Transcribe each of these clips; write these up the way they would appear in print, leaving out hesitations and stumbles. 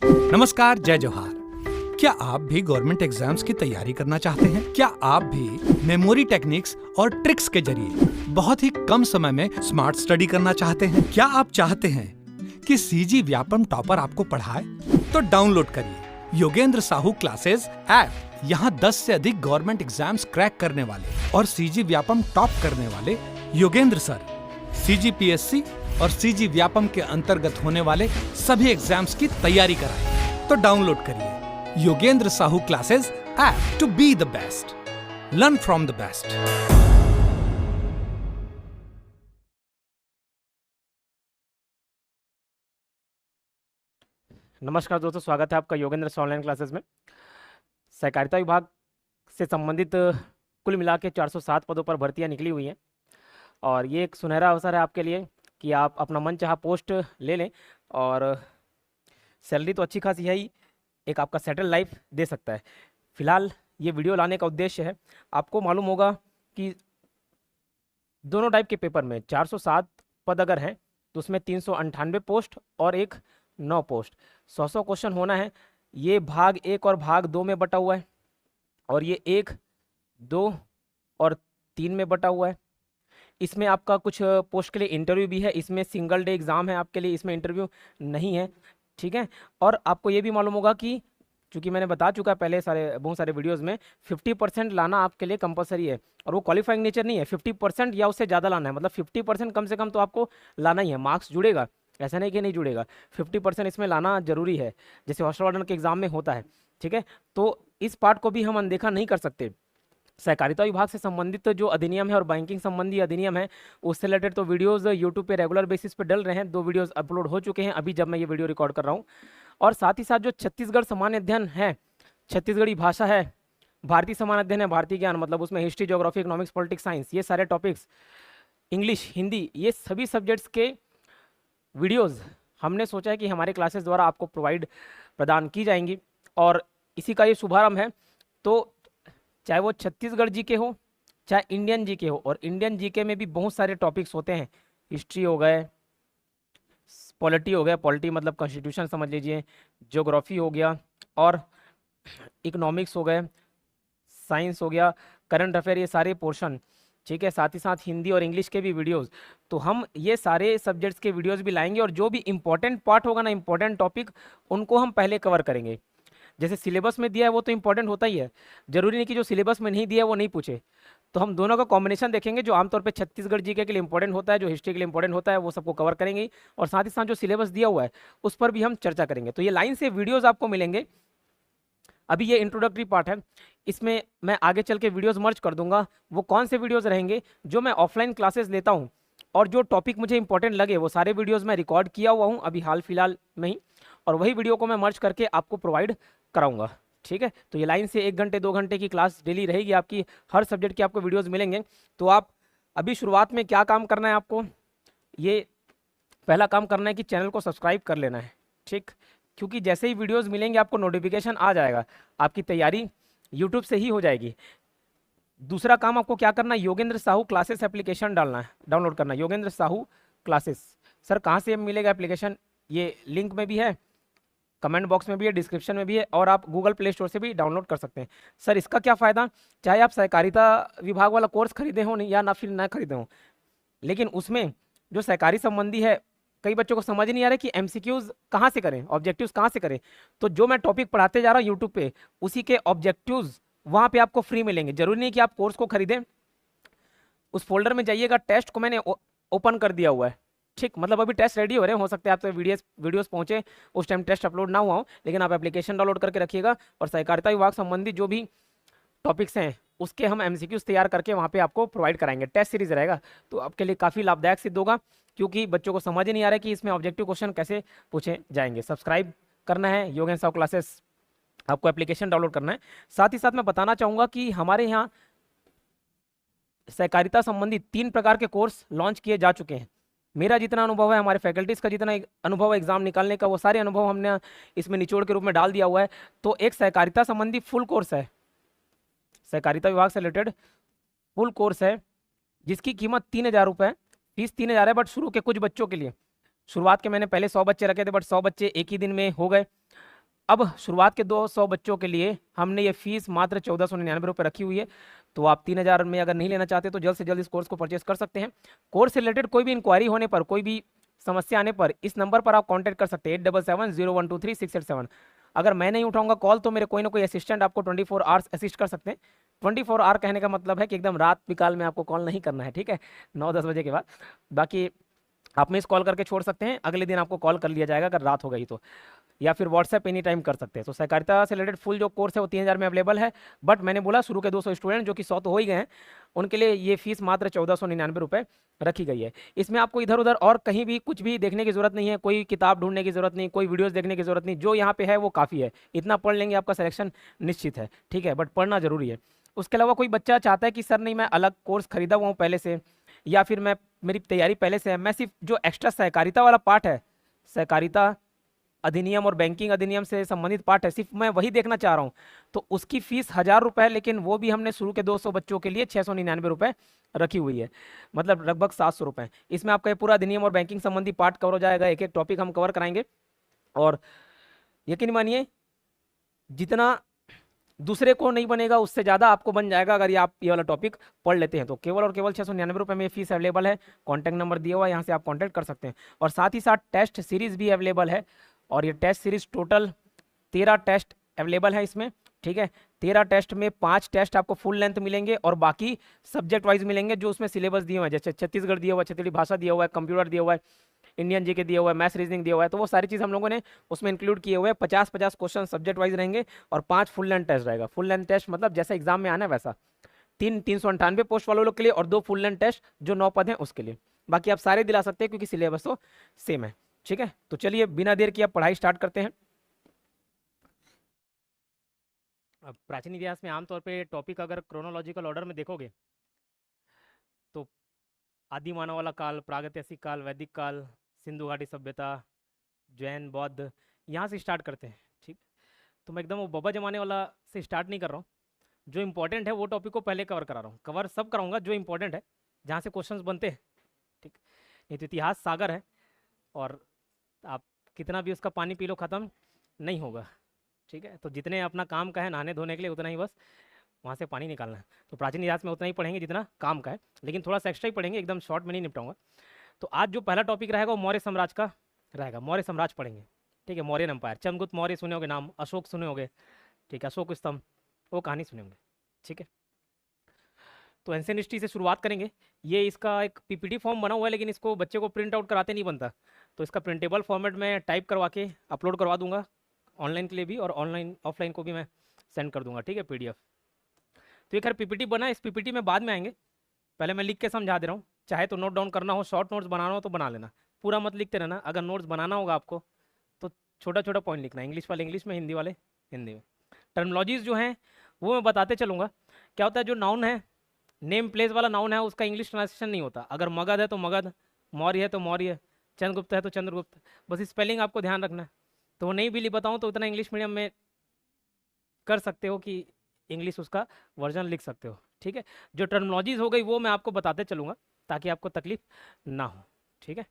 नमस्कार, जय जोहार। क्या आप भी गवर्नमेंट एग्जाम्स की तैयारी करना चाहते हैं? क्या आप भी मेमोरी टेक्निक्स और ट्रिक्स के जरिए बहुत ही कम समय में स्मार्ट स्टडी करना चाहते हैं? क्या आप चाहते हैं कि सीजी व्यापम टॉपर आपको पढ़ाए? तो डाउनलोड करिए योगेंद्र साहू क्लासेस ऐप। यहाँ 10 से अधिक गवर्नमेंट एग्जाम्स क्रैक करने वाले और सीजी व्यापम टॉप करने वाले योगेंद्र सर सीजीपीएससी और सीजी व्यापम के अंतर्गत होने वाले सभी एग्जाम्स की तैयारी कराएं। तो डाउनलोड करिए Yogendra Sahu classes app to be the best, learn from the best. नमस्कार दोस्तों, स्वागत है आपका योगेंद्र से ऑनलाइन क्लासेस में। सहकारिता विभाग से संबंधित कुल मिला के 407 पदों पर भर्तियां निकली हुई हैं और ये एक सुनहरा अवसर है आपके लिए कि आप अपना मनचाहा पोस्ट ले लें और सैलरी तो अच्छी खासी है ही, एक आपका सेटल लाइफ दे सकता है। फिलहाल ये वीडियो लाने का उद्देश्य है, आपको मालूम होगा कि दोनों टाइप के पेपर में 407 पद अगर हैं तो उसमें 398 पोस्ट और एक 9 पोस्ट, 100 क्वेश्चन होना है। ये भाग 1 और भाग 2 में बटा हुआ है और ये 1, 2 और 3 में बटा हुआ है। इसमें आपका कुछ पोस्ट के लिए इंटरव्यू भी है, इसमें सिंगल डे एग्ज़ाम है आपके लिए, इसमें इंटरव्यू नहीं है, ठीक है। और आपको ये भी मालूम होगा कि चूँकि मैंने बता चुका पहले बहुत सारे वीडियोस में 50% लाना आपके लिए कंपलसरी है और वो क्वालिफाइंग नेचर नहीं है। 50% या उससे ज़्यादा लाना है, मतलब 50% कम से कम तो आपको लाना ही है। मार्क्स जुड़ेगा, ऐसा नहीं कि नहीं जुड़ेगा, 50% इसमें लाना जरूरी है, जैसे हॉस्टल वार्डन के एग्जाम में होता है, ठीक है। तो इस पार्ट को भी हम अनदेखा नहीं कर सकते। सहकारिता विभाग से संबंधित जो अधिनियम है और बैंकिंग संबंधी अधिनियम है उससे रिलेटेड तो वीडियोस यूट्यूब पे रेगुलर बेसिस पे डल रहे हैं। 2 वीडियोस अपलोड हो चुके हैं अभी जब मैं ये वीडियो रिकॉर्ड कर रहा हूँ। और साथ ही साथ जो छत्तीसगढ़ सामान्य अध्ययन है, छत्तीसगढ़ी भाषा है, भारतीय सामान्य अध्ययन है, भारतीय ज्ञान मतलब उसमें history, geography, economics, politics, science, ये सारे टॉपिक्स, इंग्लिश, हिंदी, ये सभी सब्जेक्ट्स के वीडियोज़ हमने सोचा है कि हमारे क्लासेस द्वारा आपको प्रदान की जाएंगी और इसी का ये शुभारंभ है। तो चाहे वो छत्तीसगढ़ जीके हो, चाहे इंडियन जीके हो, और इंडियन जीके में भी बहुत सारे टॉपिक्स होते हैं। हिस्ट्री हो गए, पॉलिटी हो गया, पॉलिटी मतलब कॉन्स्टिट्यूशन समझ लीजिए, ज्योग्राफी हो गया और इकोनॉमिक्स हो गए, साइंस हो गया, करंट अफेयर, ये सारे पोर्शन, ठीक है। साथ ही साथ हिंदी और इंग्लिश के भी वीडियोस, तो हम ये सारे सब्जेक्ट्स के वीडियोस भी लाएंगे और जो भी इंपॉर्टेंट पार्ट होगा ना, इंपॉर्टेंट टॉपिक, उनको हम पहले कवर करेंगे। जैसे सिलेबस में दिया है वो तो इंपॉर्टेंट होता ही है, जरूरी नहीं कि जो सिलेबस में नहीं दिया है वो नहीं पूछे। तो हम दोनों का कॉम्बिनेशन देखेंगे, जो आमतौर पे छत्तीसगढ़ जीके के लिए इंपॉर्टेंट होता है, जो हिस्ट्री के लिए इंपॉर्टेंट होता है, वो सबको कवर करेंगे और साथ ही साथ जो सिलेबस दिया हुआ है उस पर भी हम चर्चा करेंगे। तो ये लाइन से वीडियोज़ आपको मिलेंगे। अभी ये इंट्रोडक्टरी पार्ट है, इसमें मैं आगे चल के वीडियोज़ मर्ज कर दूंगा। वो कौन से वीडियोज़ रहेंगे? जो मैं ऑफलाइन क्लासेस लेता हूँ और जो टॉपिक मुझे इंपॉर्टेंट लगे वो सारे वीडियोज़ मैं रिकॉर्ड किया हुआ हूँ अभी हाल फिलहाल में ही, और वही वीडियो को मैं मर्ज करके आपको प्रोवाइड कराऊंगा, ठीक है। तो ये लाइन से 1 घंटे 2 घंटे की क्लास डेली रहेगी आपकी, हर सब्जेक्ट के आपको वीडियोस मिलेंगे। तो आप अभी शुरुआत में क्या काम करना है आपको, ये पहला काम करना है कि चैनल को सब्सक्राइब कर लेना है, ठीक, क्योंकि जैसे ही वीडियोस मिलेंगे आपको नोटिफिकेशन आ जाएगा, आपकी तैयारी यूट्यूब से ही हो जाएगी। दूसरा काम आपको क्या करना है, Yogendra Sahu classes application download करना है। योगेंद्र साहू क्लासेस, सर कहाँ से मिलेगा एप्लीकेशन? ये लिंक में भी है, कमेंट बॉक्स में भी है, डिस्क्रिप्शन में भी है, और आप गूगल प्ले स्टोर से भी डाउनलोड कर सकते हैं। सर इसका क्या फ़ायदा? चाहे आप सहकारिता विभाग वाला कोर्स खरीदे हो या ना फिर ना खरीदे हो, लेकिन उसमें जो सहकारी संबंधी है, कई बच्चों को समझ नहीं आ रहा है कि एमसीक्यूज़ कहाँ से करें, ऑब्जेक्टिव्स कहाँ से करें। तो जो मैं टॉपिक पढ़ाते जा रहा हूँ यूट्यूब पे, उसी के ऑब्जेक्टिव्स वहाँ पे आपको फ्री मिलेंगे। जरूरी नहीं कि आप कोर्स को खरीदें। उस फोल्डर में जाइएगा, टेस्ट को मैंने ओपन कर दिया हुआ है, ठीक, मतलब अभी टेस्ट रेडी हो रहे हैं। हो सकता है आप तो वीडियोस पहुंचे उस टाइम टेस्ट अपलोड ना हुआ हो, लेकिन आप एप्लीकेशन डाउनलोड करके रखिएगा और सहकारिता विभाग संबंधी जो भी टॉपिक्स हैं उसके हम एमसीक्यूज तैयार करके वहाँ पे आपको प्रोवाइड कराएंगे। टेस्ट सीरीज रहेगा तो आपके लिए काफ़ी लाभदायक सिद्ध होगा, क्योंकि बच्चों को समझ ही नहीं आ रहा है कि इसमें ऑब्जेक्टिव क्वेश्चन कैसे पूछे जाएंगे। सब्सक्राइब करना है योगेंद्र साहू क्लासेस, आपको एप्लीकेशन डाउनलोड करना है। साथ ही साथ मैं बताना चाहूँगा कि हमारे यहाँ सहकारिता संबंधी 3 प्रकार के कोर्स लॉन्च किए जा चुके हैं। मेरा जितना अनुभव है, हमारे फैकल्टीज़ का जितना अनुभव है एग्जाम निकालने का, वो सारे अनुभव हमने इसमें निचोड़ के रूप में डाल दिया हुआ है। तो एक सहकारिता संबंधी फुल कोर्स है, सहकारिता विभाग से रिलेटेड फुल कोर्स है, जिसकी कीमत 3,000 रुपये, फीस 3,000 है। बट शुरू के कुछ बच्चों के लिए, शुरुआत के मैंने पहले 100 बच्चे रखे थे, बट 100 बच्चे एक ही दिन में हो गए। अब शुरुआत के 200 बच्चों के लिए हमने ये फीस मात्र 1499 रखी हुई है। तो आप 3000 में अगर नहीं लेना चाहते तो जल्द से जल्द इस कोर्स को परचेस कर सकते हैं। कोर्स से रिलेटेड कोई भी इंक्वायरी होने पर, कोई भी समस्या आने पर इस नंबर पर आप कांटेक्ट कर सकते हैं 8770123687। अगर मैं नहीं उठाऊंगा कॉल तो मेरे कोई ना कोई असिस्टेंट आपको 24 आवर्स असिस्ट कर सकते हैं। 24 आवर कहने का मतलब है कि एकदम रात बिकाल में आपको कॉल नहीं करना है, ठीक है, 9-10 बजे के बाद। बाकी आप मिस कॉल करके छोड़ सकते हैं, अगले दिन आपको कॉल कर लिया जाएगा अगर रात हो गई तो, या फिर व्हाट्सएप एनी टाइम कर सकते हैं। तो सहकारिता से रिलेटेड फुल जो कोर्स है वो 3000 में अवेलेबल है। बट मैंने बोला शुरू के 200 स्टूडेंट जो कि 100 तो हो ही गए हैं, उनके लिए ये फीस मात्र 1499 रखी गई है। इसमें आपको इधर उधर और कहीं भी कुछ भी देखने की जरूरत नहीं है, कोई किताब ढूंढने की जरूरत नहीं, कोई वीडियोस देखने की जरूरत नहीं, जो यहाँ पे है वो काफ़ी है। इतना पढ़ लेंगे आपका सिलेक्शन निश्चित है, ठीक है, बट पढ़ना जरूरी है। उसके अलावा कोई बच्चा चाहता है कि सर नहीं मैं अलग कोर्स खरीदा हुआ हूँ पहले से, या फिर मैं मेरी तैयारी पहले से है, मैं सिर्फ जो एक्स्ट्रा सहकारिता वाला पार्ट है, सहकारिता अधिनियम और बैंकिंग अधिनियम से संबंधित पार्ट है, सिर्फ मैं वही देखना चाह रहा हूँ, तो उसकी फीस 1000 रुपये है। लेकिन वो भी हमने शुरू के 200 बच्चों के लिए 699 रखी हुई है, मतलब लगभग 700 रुपये। इसमें आपका ये पूरा अधिनियम और बैंकिंग संबंधी पार्ट कवर हो जाएगा, एक एक टॉपिक हम कवर कराएंगे। और यकीन मानिए जितना दूसरे को नहीं बनेगा उससे ज़्यादा आपको बन जाएगा अगर ये वाला टॉपिक पढ़ लेते हैं। तो केवल और केवल 699 में फीस अवेलेबल है। कॉन्टैक्ट नंबर दिया हुआ है, यहाँ से आप कॉन्टैक्ट कर सकते हैं। और साथ ही साथ टेस्ट सीरीज भी अवेलेबल है, और ये test series total 13 test available है इसमें, ठीक है। 13 टेस्ट में 5 टेस्ट आपको फुल लेंथ मिलेंगे और बाकी सब्जेक्ट वाइज मिलेंगे जो उसमें सिलेबस दिए हुए हैं, जैसे छत्तीसगढ़ दिया हुआ है, छत्तीसगढ़ी भाषा दिया हुआ है, कंप्यूटर दिया हुआ है, इंडियन जीके दिया हुआ है, मैथ्स रीजनिंग दिया हुआ है। तो वो सारी चीज़ हम लोगों ने उसमें इंक्लूड किए हुए हैं। 50-50 क्वेश्चन सब्जेक्ट वाइज रहेंगे और 5 फुल लेंथ टेस्ट रहेगा। फुल लेंथ टेस्ट मतलब जैसा एग्जाम में आना है वैसा, 398 पोस्ट वालों लोग के लिए और 2 फुल लेंथ टेस्ट जो 9 पद हैं उसके लिए। बाकी आप सारे दिला सकते हैं क्योंकि सिलेबस तो सेम है, ठीक है। तो चलिए बिना देर किए आप पढ़ाई स्टार्ट करते हैं। अब प्राचीन इतिहास में आमतौर पे टॉपिक अगर क्रोनोलॉजिकल ऑर्डर में देखोगे तो आदि मानव वाला काल, प्रागैतिहासिक काल, वैदिक काल, सिंधु घाटी सभ्यता, जैन, बौद्ध, यहाँ से स्टार्ट करते हैं, ठीक। तो मैं एकदम वो बाबा जमाने वाला से स्टार्ट नहीं कर रहा हूँ। जो इंपॉर्टेंट है वो टॉपिक को पहले कवर करा रहा हूँ। कवर सब कराऊंगा जो इंपॉर्टेंट है, जहाँ से क्वेश्चंस बनते हैं, ठीक। नहीं तो इतिहास सागर है और आप कितना भी उसका पानी पी लो ख़त्म नहीं होगा, ठीक है। तो जितने अपना काम का है नहाने धोने के लिए उतना ही बस वहाँ से पानी निकालना है। तो प्राचीन इतिहास में उतना ही पढ़ेंगे जितना काम का है, लेकिन थोड़ा सा एक्स्ट्रा ही पढ़ेंगे, एकदम शॉर्ट में नहीं निपटाऊंगा। तो आज जो पहला टॉपिक रहेगा वो मौर्य साम्राज्य का रहेगा। मौर्य साम्राज्य पढ़ेंगे, ठीक है। मौर्यन एम्पायर, चंद्रगुप्त मौर्य सुने होंगे नाम, अशोक सुने होंगे, ठीक है, अशोक स्तंभ, वो कहानी सुने होंगे, ठीक है। तो एंशिएंट हिस्ट्री से शुरुआत करेंगे। ये इसका एक पीपीटी फॉर्म बना हुआ है, लेकिन इसको बच्चे को प्रिंट आउट कराते नहीं बनता, तो इसका प्रिंटेबल फॉर्मेट में टाइप करवा के अपलोड करवा दूंगा ऑनलाइन के लिए भी, और ऑनलाइन ऑफलाइन को भी मैं सेंड कर दूंगा, ठीक है, पीडीएफ। तो ये खैर पीपीटी बना, इस पीपीटी में बाद में आएंगे, पहले मैं लिख के समझा दे रहा हूँ। चाहे तो नोट डाउन करना हो, शॉर्ट नोट्स बनाना हो तो बना लेना, पूरा मत लिखते रहना। अगर नोट्स बनाना होगा आपको तो छोटा छोटा पॉइंट लिखना, इंग्लिश वाले इंग्लिश में, हिंदी वाले हिंदी में। टर्मिनोलॉजीज जो हैं वो मैं बताते चलूँगा। क्या होता है, जो नाउन है, नेम प्लेस वाला नाउन है, उसका इंग्लिश ट्रांसलेशन नहीं होता। अगर मगध है तो मगध, मौर्य है तो मौर्य, चंद्रगुप्त है तो चंद्रगुप्त, बस स्पेलिंग आपको ध्यान रखना है। तो वो नहीं भी बताऊँ तो उतना इंग्लिश मीडियम में कर सकते हो कि इंग्लिश उसका वर्जन लिख सकते हो, ठीक है। जो टर्मिनोलॉजीज हो गई वो मैं आपको बताते चलूँगा ताकि आपको तकलीफ ना हो, ठीक है।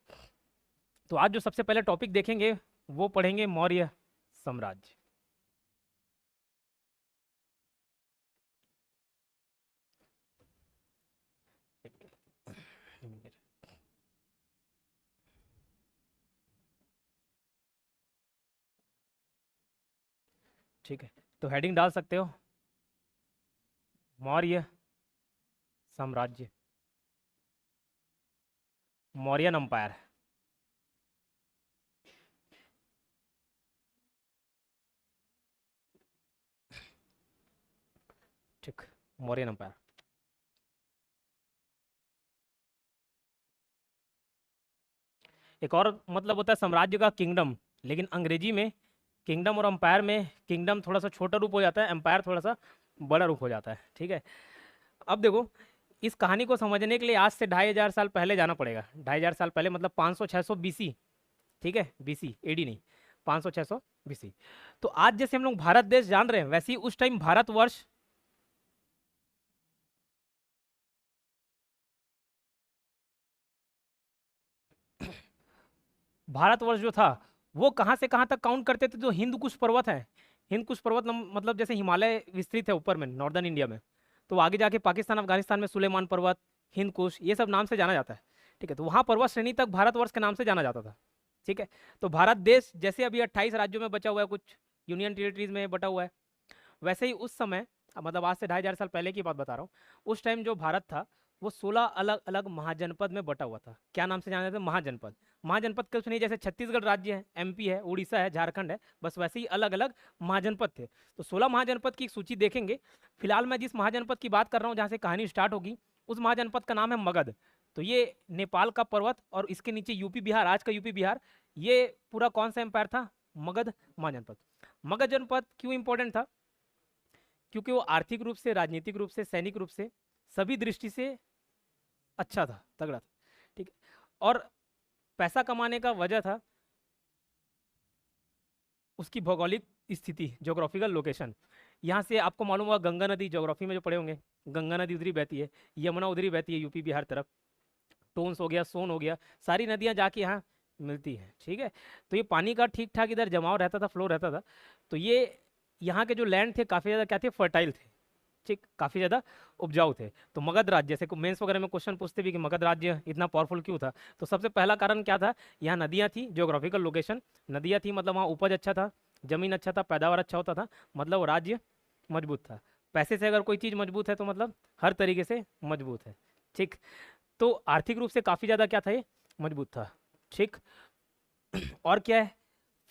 तो आज जो सबसे पहले टॉपिक देखेंगे वो पढ़ेंगे मौर्य साम्राज्य। ठीक है, तो हेडिंग डाल सकते हो, मौर्य साम्राज्य, मौर्यन अंपायर। ठीक, मौर्यन अंपायर। एक और मतलब होता है साम्राज्य का किंगडम, लेकिन अंग्रेजी में किंगडम और अंपायर में किंगडम थोड़ा सा छोटा रूप हो जाता है, एम्पायर थोड़ा सा बड़ा रूप हो जाता है, ठीक है। अब देखो, इस कहानी को समझने के लिए आज से 2500 साल पहले जाना पड़ेगा। 2500 साल पहले मतलब 500-600 बीसी, ठीक है, बीसी एडी नहीं, 500-600 बीसी। तो आज जैसे हम लोग भारत देश जान रहे हैं वैसे ही उस टाइम भारतवर्ष भारतवर्ष जो था वो कहाँ से कहाँ तक काउंट करते थे? जो हिंद कुश पर्वत है, हिंद कुश पर्वत मतलब जैसे हिमालय विस्तृत है ऊपर में नॉर्दर्न इंडिया में, तो आगे जाके पाकिस्तान अफगानिस्तान में सुलेमान पर्वत, हिंद कुश, ये सब नाम से जाना जाता है। ठीक है, तो वहाँ पर्वत श्रेणी तक भारतवर्ष के नाम से जाना जाता था। ठीक है, तो भारत देश जैसे अभी 28 राज्यों में बचा हुआ है, कुछ यूनियन टेरिटरीज में बटा हुआ है, वैसे ही उस समय, मतलब आज से 2500 साल पहले की बात बता रहा हूँ, उस टाइम जो भारत था वो 16 अलग अलग महाजनपद में बटा हुआ था। क्या नाम से जाना जाता है? महाजनपद। महाजनपद कुछ नहीं, जैसे छत्तीसगढ़ राज्य है, एमपी है, उड़ीसा है, झारखंड है, बस वैसे ही अलग अलग महाजनपद थे। तो 16 महाजनपद की एक सूची देखेंगे। फिलहाल मैं जिस महाजनपद की बात कर रहा हूँ, जहाँ से कहानी स्टार्ट होगी, उस महाजनपद का नाम है मगध। तो ये नेपाल का पर्वत और इसके नीचे यूपी बिहार, आज का यूपी बिहार, ये पूरा कौन सा एम्पायर था? मगध महाजनपद। मगध जनपद क्यों इंपॉर्टेंट था? क्योंकि वो आर्थिक रूप से, राजनीतिक रूप से, सैनिक रूप से, सभी दृष्टि से अच्छा था, तगड़ा था। ठीक है, और पैसा कमाने का वजह था उसकी भौगोलिक स्थिति, ज्योग्राफिकल लोकेशन। यहाँ से आपको मालूम होगा गंगा नदी, ज्योग्राफी में जो पढ़े होंगे, गंगा नदी उधरी बहती है, यमुना उधरी बहती है यूपी बिहार तरफ, टोन्स हो गया, सोन हो गया, सारी नदियाँ जाके यहाँ मिलती हैं। ठीक है, तो ये पानी का ठीक ठाक इधर जमाव रहता था, फ्लो रहता था। तो ये यहाँ के जो लैंड थे काफ़ी ज़्यादा क्या थे? फर्टाइल थे। ठीक, काफ़ी ज़्यादा उपजाऊ थे। तो मगध राज्य, जैसे मेंस वगैरह में क्वेश्चन पूछते भी कि मगध राज्य इतना पावरफुल क्यों था, तो सबसे पहला कारण क्या था? यहाँ नदियाँ थी, ज्योग्राफिकल लोकेशन, नदियाँ थी, मतलब वहाँ उपज अच्छा था, जमीन अच्छा था, पैदावार अच्छा होता था, मतलब राज्य मजबूत था। पैसे से अगर कोई चीज़ मजबूत है तो मतलब हर तरीके से मजबूत है। ठीक, तो आर्थिक रूप से काफ़ी ज़्यादा क्या था? ये मजबूत था। ठीक, और क्या है?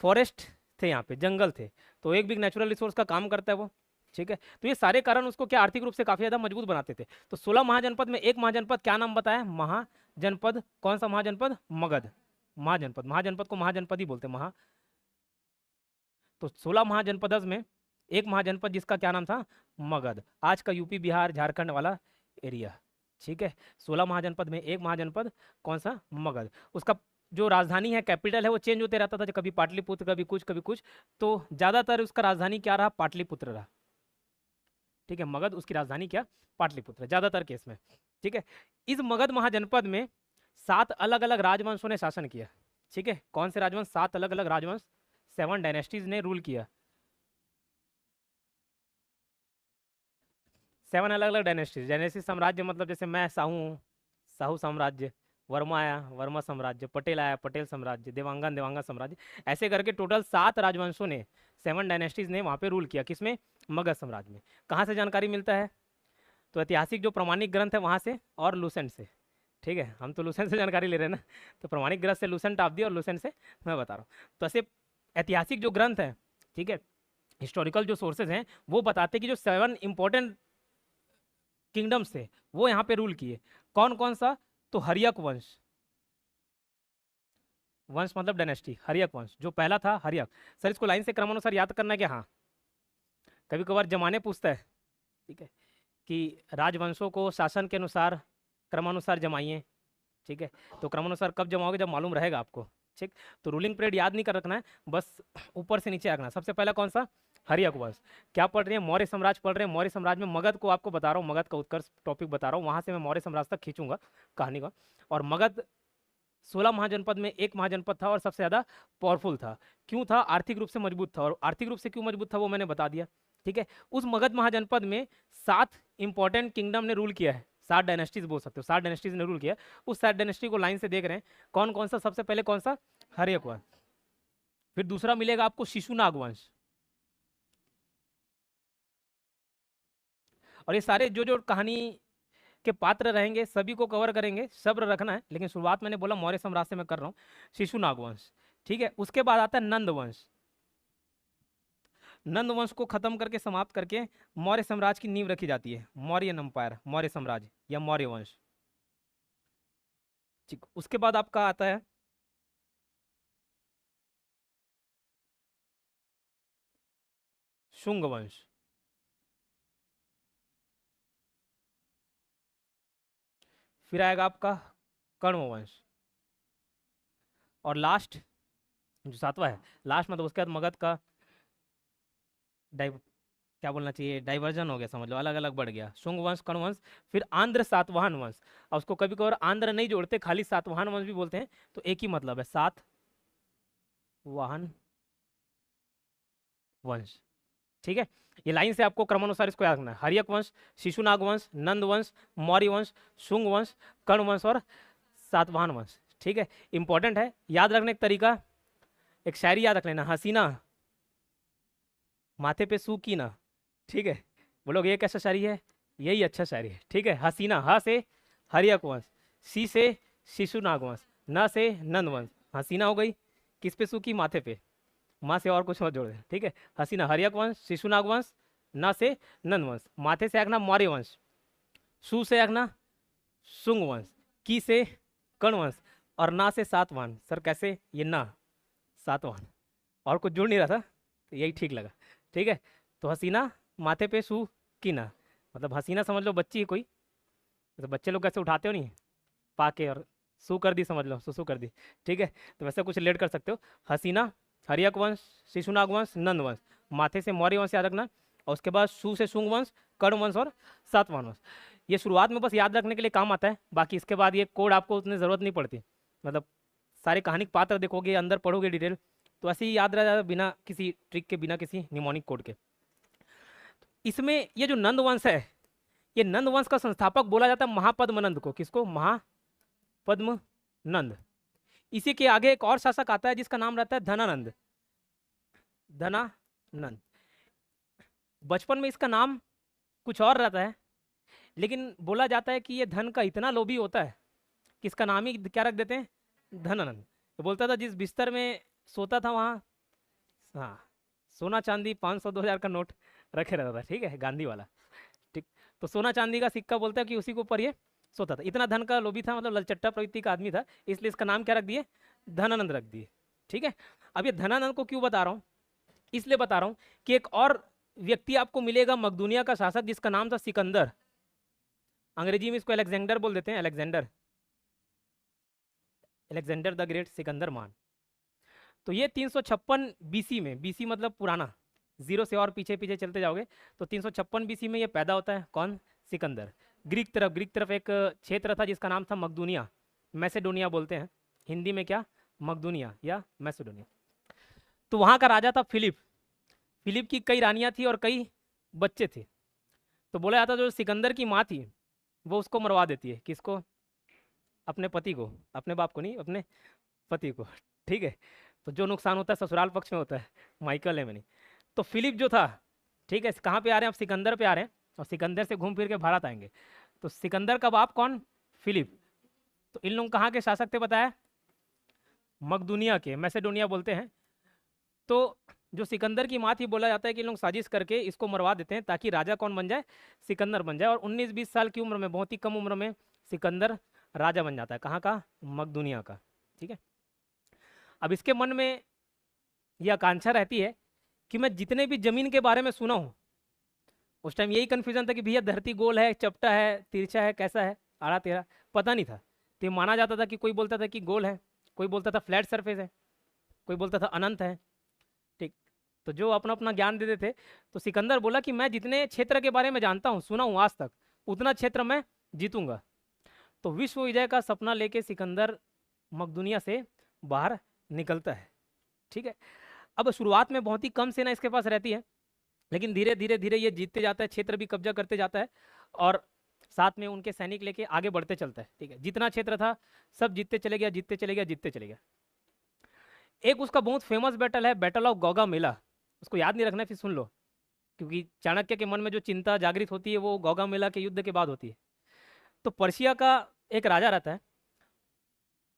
फॉरेस्ट थे यहाँ पे, जंगल थे, तो एक भी नेचुरल रिसोर्स का काम करता है वो। ठीक है, तो ये सारे कारण उसको क्या आर्थिक रूप से काफी ज्यादा मजबूत बनाते थे। तो 16 महाजनपद में एक महाजनपद, क्या नाम बताया? महाजनपद। कौन सा महाजनपद? मगध महाजनपद। महाजनपद को महाजनपद ही बोलते हैं, महा। तो 16 महाजनपद में एक महाजनपद जिसका क्या नाम था? मगध, आज का यूपी बिहार झारखंड वाला एरिया। ठीक है, 16 महाजनपद में एक महाजनपद कौन सा? मगध। उसका जो राजधानी है, कैपिटल है, वो चेंज होते रहता था, कभी पाटलिपुत्र, कभी कुछ कभी कुछ, तो ज्यादातर उसका राजधानी क्या रहा? पाटलिपुत्र रहा। ठीक है, मगध उसकी राजधानी क्या? पाटलिपुत्र, ज्यादातर केस में। ठीक है, इस मगध महाजनपद में 7 अलग अलग राजवंशों ने शासन किया। ठीक है, कौन से राजवंश? 7 अलग अलग राजवंश, 7 डायनेस्टीज ने रूल किया। 7 अलग अलग डायनेस्टीज। डायनेस्टी साम्राज्य मतलब जैसे मैं साहू हूँ, साहू साम्राज्य, वर्मा आया, वर्मा साम्राज्य, पटेल आया, पटेल साम्राज्य, देवांगन, देवांगन साम्राज्य, ऐसे करके टोटल 7 राजवंशों ने, 7 डायनेस्टीज ने वहाँ पे रूल किया। किसमें? मगध साम्राज्य में। कहाँ से जानकारी मिलता है? तो ऐतिहासिक जो प्रमाणिक ग्रंथ है वहाँ से, और लूसेंट से। ठीक है, हम तो लूसेंट से जानकारी ले रहे हैं ना, तो प्रमाणिक ग्रंथ से लूसेंट आप दिए और लूसेंट से मैं बता रहा हूँ। तो ऐसे ऐतिहासिक जो ग्रंथ हैं, ठीक है, हिस्टोरिकल जो सोर्सेज हैं, वो बताते हैं कि जो 7 इंपॉर्टेंट किंगडम्स थे वो यहाँ पे रूल किए। कौन कौन सा? तो हर्यक वंश, वंश मतलब डायनेस्टी, हर्यक वंश जो पहला था, हर्यक। सर इसको लाइन से क्रमानुसार याद करना है क्या? हाँ, कभी कभार जमाने पूछता है। ठीक है, कि राजवंशों को शासन के अनुसार क्रमानुसार जमाइए। ठीक है, तो क्रमानुसार कब जमाओगे? जब मालूम रहेगा आपको। ठीक, तो रूलिंग पीरियड याद नहीं कर रखना है, बस ऊपर से नीचे रखना। सबसे पहला कौन सा? हर्यक वंश। क्या पढ़ रहे हैं? मौर्य साम्राज्य पढ़ रहे हैं। मौर्य साम्राज्य में मगध को आपको बता रहा हूँ, मगध का उत्कर्ष टॉपिक बता रहा हूँ, वहां से मैं मौर्य साम्राज्य तक खींचूंगा कहानी का। और मगध 16 महाजनपद में एक महाजनपद था और सबसे ज्यादा पावरफुल था। क्यों था? आर्थिक रूप से मजबूत था। और आर्थिक रूप से क्यों मजबूत था वो मैंने बता दिया। ठीक है, उस मगध महाजनपद में 7 इंपॉर्टेंट किंगडम ने रूल किया है, 7 डायनेस्टीज बोल सकते हो, 7 डायनेस्टीज ने रूल किया। उस 7 डायनेस्टी को लाइन से देख रहे हैं, कौन कौन सा? सबसे पहले कौन सा? हर्यक वंश। फिर दूसरा मिलेगा आपको शिशुनाग वंश। और ये सारे जो जो कहानी के पात्र रहेंगे सभी को कवर करेंगे, सब्र रखना है। लेकिन शुरुआत मैंने बोला मौर्य साम्राज्य से मैं कर रहा हूँ, शिशुनाग वंश। ठीक है, उसके बाद आता है नंद वंश। नंद वंश को खत्म करके, समाप्त करके, मौर्य साम्राज्य की नींव रखी जाती है, मौर्यन एम्पायर, मौर्य साम्राज्य या मौर्य वंश। ठीक, उसके बाद आपका आता है शुंग वंश। फिर आएगा आपका कण्व वंश। और लास्ट जो 7वां है, लास्ट मतलब उसके बाद मगध का क्या बोलना चाहिए, डाइवर्जन हो गया, समझ लो, अलग अलग बढ़ गया, शुंग वंश, कण्व वंश। फिर आंध्र सातवाहन वंश। और उसको कभी कभार आंध्र नहीं जोड़ते, खाली सातवाहन वंश भी बोलते हैं, तो एक ही मतलब है, सात वाहन वंश। ठीक है, ये लाइन से आपको क्रमानुसार इसको याद रखना है। हर्यक वंश, शिशुनाग वंश, नंद वंश, मौर्य वंश, शुंग वंश, कर्ण वंश और सातवाहन वंश। ठीक है, इंपॉर्टेंट है, याद रखने का तरीका, एक शायरी याद रख लेना, हसीना माथे पे सू की ना। ठीक है, बोलोगे ये कैसा शायरी है, यही अच्छा शायरी है। ठीक है, हसीना, ह से हर्यक वंश, सी से शिशुनाग वंश, न से नंद वंश। हसीना हो गई, किस पे सू की, माथे पे, माँ से और कुछ मत जोड़ दे। ठीक है, हसीना हर्यक वंश, शिशुनाग वंश, न से नंद वंश, माथे से आगना मौर्य वंश, सु से आगना शुंग वंश, की से कर्ण वंश और ना से सातवाहन। सर कैसे, ये ना सातवाहन, और कुछ जुड़ नहीं रहा था तो यही ठीक लगा। ठीक है, तो हसीना माथे पे सू की ना, मतलब हसीना समझ लो बच्ची है कोई, तो बच्चे लोग कैसे उठाते हो नहीं पाके, और सू कर दी समझ लो, सुसु कर दी। ठीक है, तो वैसे कुछ रिलेट कर सकते हो। हसीना हर्यक वंश, शिशुनाग वंश, नंद वंश, माथे से मौर्य वंश याद रखना, और उसके बाद सु से शुंग वंश, कर्ण वंश और सातवाहन वंश। ये शुरुआत में बस याद रखने के लिए काम आता है, बाकी इसके बाद ये कोड आपको उतनी ज़रूरत नहीं पड़ती, मतलब सारे कहानिक पात्र देखोगे, अंदर पढ़ोगे डिटेल, तो ऐसे ही याद रह जाएगा बिना किसी ट्रिक के, बिना किसी निमोनिक कोड के। इसमें ये जो नंद वंश है, ये नंद वंश का संस्थापक बोला जाता है महापद्म नंद को। किसको, महापद्म नंद। इसी के आगे एक और शासक आता है जिसका नाम रहता है धनानंद, धनानंद। बचपन में इसका नाम कुछ और रहता है, लेकिन बोला जाता है कि ये धन का इतना लोभी होता है कि इसका नाम ही क्या रख देते हैं, धनानंद। तो बोलता था जिस बिस्तर में सोता था वहाँ, हाँ, सोना चांदी 500-2000 का नोट रखे रहता था। ठीक है, गांधी वाला। ठीक, तो सोना चांदी का सिक्का बोलता है कि उसी के ऊपर ये सोता था। इतना धन का लोभी था, मतलब ललचट्टा प्रवृत्ति का आदमी था, इसलिए इसका नाम क्या रख दिए, धनानंद रख दिए। ठीक है, अब ये धनानंद को क्यों बता रहा हूँ, इसलिए बता रहा हूँ कि एक और व्यक्ति आपको मिलेगा मकदूनिया का शासक, जिसका नाम था सिकंदर। अंग्रेजी में इसको अलेक्जेंडर बोल देते हैं, Alexander, Alexander the great, Sikandar महान। तो ये 356 बीसी में, बीसी मतलब पुराना, जीरो से और पीछे पीछे चलते जाओगे तो 356 बीसी में ये पैदा होता है। कौन, सिकंदर। ग्रीक तरफ एक क्षेत्र था जिसका नाम था मकदूनिया, मैसेडोनिया बोलते हैं हिंदी में, क्या, मकदूनिया या मैसेडोनिया। तो वहाँ का राजा था फिलिप। फिलिप की कई रानियाँ थी और कई बच्चे थे। तो बोला जाता जो सिकंदर की माँ थी वो उसको मरवा देती है। किसको, अपने पति को, अपने बाप को नहीं, अपने पति को। ठीक है, तो जो नुकसान होता है ससुराल पक्ष में होता है, माइकल है में नहीं। तो फिलिप जो था, ठीक है, कहाँ पे आ रहे हैं, अब सिकंदर पे आ रहे हैं, और सिकंदर से घूम फिर के भारत आएंगे। तो सिकंदर का बाप कौन, फिलिप। तो इन लोग कहाँ के शासक थे बताया, मकदूनिया के, मैसेडोनिया बोलते हैं। तो जो सिकंदर की माँ थी, बोला जाता है कि लोग साजिश करके इसको मरवा देते हैं ताकि राजा कौन बन जाए, सिकंदर बन जाए। और 19-20 साल की उम्र में, बहुत ही कम उम्र में सिकंदर राजा बन जाता है। कहाँ का, मकदूनिया का। ठीक है, अब इसके मन में यह आकांक्षा रहती है कि मैं जितने भी जमीन के बारे में सुना हूँ, उस टाइम यही कन्फ्यूजन था कि भैया धरती गोल है, चपटा है, तिरछा है, कैसा है, आड़ा तेरा, पता नहीं था। तो ये माना जाता था कि कोई बोलता था कि गोल है, कोई बोलता था फ्लैट सरफेस है, कोई बोलता था अनंत है। ठीक, तो जो अपना अपना ज्ञान देते थे। तो सिकंदर बोला कि मैं जितने क्षेत्र के बारे में जानता हूँ, सुना हूँ आज तक, उतना क्षेत्र मैं जीतूंगा। तो विश्व विजय का सपना लेके सिकंदर मकदूनिया से बाहर निकलता है। ठीक है, अब शुरुआत में बहुत ही कम सेना इसके पास रहती है, लेकिन धीरे धीरे धीरे ये जीतते जाता है, क्षेत्र भी कब्जा करते जाता है, और साथ में उनके सैनिक लेके आगे बढ़ते चलता है। ठीक है, जितना क्षेत्र था सब जीतते चले गया, जीतते चले गया, जीतते चले गया। एक उसका बहुत फेमस बैटल है, बैटल ऑफ गौगामेला। उसको याद नहीं रखना, फिर सुन लो, क्योंकि चाणक्य के मन में जो चिंता जागृत होती है वो गौगामेला के युद्ध के बाद होती है। तो पर्शिया का एक राजा रहता है,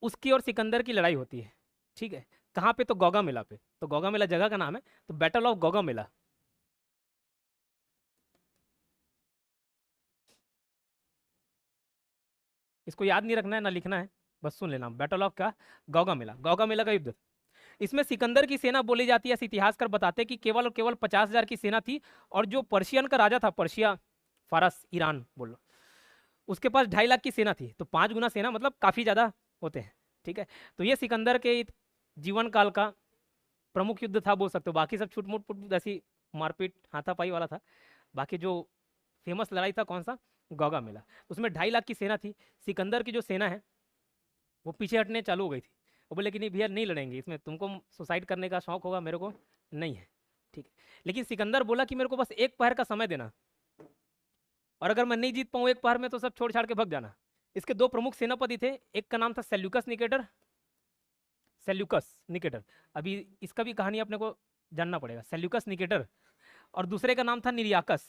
उसकी और सिकंदर की लड़ाई होती है। ठीक है, कहाँ पे, तो गौगामेला पे। तो गौगामेला जगह का नाम है, तो बैटल ऑफ गौगामेला। इसको याद नहीं रखना है ना लिखना है, बस सुन लेना, बैटल ऑफ का गौगामेला, गौगामेला का युद्ध। इसमें सिकंदर की सेना बोली जाती है, इतिहासकार बताते हैं कि केवल और केवल 50,000 की सेना थी, और जो पर्शियन का राजा था, पर्शिया, फारस, ईरान बोलो, उसके पास 2.5 लाख की सेना थी। तो 5 गुना सेना मतलब काफ़ी ज़्यादा होते हैं। ठीक है, तो ये सिकंदर के जीवन काल का प्रमुख युद्ध था बोल सकते हो। बाकी सब छुटमुट ऐसी मारपीट हाथापाई वाला था। बाकी जो फेमस लड़ाई था कौन सा, गौगामेला, उसमें 2.5 लाख की सेना थी। सिकंदर की जो सेना है वो पीछे हटने चालू हो गई थी, वो बोले कि नहीं भैया नहीं लड़ेंगे, इसमें तुमको सुसाइड करने का शौक होगा, मेरे को नहीं है, ठीक है। लेकिन सिकंदर बोला कि मेरे को बस एक पहर का समय देना, और अगर मैं नहीं जीत पाऊँ एक पहर में तो सब छोड़ छाड़ के भग जाना। इसके दो प्रमुख सेनापति थे, एक का नाम था सेल्यूकस निकेटर, सेल्यूकस निकेटर, अभी इसका भी कहानी अपने को जानना पड़ेगा, सेल्यूकस निकेटर, और दूसरे का नाम था निरियाकस।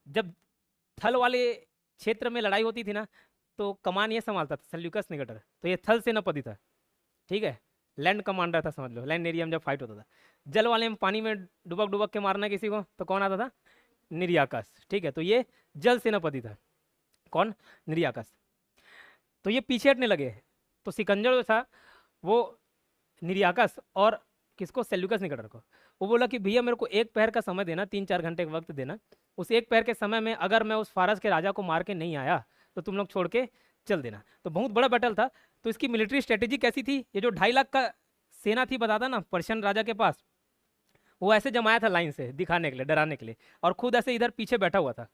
जब थल वाले क्षेत्र में लड़ाई होती थी ना, तो कमान ये संभालता था सेल्यूकस निकेटर, तो ये थल सेनापति था, ठीक है, लैंड कमांडर था, समझ लो, लैंड एरिया में जब फाइट होता था। जल वाले में पानी में डुबक डुबक के मारना किसी को, तो कौन आता था, निरियाकस, ठीक है। तो ये जल सेनापति था, कौन, निरियाकस। तो ये पीछे हटने लगे, तो सिकंदर जो था वो निरियाकस और किसको, सेल्यूकस निकेटर को, वो बोला कि भैया मेरे को एक पहर का समय देना, 3-4 घंटे का वक्त देना, उस एक पहर के समय में अगर मैं उस फारस के राजा को मार के नहीं आया तो तुम लोग छोड़ के चल देना। तो बहुत बड़ा बैटल था। तो इसकी मिलिट्री स्ट्रेटेजी कैसी थी, ये जो 2.5 लाख का सेना थी बताता ना पर्शियन राजा के पास, वो ऐसे जमाया था लाइन से, दिखाने के लिए, डराने के लिए, और खुद ऐसे इधर पीछे बैठा हुआ था।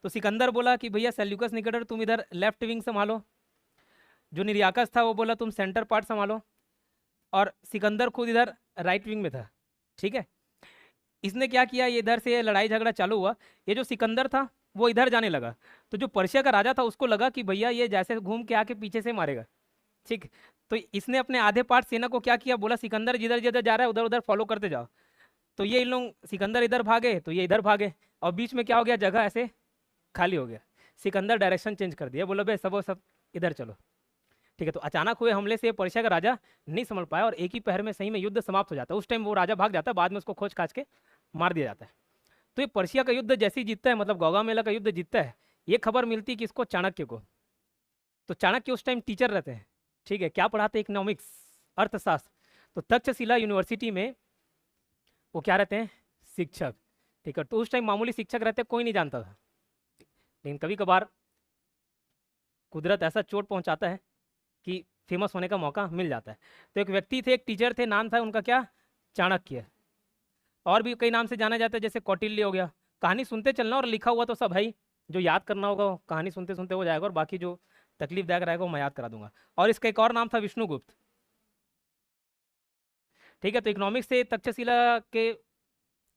तो सिकंदर बोला कि भैया सेल्यूकस निकेटर तुम इधर लेफ्ट विंग संभालो, जो निरियाकस था वो बोला तुम सेंटर पार्ट संभालो, और सिकंदर खुद इधर राइट विंग में था, ठीक है। इसने क्या किया, ये इधर से लड़ाई झगड़ा चालू हुआ, ये जो सिकंदर था वो इधर जाने लगा, तो जो पर्शिया का राजा था उसको लगा कि भैया ये जैसे घूम के आके पीछे से मारेगा, ठीक। तो इसने अपने आधे पार्ट सेना को क्या किया, बोला सिकंदर जिधर जिधर जा रहा है उधर उधर फॉलो करते जाओ। तो ये इन लोग, सिकंदर इधर भागे तो ये इधर भागे, और बीच में क्या हो गया, जगह ऐसे खाली हो गया। सिकंदर डायरेक्शन चेंज कर दिया, बोला भाई सब इधर चलो, ठीक है। तो अचानक हुए हमले से पर्शिया का राजा नहीं संभल पाया, और एक ही पहर में सही में युद्ध समाप्त हो जाता है। उस टाइम वो राजा भाग जाता है, बाद में उसको खोज खाज के मार दिया जाता है। तो ये पर्शिया का युद्ध जैसे ही जीतता है, मतलब गौगामेला का युद्ध जीतता है, ये खबर मिलती है किसको, चाणक्य को। तो चाणक्य उस टाइम टीचर रहते हैं, ठीक है, क्या पढ़ाते हैं, इकोनॉमिक्स, अर्थशास्त्र। तो तक्षशिला यूनिवर्सिटी में वो क्या रहते हैं, शिक्षक, ठीक है। तो उस टाइम मामूली शिक्षक रहते, कोई नहीं जानता था, लेकिन कभी कभार कुदरत ऐसा चोट पहुंचाता है कि फेमस होने का मौका मिल जाता है। तो एक व्यक्ति थे, एक टीचर थे, नाम था उनका क्या, चाणक्य। और भी कई नाम से जाना जाता है, जैसे कौटिल्य हो गया। कहानी सुनते चलना, और लिखा हुआ तो सब है ही, जो याद करना होगा वो कहानी सुनते सुनते हो जाएगा, और बाकी जो तकलीफदायक रहेगा वो मैं याद करा दूंगा। और इसका एक और नाम था विष्णुगुप्त, ठीक है। तो इकोनॉमिक्स से तक्षशिला के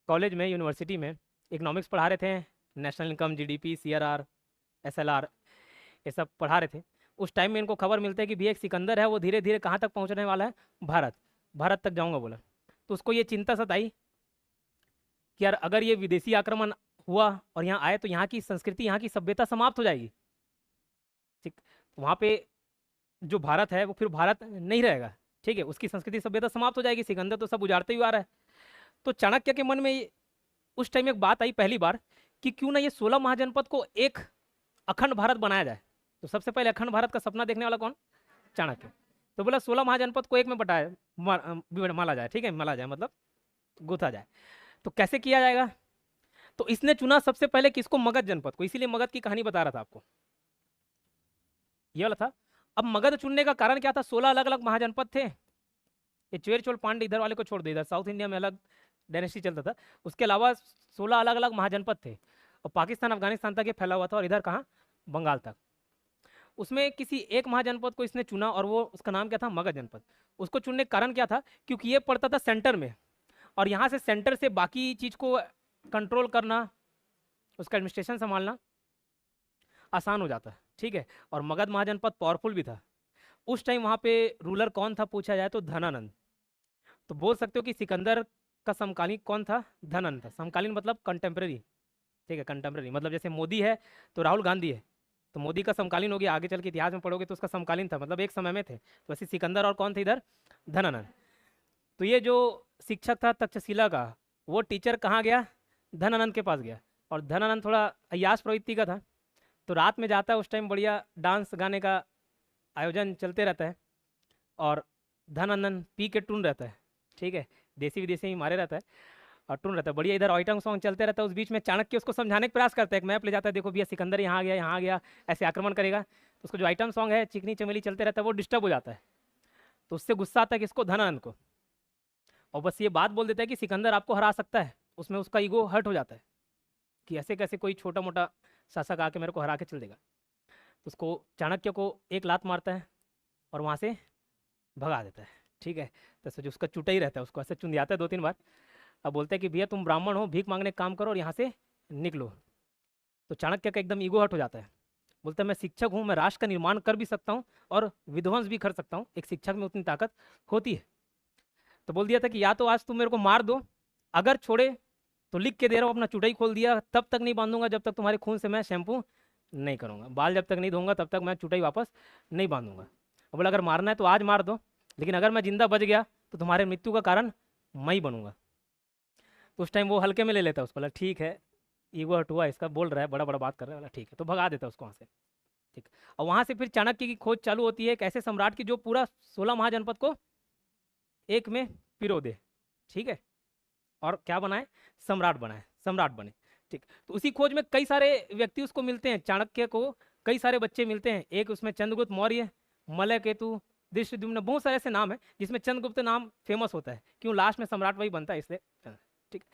कॉलेज में, यूनिवर्सिटी में इकोनॉमिक्स पढ़ा रहे थे, national income, GDP, CRR, SLR, ये सब पढ़ा रहे थे। उस टाइम में इनको खबर मिलता है कि भैया एक सिकंदर है, वो धीरे धीरे कहाँ तक पहुँचने वाला है, भारत तक जाऊँगा बोला। तो उसको ये चिंता सताई कि यार अगर ये विदेशी आक्रमण हुआ और यहाँ आए तो यहाँ की संस्कृति, यहाँ की सभ्यता समाप्त हो जाएगी, ठीक। वहाँ पे जो भारत है वो फिर भारत नहीं रहेगा, ठीक है, उसकी संस्कृति सभ्यता समाप्त हो जाएगी। सिकंदर तो सब उजाड़ते हुए आ रहा है। तो चाणक्य के मन में उस टाइम एक बात आई पहली बार कि क्यों ना ये 16 महाजनपद को एक अखंड भारत बनाया जाए। तो सबसे पहले अखंड भारत का सपना देखने वाला कौन, चाणक्य। तो बोला 16 महाजनपद को एक में बटाए माला जाए, ठीक है, मला जाए मतलब गुथा जाए। तो कैसे किया जाएगा, तो इसने चुना सबसे पहले किसको, मगध जनपद को। इसीलिए मगध की कहानी बता रहा था आपको, ये वाला था। अब मगध चुनने का कारण क्या था, 16 अलग अलग महाजनपद थे। ये चेर चोल पांडे इधर वाले को छोड़ दे, इधर साउथ इंडिया में अलग डायनेस्टी चलता था, उसके अलावा 16 अलग अलग महाजनपद थे, और पाकिस्तान अफगानिस्तान तक ये फैला हुआ था, और इधर कहाँ, बंगाल तक। उसमें किसी एक महाजनपद को इसने चुना, और वो उसका नाम क्या था, मगध जनपद। उसको चुनने का कारण क्या था, क्योंकि ये पड़ता था सेंटर में, और यहाँ से सेंटर से बाकी चीज़ को कंट्रोल करना, उसका एडमिनिस्ट्रेशन संभालना आसान हो जाता है, ठीक है। और मगध महाजनपद पावरफुल भी था उस टाइम। वहाँ पे रूलर कौन था पूछा जाए तो धनानंद। तो बोल सकते हो कि सिकंदर का समकालीन कौन था, धनानंद था। समकालीन मतलब कंटेम्प्रेरी, ठीक है, कंटेम्प्रेरी मतलब जैसे मोदी है तो राहुल गांधी है, तो मोदी का समकालीन हो गया, आगे चल के इतिहास में पढ़ोगे तो उसका समकालीन था, मतलब एक समय में थे। तो वैसे सिकंदर और कौन थे इधर, धनानंद। तो ये जो शिक्षक था तक्षशिला का, वो टीचर कहाँ गया, धनानंद के पास गया। और धनानंद थोड़ा अय्याश प्रवृत्ति का था, तो रात में जाता है, उस टाइम बढ़िया डांस गाने का आयोजन चलते रहता है, और धनानंद पी के टून रहता है, ठीक है, देसी विदेशी ही मारे रहता है और टून रहता है बढ़िया, इधर आइटम सॉन्ग चलते रहता है। उस बीच में चाणक्य उसको समझाने का प्रयास करता है, एक मैप ले जाता है, देखो भैया सिकंदर यहाँ आ गया, ऐसे आक्रमण करेगा। तो उसको जो आइटम सॉन्ग है चिकनी चमेली चलते रहता है, वो डिस्टर्ब हो जाता है। तो उससे गुस्सा आता है किसको, धनानंद को, और बस ये बात बोल देता है कि सिकंदर आपको हरा सकता है। उसमें उसका ईगो हर्ट हो जाता है कि ऐसे कैसे कोई छोटा मोटा शासक आके मेरे को हरा के चल देगा। तो उसको चाणक्य को एक लात मारता है, और वहाँ से भगा देता है। ठीक है, तो जो उसका चुटा ही रहता है उसको ऐसे चुंदियाता है 2-3 बार। अब बोलता है कि भैया तुम ब्राह्मण हो, भीख मांगने का काम करो और यहाँ से निकलो। तो चाणक्य का एकदम ईगो हर्ट हो जाता है। बोलता है मैं शिक्षक हूँ, मैं राष्ट्र का निर्माण कर भी सकता हूँ और विध्वंस भी कर सकता हूँ, एक शिक्षक में उतनी ताकत होती है। तो बोल दिया था कि या तो आज तुम मेरे को मार दो, अगर छोड़े तो लिख के दे रहा हूँ अपना चुटाई खोल दिया, तब तक नहीं बांधूंगा जब तक तुम्हारे खून से मैं शैम्पू नहीं करूँगा, बाल जब तक नहीं धोऊंगा तब तक मैं चुटाई वापस नहीं बांधूंगा। और बोला अगर मारना है तो आज मार दो, लेकिन अगर मैं जिंदा बच गया तो तुम्हारे मृत्यु का कारण मैं ही बनूंगा। तो उस टाइम वो हल्के में ले लेता है उसको, बोला ठीक है, ईगो हर्ट हुआ इसका, बोल रहा है बड़ा बड़ा बात कर रहा है, बोला ठीक है, तो भगा देता है उसको वहाँ से। ठीक, और वहाँ से फिर चाणक्य की खोज चालू होती है एक ऐसे सम्राट की जो पूरा 16 महाजनपद को एक में पिरो दे। ठीक है, और क्या बनाए, सम्राट बनाए, सम्राट बने। ठीक, तो उसी खोज में कई सारे व्यक्ति उसको मिलते हैं, चाणक्य को कई सारे बच्चे मिलते हैं। एक उसमें चंद्रगुप्त मौर्य, मलय केतु, दृष्टद्युम्न, बहुत सारे ऐसे नाम है जिसमें चंद्रगुप्त नाम फेमस होता है, क्यों लास्ट में सम्राट वही बनता है इसलिए। ठीक,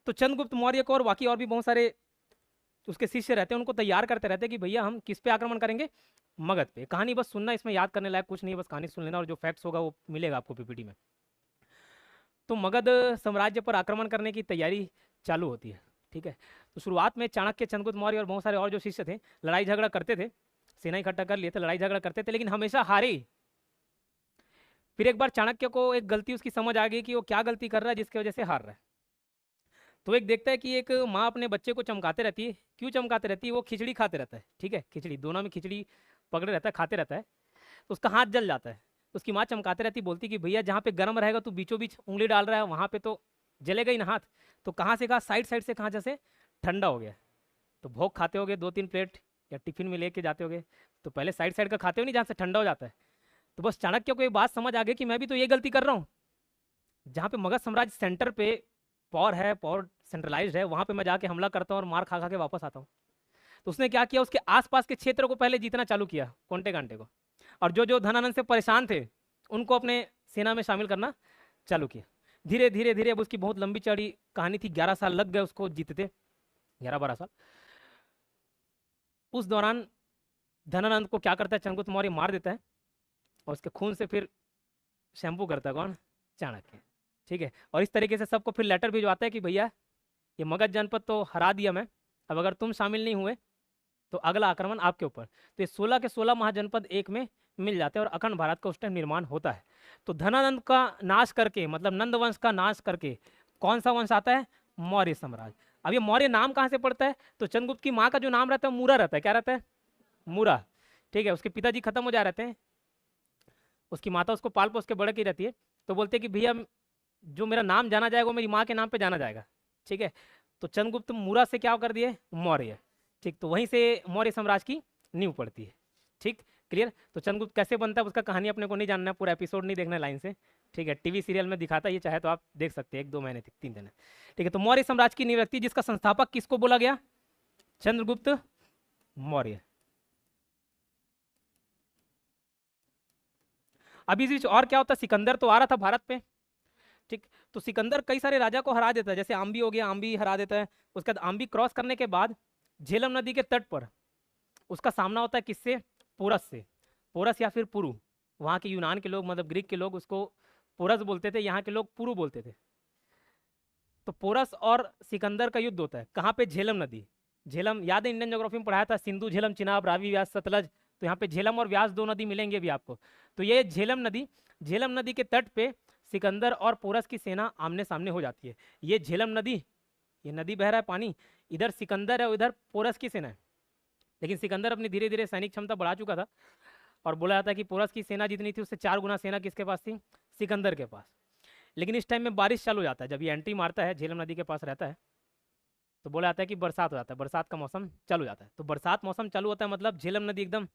तो चंद्रगुप्त मौर्य को और बाकी और भी बहुत सारे उसके शिष्य रहते हैं, उनको तैयार करते रहते हैं कि भैया हम किस पे आक्रमण करेंगे, मगध पे। कहानी बस सुनना, इसमें याद करने लायक कुछ नहीं है, बस कहानी सुन लेना और जो फैक्ट्स होगा वो मिलेगा आपको पीपीटी में। तो मगध साम्राज्य पर आक्रमण करने की तैयारी चालू होती है। ठीक है, तो शुरुआत में चाणक्य, चंद्रगुप्त मौर्य और बहुत सारे और जो शिष्य थे लड़ाई झगड़ा करते थे, सेना इकट्ठा कर लिए थे, लड़ाई झगड़ा करते थे, लेकिन हमेशा हारे ही। फिर एक बार चाणक्य को एक गलती उसकी समझ आ गई कि वो क्या गलती कर रहा है जिसकी वजह से हार रहा है। तो एक देखता है कि एक माँ अपने बच्चे को चमकाते रहती है। क्यों चमकाते रहती है, वो खिचड़ी खाते रहता है। ठीक है, खिचड़ी दोनों में खिचड़ी पकड़े रहता है, खाते रहता है, तो उसका हाथ जल जाता है। तो उसकी माँ चमकाते रहती, बोलती कि भैया जहाँ पे गर्म रहेगा तू बीचों बीच उंगली डाल रहा है, वहाँ पे तो जलेगा ही ना हाथ। तो कहाँ से कहा, साइड साइड से कहाँ, जैसे ठंडा हो गया। तो भोग खाते होगे 2-3 प्लेट या टिफिन में लेके जाते होगे, तो पहले साइड साइड का खाते हो नहीं जहाँ से ठंडा हो जाता है। तो बस चाणक्य को एक बात समझ आ गई कि मैं भी तो ये गलती कर रहा हूँ, जहाँ पे मगध साम्राज्य सेंटर पे पावर है, पावर सेंट्रलाइज्ड है, वहाँ पे मैं जाके हमला करता हूँ और मार खा खा के वापस आता हूँ। तो उसने क्या किया, उसके आसपास के क्षेत्र को पहले जीतना चालू किया, कोंटे कांटे को, और जो जो धनानंद से परेशान थे उनको अपने सेना में शामिल करना चालू किया। धीरे धीरे धीरे, अब उसकी बहुत लंबी चौड़ी कहानी थी, 11 साल लग गए उसको जीतते, 11-12 साल। उस दौरान धनानंद को क्या करता है, चंद्रगुप्त मौर्य मार देता है, और उसके खून से फिर शैम्पू करता है कौन, चाणक्य। ठीक है, और इस तरीके से सबको फिर लेटर भिजवाता है कि भैया ये मगध जनपद तो हरा दिया मैं, अब अगर तुम शामिल नहीं हुए तो अगला आक्रमण आपके ऊपर। तो ये 16 के 16 महाजनपद एक में मिल जाते हैं और अखंड भारत का उस टाइम निर्माण होता है। तो धनानंद का नाश करके, मतलब नंद वंश का नाश करके कौन सा वंश आता है, मौर्य साम्राज्य। अब ये मौर्य नाम कहाँ से पड़ता है, तो चंद्रगुप्त की माँ का जो नाम रहता है मूरा रहता है, क्या रहता है, मूरा। ठीक है, उसके पिताजी खत्म हो जा रहते हैं, उसकी माता उसको पाल पोस के बड़े की रहती है। तो बोलते हैं कि भैया जो मेरा नाम जाना जाएगा वो मेरी माँ के नाम पे जाना जाएगा। ठीक है, तो चंद्रगुप्त मूरा से क्या कर दिए, मौर्य। ठीक, तो वहीं से मौर्य साम्राज्य की नींव पड़ती है। ठीक, क्लियर। तो चंद्रगुप्त कैसे बनता है उसका कहानी अपने को नहीं जानना है, पूरा एपिसोड नहीं देखना है लाइन से। ठीक है, टीवी सीरियल में दिखाता है, ये चाहे तो आप देख सकते हैं 1-2 महीने तक, 3 दिन। ठीक है, तो मौर्य साम्राज्य की नींव रखती है, जिसका संस्थापक किसको बोला गया, चंद्रगुप्त मौर्य। अभी इस बीच और क्या होता है, सिकंदर तो आ रहा था भारत पे। ठीक, तो सिकंदर कई सारे राजा को हरा देता है, जैसे आम्बी हो गया, आम्बी हरा देता है। उसके बाद आम्बी क्रॉस करने के बाद झेलम नदी के तट पर उसका सामना होता है किससे, पोरस से। पोरस या फिर पुरु, वहाँ के यूनान के लोग, मतलब ग्रीक के लोग उसको पोरस बोलते थे, यहाँ के लोग पुरु बोलते थे। तो पोरस और सिकंदर का युद्ध होता है, कहाँ पे, झेलम नदी। झेलम याद है, इंडियन ज्योग्राफी में पढ़ाया था, सिंधु झेलम चिनाब रावी व्यास सतलज। तो यहाँ पे झेलम और व्यास 2 नदी मिलेंगे भी आपको। तो ये झेलम नदी के तट पे सिकंदर और पोरस की सेना आमने सामने हो जाती है। ये झेलम नदी, ये नदी बह रहा है पानी, इधर सिकंदर है, उधर पोरस की सेना है। लेकिन सिकंदर अपनी धीरे धीरे सैनिक क्षमता बढ़ा चुका था, और बोला जाता है कि पोरस की सेना जितनी थी उससे 4 गुना सेना किसके पास थी, सिकंदर के पास। लेकिन इस टाइम में बारिश चालू हो जाता है, जब ये एंट्री मारता है, झेलम नदी के पास रहता है, तो बोला जाता है कि बरसात हो जाता है, बरसात का मौसम चालू हो जाता है। तो बरसात मौसम चालू होता है मतलब झेलम नदी एकदम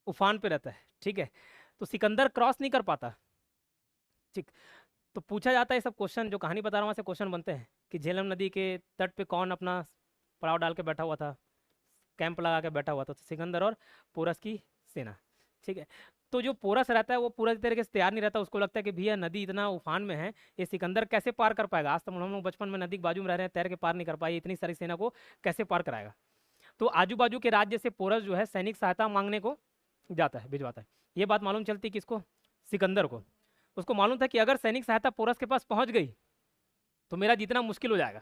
उफान पे रहता है। ठीक है, तो सिकंदर क्रॉस नहीं कर पाता। ठीक, तो पूछा जाता है सब क्वेश्चन, जो कहानी बता रहा हूँ वहाँ से क्वेश्चन बनते हैं कि झेलम नदी के तट पे कौन अपना पड़ाव डाल के बैठा हुआ था, कैंप लगा के बैठा हुआ था, तो सिकंदर और पोरस की सेना। ठीक है, तो जो पोरस रहता है वो पूरा तरीके से तैयार नहीं रहता, उसको लगता है कि भैया नदी इतना उफान में है, ये सिकंदर कैसे पार कर पाएगा, आज तक हम लोग बचपन में नदी के बाजू में रह रहे हैं, तैर के पार नहीं कर पाए, इतनी सारी सेना को कैसे पार कराएगा। तो आजू बाजू के राज्य से पोरस जो है सैनिक सहायता मांगने को जाता है, भिजवाता है। ये बात मालूम चलती किसको? सिकंदर को। उसको मालूम था कि अगर सैनिक सहायता पोरस के पास पहुंच गई तो मेरा जीतना मुश्किल हो जाएगा,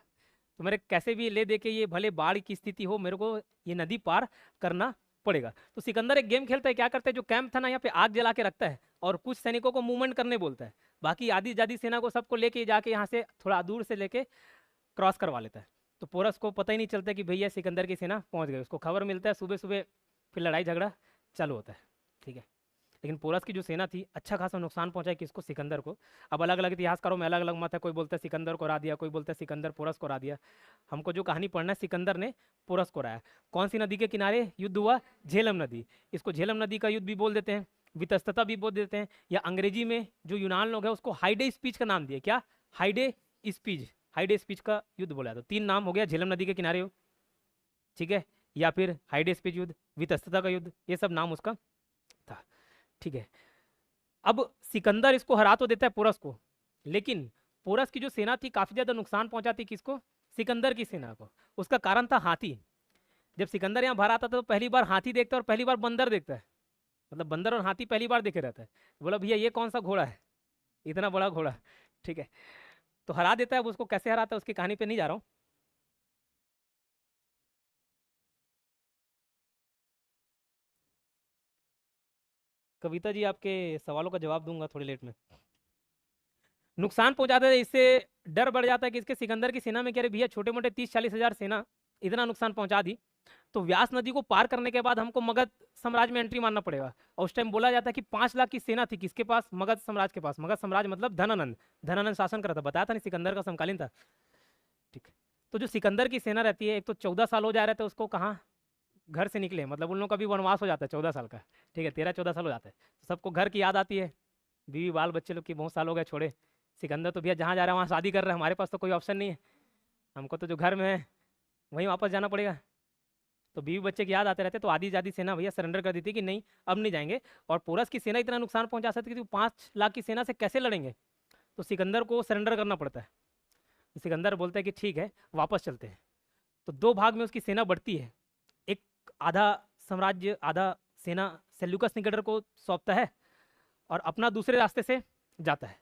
तो मेरे कैसे भी ले दे के ये भले बाढ़ की स्थिति हो मेरे को ये नदी पार करना पड़ेगा। तो सिकंदर एक गेम खेलता है, क्या करता है, जो कैंप था ना यहाँ पे आग जला के रखता है और कुछ सैनिकों को मूवमेंट करने बोलता है, बाकी आधी जादी सेना को सबको लेके जाके यहाँ से थोड़ा दूर से लेके क्रॉस करवा लेता है। तो पोरस को पता ही नहीं चलता कि भैया सिकंदर की सेना पहुंच गई। उसको खबर मिलता है सुबह सुबह, फिर लड़ाई झगड़ा चालू होता है। ठीक है, लेकिन पोरस की जो सेना थी अच्छा खासा नुकसान पहुंचा है किसको? सिकंदर को। अब अलग अलग इतिहासकारों में अलग अलग मत है, कोई बोलता है सिकंदर को हरा दिया, कोई बोलता है सिकंदर पोरस को हरा दिया। हमको जो कहानी पढ़ना है, सिकंदर ने पोरस को हराया। कौन सी नदी के किनारे युद्ध हुआ? झेलम नदी। इसको झेलम नदी का युद्ध भी बोल देते हैं, वितस्तता भी बोल देते हैं, या अंग्रेजी में जो यूनान लोग हैं उसको हाइडे स्पीच का नाम दिया। क्या? हाइडे स्पीच। हाइडे स्पीच का युद्ध बोला। तो 3 नाम हो गया, झेलम नदी के किनारे हो, ठीक है, या फिर हाइडे स्पीच युद्ध, वितस्तता का युद्ध, ये सब नाम उसका था। ठीक है, अब सिकंदर इसको हरा तो देता है पोरस को, लेकिन पोरस की जो सेना थी काफी ज्यादा नुकसान पहुंचाती किसको? सिकंदर की सेना को। उसका कारण था हाथी। जब सिकंदर यहाँ भरा आता था तो पहली बार हाथी देखता है और पहली बार बंदर देखता है, मतलब बंदर और हाथी पहली बार देखे रहता है। बोला भैया ये कौन सा घोड़ा है, इतना बड़ा घोड़ा। ठीक है, तो हरा देता है। अब उसको कैसे हराता है उसकी कहानी पे नहीं जा रहा हूँ। कविता जी आपके सवालों का जवाब दूंगा थोड़ी लेट में। नुकसान पहुंचाते थे, इससे डर बढ़ जाता है कि इसके सिकंदर की सेना में कह रहे भैया छोटे मोटे 30-40 हजार सेना इतना नुकसान पहुंचा दी, तो व्यास नदी को पार करने के बाद हमको मगध साम्राज्य में एंट्री मारना पड़ेगा। और उस टाइम बोला जाता है कि 5 लाख की सेना थी किसके पास? मगध साम्राज्य के पास। मगध साम्राज्य मतलब धनानंद, धनानंद शासन कर रहा था, बताया था नहीं, सिकंदर का समकालीन था। ठीक, तो जो सिकंदर की सेना रहती है, एक तो 14 साल हो जा रहे थे उसको कहाँ घर से निकले, मतलब उन लोगों का भी वनवास हो जाता है 14 साल का। ठीक है, 13-14 साल हो जाता है, तो सबको घर की याद आती है, बीवी बाल बच्चे लोग की बहुत साल हो गए छोड़े। सिकंदर तो भैया जहाँ जा रहा है वहाँ शादी कर रहा है, हमारे पास तो कोई ऑप्शन नहीं है, हमको तो जो घर में है वहीं वापस जाना पड़ेगा। तो बीवी बच्चे की याद आते रहते, तो आधी जादी सेना भैया सरेंडर कर दी थी कि नहीं अब नहीं जाएंगे। और पोरस की सेना इतना नुकसान पहुंचा सकती थी कि 5 लाख की सेना से कैसे लड़ेंगे, तो सिकंदर को सरेंडर करना पड़ता है। सिकंदर बोलता है कि ठीक है वापस चलते हैं। तो 2 भाग में उसकी सेना बढ़ती है, एक आधा साम्राज्य आधा सेना सेल्यूकस निकेटर को सौंपता है और अपना दूसरे रास्ते से जाता है।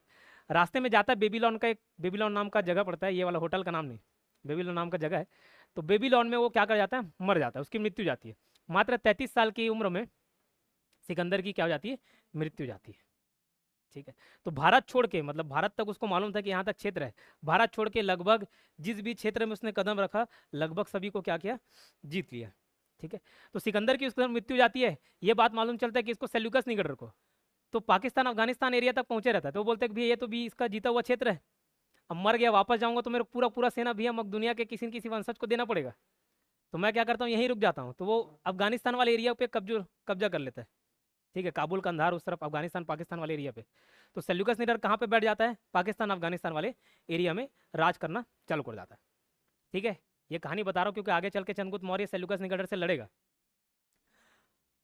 रास्ते में जाता है बेबीलोन का, एक बेबीलोन नाम का जगह पड़ता है, ये वाला होटल का नाम नहीं, बेबीलोन नाम का जगह है। तो बेबीलोन में वो क्या कर जाता है, मर जाता है, उसकी मृत्यु जाती है। मात्र 33 साल की उम्र में सिकंदर की क्या हो जाती है? मृत्यु जाती है। ठीक है, तो भारत छोड़ के, मतलब भारत तक उसको मालूम था कि यहाँ तक क्षेत्र है, भारत छोड़ के लगभग जिस भी क्षेत्र में उसने कदम रखा लगभग सभी को क्या किया? जीत लिया। ठीक है, तो सिकंदर की उसके मृत्यु जाती है, ये बात मालूम चलता है कि इसको सेल्यूकस निकेटर को। तो पाकिस्तान अफगानिस्तान एरिया तक पहुंचे रहता है, तो वो बोलते हैं कि भैया ये तो भी इसका जीता हुआ क्षेत्र है, अब मर गया वापस जाऊंगा तो मेरे पूरा पूरा सेना भैया दुनिया के किसी न किसी वंशज को देना पड़ेगा, तो मैं क्या करता हूँ यहीं रुक जाता हूँ। तो वो अफगानिस्तान वाले एरिया पे कब्जा कर लेता है। ठीक है, काबुल कंधार उस तरफ अफगानिस्तान पाकिस्तान वाले एरिया पे। तो सेल्यूकस निकेटर कहाँ पे बैठ जाता है? पाकिस्तान अफगानिस्तान वाले एरिया में राज करना चालू कर जाता है। ठीक है, ये कहानी बता रहा हूँ क्योंकि आगे चल के चंद्रगुप्त मौर्य सेल्यूकस निकेटर से लड़ेगा।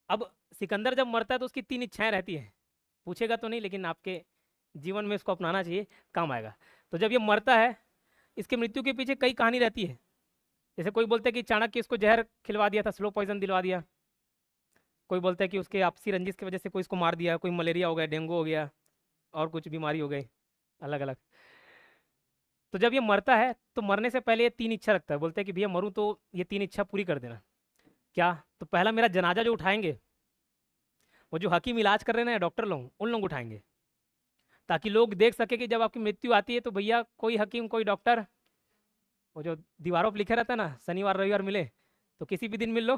अब सिकंदर जब मरता है तो उसकी 3 इच्छाएं रहती हैं, पूछेगा तो नहीं लेकिन आपके जीवन में इसको अपनाना चाहिए, काम आएगा। तो जब ये मरता है, इसके मृत्यु के पीछे कई कहानी रहती है। जैसे कोई बोलते हैं कि चाणक्य इसको जहर खिलवा दिया था, स्लो पॉइजन दिलवा दिया। कोई बोलता है कि उसके आपसी रंजिश की वजह से कोई इसको मार दिया, कोई मलेरिया हो गया, डेंगू हो गया, और कुछ बीमारी हो गई अलग अलग। तो जब ये मरता है तो मरने से पहले ये 3 इच्छा रखता है, बोलते हैं कि भैया मरूं तो ये 3 इच्छा पूरी कर देना। क्या? तो पहला, मेरा जनाजा जो उठाएंगे वो जो हकीम इलाज कर रहे हैं ना, डॉक्टर लोग, उन लोग उठाएंगे, ताकि लोग देख सके कि जब आपकी मृत्यु आती है तो भैया कोई हकीम कोई डॉक्टर, वो जो दीवारों पर लिखे रहता है ना शनिवार रविवार मिले, तो किसी भी दिन मिल लो,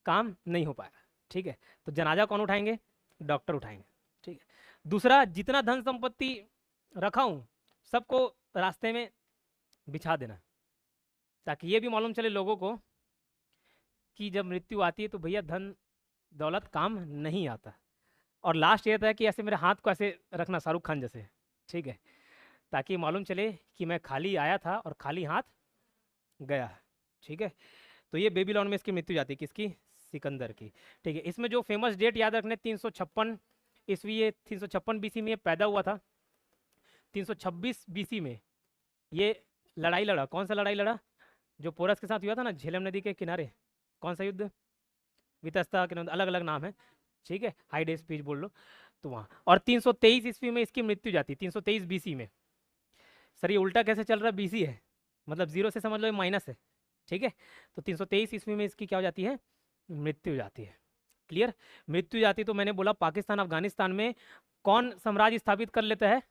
काम नहीं हो पाएगा। ठीक है, तो जनाजा कौन उठाएंगे? डॉक्टर उठाएंगे। ठीक है, दूसरा, जितना धन संपत्ति रखा हूँ सबको रास्ते में बिछा देना, ताकि ये भी मालूम चले लोगों को कि जब मृत्यु आती है तो भैया धन दौलत काम नहीं आता। और लास्ट ये था कि ऐसे मेरे हाथ को ऐसे रखना शाहरुख खान जैसे, ठीक है, ताकि मालूम चले कि मैं खाली आया था और खाली हाथ गया। ठीक है, तो ये बेबीलोन में इसकी मृत्यु जाती है, किसकी? सिकंदर की। ठीक है, इसमें जो फेमस डेट याद रखने, 356 ईस्वी, ये 356 बीसी में ये पैदा हुआ था। 326 बीसी में ये लड़ाई लड़ा। कौन सा लड़ाई लड़ा? जो पोरस के साथ हुआ था ना झेलम नदी के किनारे। कौन सा युद्ध? वितस्ता के अलग अलग नाम है। ठीक है, हाई डे स्पीच बोल लो तो वहाँ। और 323 ईस्वी में इसकी मृत्यु जाती है, 323 बीसी में। सर ये उल्टा कैसे चल रहा है, बीसी है मतलब जीरो से समझ लो ये माइनस है, ठीक है। तो 323 ईस्वी में इसकी क्या हो जाती है, मृत्यु हो जाती है। क्लियर, मृत्यु जाती तो मैंने बोला पाकिस्तान अफगानिस्तान में कौन साम्राज्य स्थापित कर लेता है,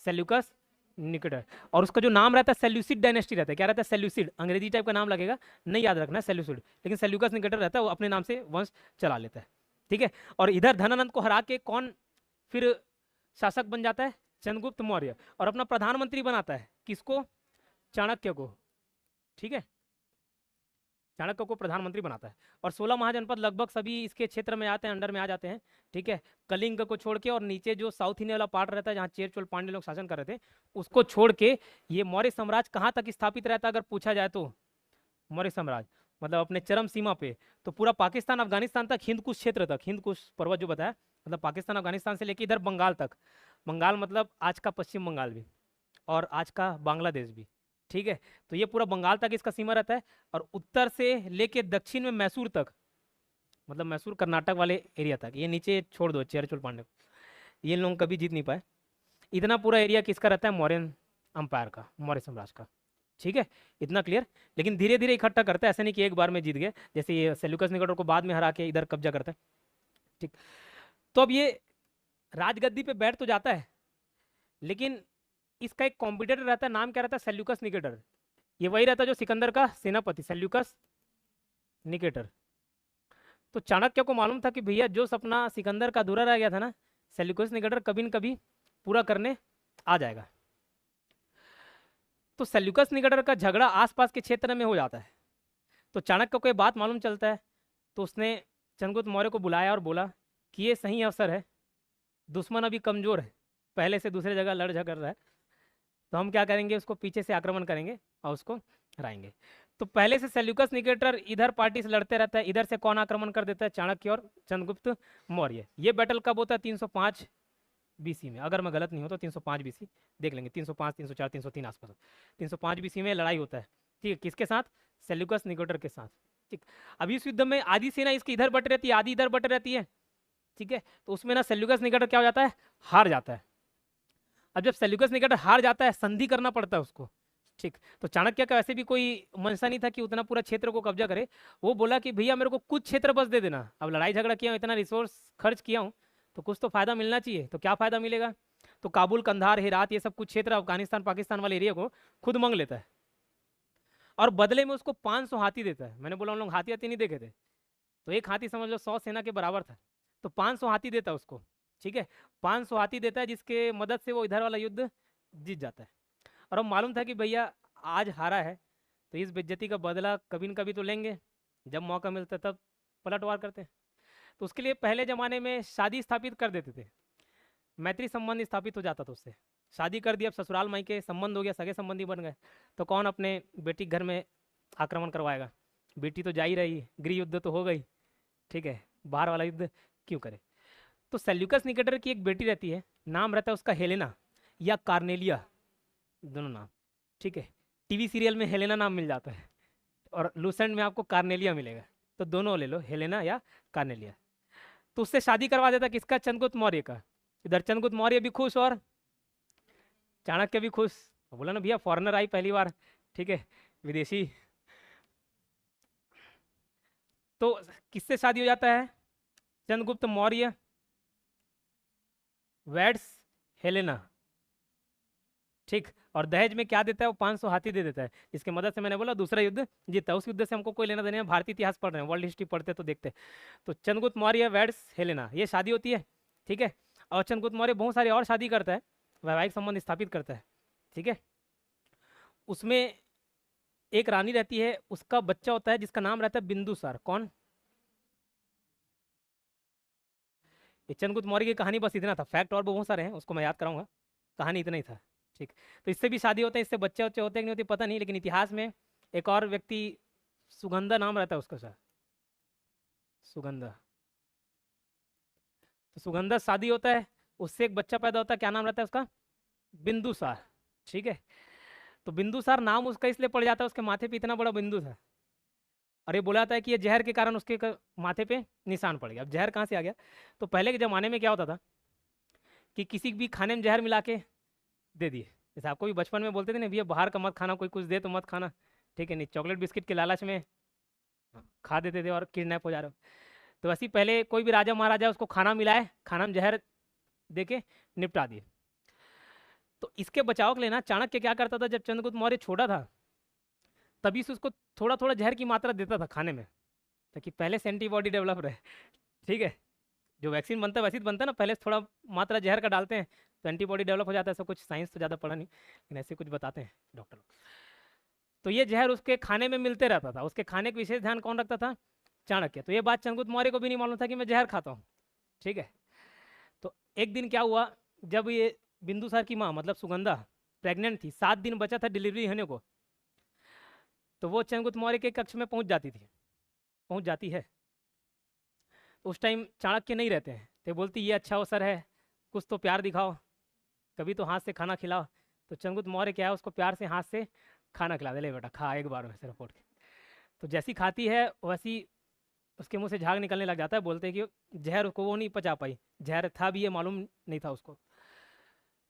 सेल्यूकस निकेटर। और उसका जो नाम रहता है सेल्यूसिड डायनेस्टी रहता है, क्या रहता है, सेल्यूसिड, अंग्रेजी टाइप का नाम लगेगा, नहीं याद रखना सेल्यूसिड, लेकिन सेल्यूकस निकेटर रहता है, वो अपने नाम से वंश चला लेता है, ठीक है। और इधर धनानंद को हरा के कौन फिर शासक बन जाता है, चंद्रगुप्त मौर्य, और अपना प्रधानमंत्री बनाता है किसको, चाणक्य को, ठीक है, चाणक्य को प्रधानमंत्री बनाता है। और 16 महाजनपद लगभग सभी इसके क्षेत्र में आते हैं, अंडर में आ जाते हैं, ठीक है। कलिंग को छोड़ के, और नीचे जो साउथ इंडिया वाला पार्ट रहता है जहाँ चेर चोल पांड्य लोग शासन कर रहे थे, उसको छोड़ के ये मौर्य साम्राज्य कहाँ तक स्थापित रहता है अगर पूछा जाए तो, मौर्य साम्राज्य मतलब अपने चरम सीमा पे तो पूरा पाकिस्तान अफगानिस्तान तक, हिंद कुश क्षेत्र तक, हिंद कुश पर्वत जो बताया, मतलब पाकिस्तान अफगानिस्तान से लेके इधर बंगाल तक, बंगाल मतलब आज का पश्चिम बंगाल भी और आज का बांग्लादेश भी, ठीक है। तो ये पूरा बंगाल तक इसका सीमा रहता है। और उत्तर से लेके दक्षिण में मैसूर तक, मतलब मैसूर कर्नाटक वाले एरिया तक, ये नीचे छोड़ दो चेर चोल पांड्य, ये लोग कभी जीत नहीं पाए। इतना पूरा एरिया किसका रहता है, मौर्यन अंपायर का, मौर्य साम्राज्य का, ठीक है, इतना क्लियर। लेकिन धीरे धीरे इकट्ठा करता है, ऐसे नहीं कि एक बार में जीत गए, जैसे ये सेल्यूकस निकेटर को बाद में हरा के इधर कब्जा करता है, ठीक। तो अब ये राजगद्दी पे बैठ तो जाता है, लेकिन इसका एक कॉम्पिटिटर रहता है, नाम क्या रहता है, सेल्यूकस निकेटर। ये वही रहता है जो सिकंदर का सेनापति, सेल्यूकस निकेटर। तो चाणक्य को मालूम था कि भैया जो सपना सिकंदर का अधूरा रह गया था ना, सेल्यूकस निकेटर कभी न कभी पूरा करने आ जाएगा। तो सेल्यूकस निकेटर का झगड़ा आसपास के क्षेत्र में हो जाता है। तो चाणक्य को ये बात मालूम चलता है, तो उसने चंद्रगुप्त मौर्य को बुलाया और बोला कि ये सही अवसर है, दुश्मन अभी कमजोर है, पहले से दूसरे जगह लड़ झगड़ रहा है, तो हम क्या करेंगे, उसको पीछे से आक्रमण करेंगे और उसको हराएंगे। तो पहले से सेल्यूकस निकेटर इधर पार्टी से लड़ते रहता है, इधर से कौन आक्रमण कर देता है, चाणक्य और चंद्रगुप्त मौर्य। ये बैटल कब होता है, 305 बीसी में, अगर मैं गलत नहीं हूँ तो 305 बीसी, देख लेंगे, 305 304 303 आसपास, 305 बीसी में लड़ाई होता है, ठीक है, किसके साथ, सेल्यूकस निकेटर के साथ, ठीक। अभी इस युद्ध में आधी सेना इसकी इधर बट रहती है, आधी इधर बट रहती है, ठीक है। तो उसमें ना सेल्यूकस निकेटर क्या हो जाता है, हार जाता है। अब जब सेल्यूकस निकेटर हार जाता है, संधि करना पड़ता है उसको, ठीक। तो चाणक्य का वैसे भी कोई मंशा नहीं था कि उतना पूरा क्षेत्र को कब्जा करे, वो बोला कि भैया मेरे को कुछ क्षेत्र बस दे देना, अब लड़ाई झगड़ा किया हूँ, इतना रिसोर्स खर्च किया हूँ, तो कुछ तो फायदा मिलना चाहिए। तो क्या फायदा मिलेगा, तो काबुल, कंधार, हेरात, ये सब कुछ क्षेत्र अफगानिस्तान पाकिस्तान वाले एरिया को खुद मांग लेता है, और बदले में उसको 500 हाथी देता है। मैंने बोला उन लोग हाथी हाथी नहीं देखे थे, तो एक हाथी समझ लो 100 सेना के बराबर था, तो 500 हाथी देता है उसको, ठीक है, 500 हाथी देता है, जिसके मदद से वो इधर वाला युद्ध जीत जाता है। और अब मालूम था कि भैया आज हारा है, तो इस बेइज्जती का बदला कभी न कभी तो लेंगे, जब मौका मिलता है तब पलटवार करते हैं। तो उसके लिए पहले ज़माने में शादी स्थापित कर देते थे, मैत्री संबंध स्थापित हो जाता था उससे, शादी कर दी, अब ससुराल माई के संबंध हो गया, सगे संबंधी बन गए, तो कौन अपने बेटी के घर में आक्रमण करवाएगा, बेटी तो जा ही रही, गृह युद्ध तो हो गई, ठीक है, बाहर वाला युद्ध क्यों करे। तो सेल्यूकस निकेटर की एक बेटी रहती है, नाम रहता है उसका हेलेना या कार्नेलिया, दोनों नाम, ठीक है। टीवी सीरियल में हेलेना नाम मिल जाता है और लूसेंट में आपको कार्नेलिया मिलेगा, तो दोनों ले लो, हेलेना या कार्नेलिया। तो उससे शादी करवा देता किसका, चंद्रगुप्त मौर्य का। इधर चंद्रगुप्त मौर्य भी खुश और चाणक्य भी खुश, बोला ना भैया फॉरेनर आई पहली बार, ठीक है, विदेशी। तो किससे शादी हो जाता है, चंद्रगुप्त मौर्य वेड्स हेलेना, ठीक। और दहेज में क्या देता है, वो 500 हाथी दे देता है, इसके मदद से मैंने बोला दूसरा युद्ध जीता। उस युद्ध से हमको कोई लेना देना है, भारतीय इतिहास पढ़ रहे हैं, वर्ल्ड हिस्ट्री पढ़ते तो देखते। तो चंद्रगुप्त मौर्य वेड्स हेलेना, ये शादी होती है, ठीक है। और चंद्रगुप्त मौर्य बहुत सारी और शादी करता है, वैवाहिक संबंध स्थापित करता है, ठीक है। उसमें एक रानी रहती है, उसका बच्चा होता है जिसका नाम रहता है बिंदुसार। कौन, ये चंद्रगुप्त मौर्य की कहानी बस इतना था, फैक्ट और बहुत सारे हैं, उसको मैं याद कराऊंगा, कहानी इतना ही था, ठीक। तो इससे भी शादी होता है, इससे बच्चे बच्चे होते हैं कि नहीं होते पता नहीं, लेकिन इतिहास में एक और व्यक्ति सुगंधा नाम रहता है उसका, सर सुगंधा। तो सुगंधा शादी होता है, उससे एक बच्चा पैदा होता है, क्या नाम रहता है उसका, बिंदुसार, ठीक है। तो बिंदुसार नाम उसका इसलिए पड़ जाता है, उसके माथे पे इतना बड़ा बिंदु था, और ये बोला जाता है कि ये जहर के कारण उसके माथे पे निशान पड़ गया। अब जहर कहाँ से आ गया? तो पहले के ज़माने में क्या होता था कि किसी भी खाने में जहर मिला के दे दिए। जैसे आपको भी बचपन में बोलते थे ना, भैया बाहर का मत खाना, कोई कुछ दे तो मत खाना, ठीक है, नहीं चॉकलेट बिस्किट के लालच में खा देते थे और किडनैप हो जा रहे हो। तो वैसे ही पहले कोई भी राजा महाराजा उसको खाना मिलाए, खाना में जहर दे के निपटा दिए। तो इसके बचाव के लिए ना चाणक्य क्या करता था, जब चंद्रगुप्त मौर्य छोटा था तभी से उसको थोड़ा थोड़ा जहर की मात्रा देता था खाने में, ताकि पहले से एंटीबॉडी डेवलप रहे। ठीक है, जो वैक्सीन बनता है वैसे ही बनता है ना, पहले से थोड़ा मात्रा जहर का डालते हैं तो एंटीबॉडी डेवलप हो जाता है। ऐसा कुछ साइंस तो ज़्यादा पढ़ा नहीं, लेकिन ऐसे कुछ बताते हैं डॉक्टर लोग। तो ये जहर उसके खाने में मिलते रहता था। उसके खाने का विशेष ध्यान कौन रखता था? चाणक्य। तो ये बात चंद्रगुप्त मौर्य को भी नहीं मालूम था कि मैं जहर खाता हूँ। ठीक है, तो एक दिन क्या हुआ, जब ये बिंदुसार की माँ मतलब सुगंधा प्रेग्नेंट थी, 7 दिन बचा था डिलीवरी होने को, तो वो चंद्रगुप्त मौर्य के कक्ष में पहुंच जाती है। तो उस टाइम चाणक्य नहीं रहते हैं, तो बोलती ये अच्छा अवसर है, कुछ तो प्यार दिखाओ, कभी तो हाथ से खाना खिलाओ। तो चंद्रगुप्त मौर्य क्या है, उसको प्यार से हाथ से खाना खिला दे, ले बेटा खा एक बार में सिर्फ उठ के। तो जैसी खाती है वैसी उसके मुंह से झाग निकलने लग जाता है। बोलते हैं कि जहर को वो नहीं पचा पाई, जहर था भी ये मालूम नहीं था उसको।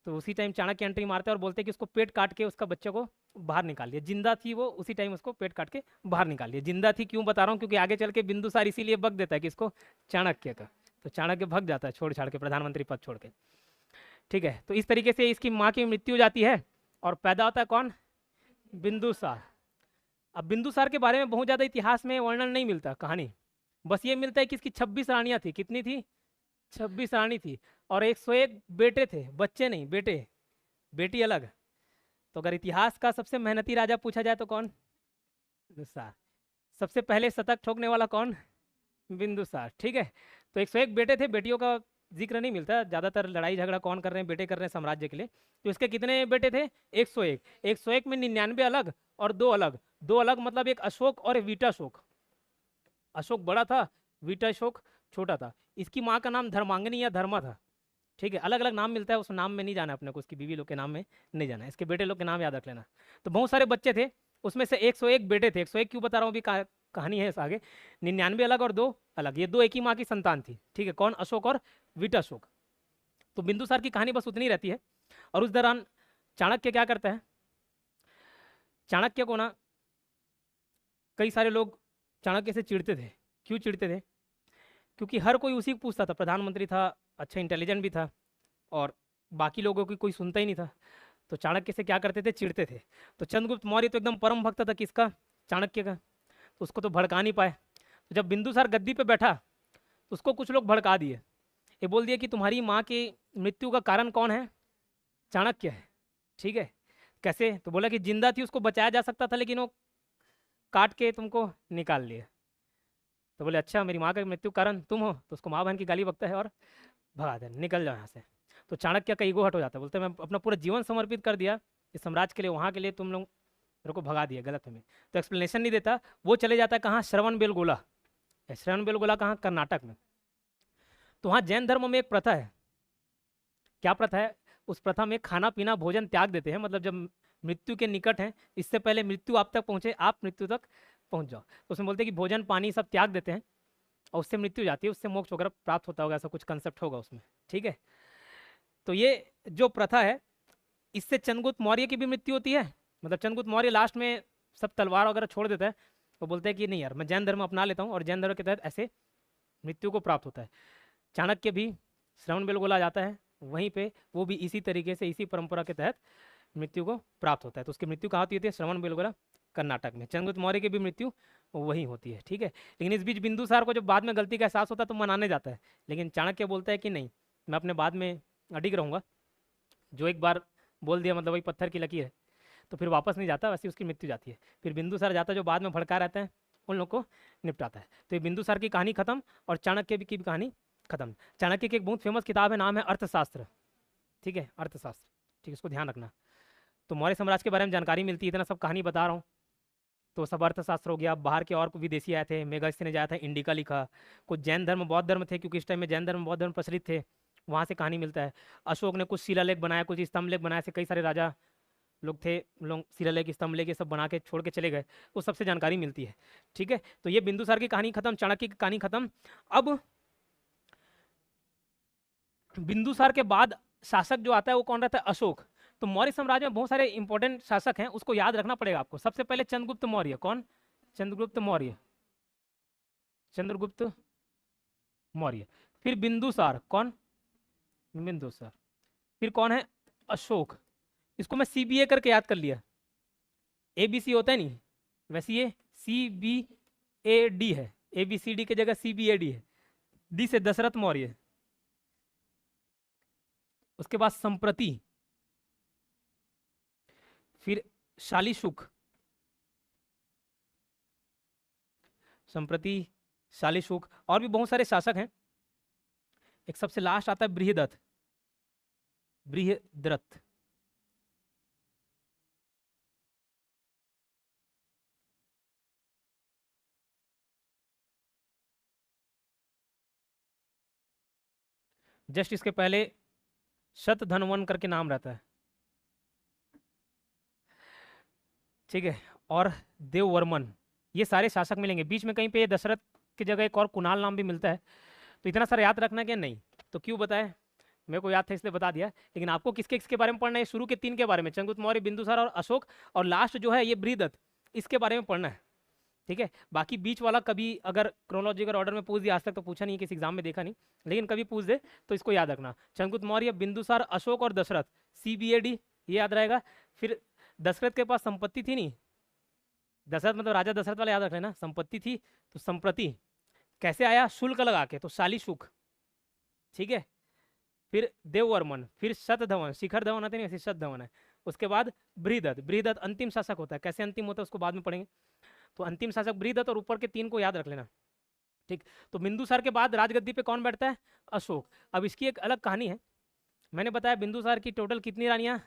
तो उसी टाइम चाणक्य एंट्री मारते हैं और बोलते हैं कि उसको पेट काट के उसका बच्चे को बाहर निकाल लिया। जिंदा थी वो, उसी टाइम उसको पेट काट के बाहर निकाल लिया। जिंदा थी क्यों बता रहा हूँ, क्योंकि आगे चल के बिंदुसार इसीलिए भग देता है कि इसको चाणक्य का, तो चाणक्य भग जाता है छोड़ छाड़ के, प्रधानमंत्री पद छोड़ के। ठीक है, तो इस तरीके से इसकी माँ की मृत्यु हो जाती है और पैदा होता है कौन? बिंदुसार। अब बिंदुसार के बारे में बहुत ज़्यादा इतिहास में वर्णन नहीं मिलता, कहानी बस ये मिलता है कि इसकी 26 रानियाँ थी। कितनी थी? 26 रानी थी और 101 बेटे थे, बच्चे नहीं, बेटे, बेटी अलग। तो अगर इतिहास का सबसे मेहनती राजा पूछा जाए तो कौन? बिंदुसार। सबसे पहले शतक ठोकने वाला कौन? बिंदुसार। ठीक है, तो 101 बेटे थे, बेटियों का जिक्र नहीं मिलता। ज़्यादातर लड़ाई झगड़ा कौन कर रहे हैं? बेटे कर रहे हैं साम्राज्य के लिए। तो इसके कितने बेटे थे? 101। 101 में 99 अलग और 2 अलग। 2 अलग मतलब एक अशोक और एक वीटाशोक। अशोक बड़ा था, वीटाशोक छोटा था। इसकी माँ का नाम धर्मांगनी या धर्मा था। ठीक है, अलग अलग नाम मिलता है, उस नाम में नहीं जाना अपने को, उसकी बीवी लोग के नाम में नहीं जाना है, इसके बेटे लोग के नाम याद रख लेना। तो बहुत सारे बच्चे थे, उसमें से 101 बेटे थे। 101 क्यों बता रहा हूँ, अभी कहानी है इस आगे। 99 अलग और 2 अलग, ये 2 एक ही माँ की संतान थी। ठीक है, कौन? अशोक और वीटाशोक। तो बिंदुसार की कहानी बस उतनी रहती है। और उस दौरान चाणक्य क्या करता है, चाणक्य को ना कई सारे लोग चाणक्य से चिढ़ते थे। क्यों चिढ़ते थे? क्योंकि हर कोई उसी को पूछता था, प्रधानमंत्री था, अच्छा इंटेलिजेंट भी था, और बाकी लोगों की कोई सुनता ही नहीं था। तो चाणक्य से क्या करते थे? चिढ़ते थे। तो चंद्रगुप्त मौर्य तो एकदम परम भक्त था किसका? चाणक्य का। तो उसको तो भड़का नहीं पाए। तो जब बिंदुसार गद्दी पे बैठा तो उसको कुछ लोग भड़का दिए। ये बोल दिया कि तुम्हारी माँ की मृत्यु का कारण कौन है? चाणक्य है। ठीक है, कैसे? तो बोला कि जिंदा थी, उसको बचाया जा सकता था, लेकिन वो काट के तुमको निकाल लिया। तो बोले अच्छा, मेरी माँ का मृत्यु कारण तुम हो? तो उसको माँ बहन की गाली बकता है और भगा दे, निकल जाओ यहाँ से। तो चाणक्य का ईगो हट हो जाता है, बोलते मैं अपना पूरा जीवन समर्पित कर दिया इस साम्राज्य के लिए, वहाँ के लिए तुम लोग मेरे को भगा दिया गलत में। तो एक्सप्लेनेशन नहीं देता, वो चले जाता है कहाँ? श्रवणबेलगोला। श्रवणबेलगोला कहाँ? कर्नाटक में। तो वहाँ जैन धर्म में एक प्रथा है। क्या प्रथा है? उस प्रथा में खाना पीना भोजन त्याग देते हैं, मतलब जब मृत्यु के निकट हैं, इससे पहले मृत्यु आप तक पहुँचे, आप मृत्यु तक पहुँच जाओ, तो उसमें बोलते हैं कि भोजन पानी सब त्याग देते हैं और उससे मृत्यु जाती है, उससे मोक्ष वगैरह प्राप्त होता होगा, ऐसा कुछ कंसेप्ट होगा उसमें। ठीक है, तो ये जो प्रथा है, इससे चंद्रगुप्त मौर्य की भी मृत्यु होती है। मतलब चंद्रगुप्त मौर्य लास्ट में सब तलवार वगैरह छोड़ देता है, वो बोलते हैं कि नहीं यार, मैं जैन धर्म अपना लेता हूँ, और जैन धर्म के तहत ऐसे मृत्यु को प्राप्त होता है। चाणक्य भी श्रवणबेलगोला जाता है, वहीं पे वो भी इसी तरीके से, इसी परंपरा के तहत मृत्यु को प्राप्त होता है। तो उसकी मृत्यु कहाँ होती है? श्रवणबेलगोला कर्नाटक में। चंद्रगुप्त मौर्य की भी मृत्यु वहीं होती है। ठीक है, लेकिन इस बीच बिंदुसार को जब बाद में गलती का एहसास होता है तो मनाने जाता है, लेकिन चाणक्य बोलता है कि नहीं, मैं अपने बाद में अडिग रहूँगा, जो एक बार बोल दिया मतलब वही पत्थर की लकीर है, तो फिर वापस नहीं जाता, वैसे उसकी मृत्यु जाती है। फिर बिंदुसार जाता है, जो बाद में भड़का रहता है, उन लोगों को निपटाता है। तो ये बिंदुसार की कहानी खत्म और चाणक्य की भी कहानी खत्म। चाणक्य की एक बहुत फेमस किताब है, नाम है अर्थशास्त्र। ठीक है, अर्थशास्त्र, ठीक है, इसको ध्यान रखना। तो मौर्य साम्राज्य के बारे में जानकारी मिलती है, इतना सब कहानी बता रहा हूँ, तो सब अर्थशास्त्र हो गया। बाहर के और विदेशी आए थे, मेगास्थी ने जाया था, इंडिका लिखा। कुछ जैन धर्म बौद्ध धर्म थे, क्योंकि इस टाइम में जैन धर्म बौद्ध धर्म प्रचलित थे, वहाँ से कहानी मिलता है। अशोक ने कुछ शिलालेख बनाया, कुछ स्तंभ लेख बनाए, से कई सारे राजा लोग थे, लोग शिलालेख स्तंभ लेके सब बना के छोड़ के चले गए, वो सबसे जानकारी मिलती है। ठीक है, तो ये बिंदुसार की कहानी खत्म, चाणक्य की कहानी खत्म। अब बिंदुसार के बाद शासक जो आता है वो कौन रहता है? अशोक। तो मौर्य साम्राज्य में बहुत सारे इंपॉर्टेंट शासक हैं, उसको याद रखना पड़ेगा आपको। सबसे पहले चंद्रगुप्त मौर्य। कौन? चंद्रगुप्त मौर्य। चंद्रगुप्त मौर्य। फिर बिंदुसार। कौन? बिंदुसार। फिर कौन है? अशोक। इसको मैं CBA करके याद कर लिया। ABC होता है नहीं, वैसे ये CBAD है। ABCD की जगह CBAD है। D से दशरथ मौर्य। उसके बाद संप्रति, फिर शालीशुक, संप्रति, शालीशुक, और भी बहुत सारे शासक हैं। एक सबसे लास्ट आता है बृहदत्त। बृहद्रथ। जस्ट इसके पहले शतधन्वन करके नाम रहता है। ठीक है, और देववर्मन, ये सारे शासक मिलेंगे। बीच में कहीं पे दशरथ की जगह एक और कुणाल नाम भी मिलता है। तो इतना सारा याद रखना क्या? नहीं। तो क्यों बताए? मेरे को याद था इसलिए बता दिया। लेकिन आपको किसके किसके बारे में पढ़ना है? शुरू के 3 के बारे में, चंद्रगुप्त मौर्य, बिंदुसार और अशोक, और लास्ट जो है ये बृहदत्त, इसके बारे में पढ़ना है। ठीक है, बाकी बीच वाला कभी अगर क्रोनोलॉजिकल ऑर्डर में पूछ दिया, आज तक तो पूछा नहीं है, किसी एग्जाम में देखा नहीं, लेकिन कभी पूछ दे तो इसको याद रखना। चंद्रगुप्त मौर्य, बिंदुसार, अशोक और दशरथ, CBAD, ये याद रहेगा। फिर दशरथ के पास संपत्ति थी नहीं, दशरथ मतलब राजा दशरथ वाला याद रख लेना, संपत्ति थी, तो संप्रति कैसे आया? शुल्क लगा के, तो शालीशुक। ठीक है, फिर देववर्मन, फिर शतधवन, शिखर धवन आते नहीं, वैसे शतधवन है। उसके बाद बृहदत्त। बृहदत्त अंतिम शासक होता है। कैसे अंतिम होता है उसको बाद में पढ़ेंगे। तो अंतिम शासक बृहदत्त, और ऊपर के 3 को याद रख लेना। ठीक, तो बिंदुसार के बाद राजगद्दी पे कौन बैठता है? अशोक। अब इसकी एक अलग कहानी है। मैंने बताया बिंदुसार की टोटल कितनी रानियां?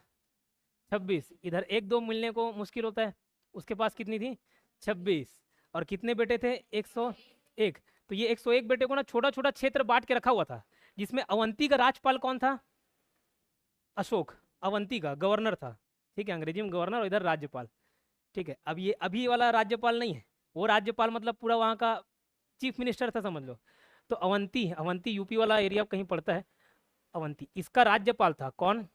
26। इधर 1-2 मिलने को मुश्किल होता है, उसके पास कितनी थी? 26। और कितने बेटे थे? 101। तो ये 101 बेटे को ना छोटा छोटा क्षेत्र बांट के रखा हुआ था, जिसमें अवंती का राज्यपाल कौन था? अशोक। अवंती का गवर्नर था। ठीक है, अंग्रेजी में गवर्नर और इधर राज्यपाल। ठीक है, अब ये अभी वाला राज्यपाल नहीं है, वो राज्यपाल मतलब पूरा वहाँ का चीफ मिनिस्टर था, समझ लो। तो अवंती, अवंती यूपी वाला एरिया कहीं पड़ता है, अवंती, इसका राज्यपाल था कौन?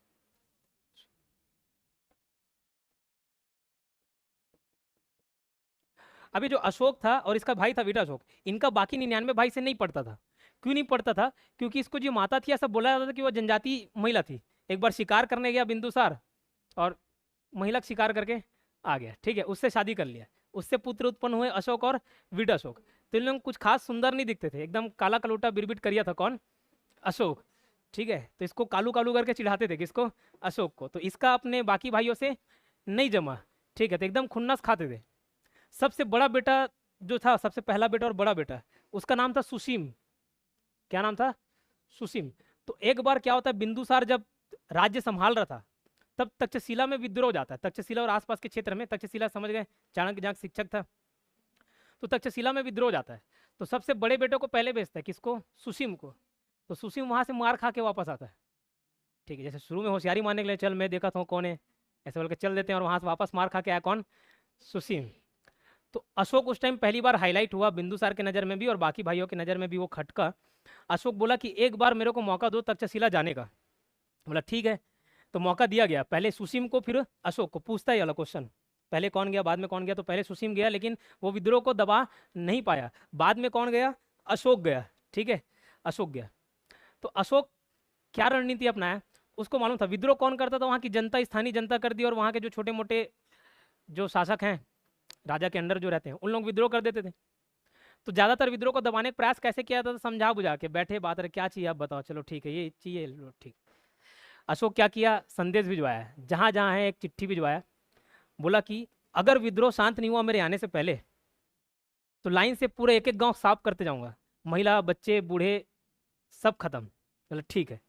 अभी जो अशोक था और इसका भाई था विटाशोक, इनका बाकी 99 भाई से नहीं पड़ता था। क्यों नहीं पड़ता था? क्योंकि इसको जो माता थी, ऐसा बोला जाता था कि वो जनजाति महिला थी। एक बार शिकार करने गया बिंदुसार, और महिला शिकार करके आ गया। ठीक है, उससे शादी कर लिया, उससे पुत्र उत्पन्न हुए अशोक और विटाशोक। तो इन लोग कुछ खास सुंदर नहीं दिखते थे, एकदम काला कलूटा बिरबिट करिया था। कौन? अशोक। ठीक है, तो इसको कालू कालू करके चिढ़ाते थे, किसको? अशोक को। तो इसका अपने बाकी भाइयों से नहीं जमा। ठीक है, तो एकदम खुन्नस खाते थे। सबसे बड़ा बेटा जो था, सबसे पहला बेटा और बड़ा बेटा, उसका नाम था सुसीम। क्या नाम था? सुसीम। तो एक बार क्या होता है, बिंदुसार जब राज्य संभाल रहा था, तब तक्षशिला में विद्रोह हो जाता है। तक्षशिला और आसपास के क्षेत्र में, तक्षशिला समझ गए, चाणक्य जहाँ शिक्षक था, तो तक्षशिला में विद्रोह हो जाता है। तो सबसे बड़े बेटे को पहले भेजता है, किसको? सुसीम को। तो सुसीम वहां से मार खा के वापस आता है। ठीक है, जैसे शुरू में होशियारी मारने के लिए, चल मैं देखा था कौन है, ऐसे बोल के चल देते हैं, और वहां से वापस मार खा के आया कौन? सुसीम। तो अशोक उस टाइम पहली बार हाईलाइट हुआ, बिंदुसार के नज़र में भी और बाकी भाइयों की नज़र में भी वो खटका। अशोक बोला कि एक बार मेरे को मौका दो तक्षशिला जाने का। बोला ठीक है, तो मौका दिया गया। पहले सुसीम को, फिर अशोक को। पूछता है वाला क्वेश्चन, पहले कौन गया बाद में कौन गया? तो पहले सुसीम गया, लेकिन वो विद्रोह को दबा नहीं पाया। बाद में कौन गया? अशोक गया। ठीक है, अशोक गया। तो अशोक क्या रणनीति अपनाया? उसको मालूम था विद्रोह कौन करता था, वहाँ की जनता, स्थानीय जनता कर दी, और वहाँ के जो छोटे मोटे जो शासक हैं, राजा के अंडर जो रहते हैं, उन लोग विद्रोह कर देते थे। तो ज़्यादातर विद्रोह को दबाने का प्रयास कैसे किया था? समझा बुझा के, बैठे बात रहे, क्या चाहिए आप बताओ, चलो ठीक है, ये चाहिए, लो ठीक। अशोक क्या किया? संदेश भिजवाया, जहाँ जहाँ है एक चिट्ठी भिजवाया। बोला कि अगर विद्रोह शांत नहीं हुआ मेरे आने से पहले, तो लाइन से पूरे एक एक गांव साफ करते जाऊंगा, महिला बच्चे बूढ़े सब खत्म। बोला ठीक है।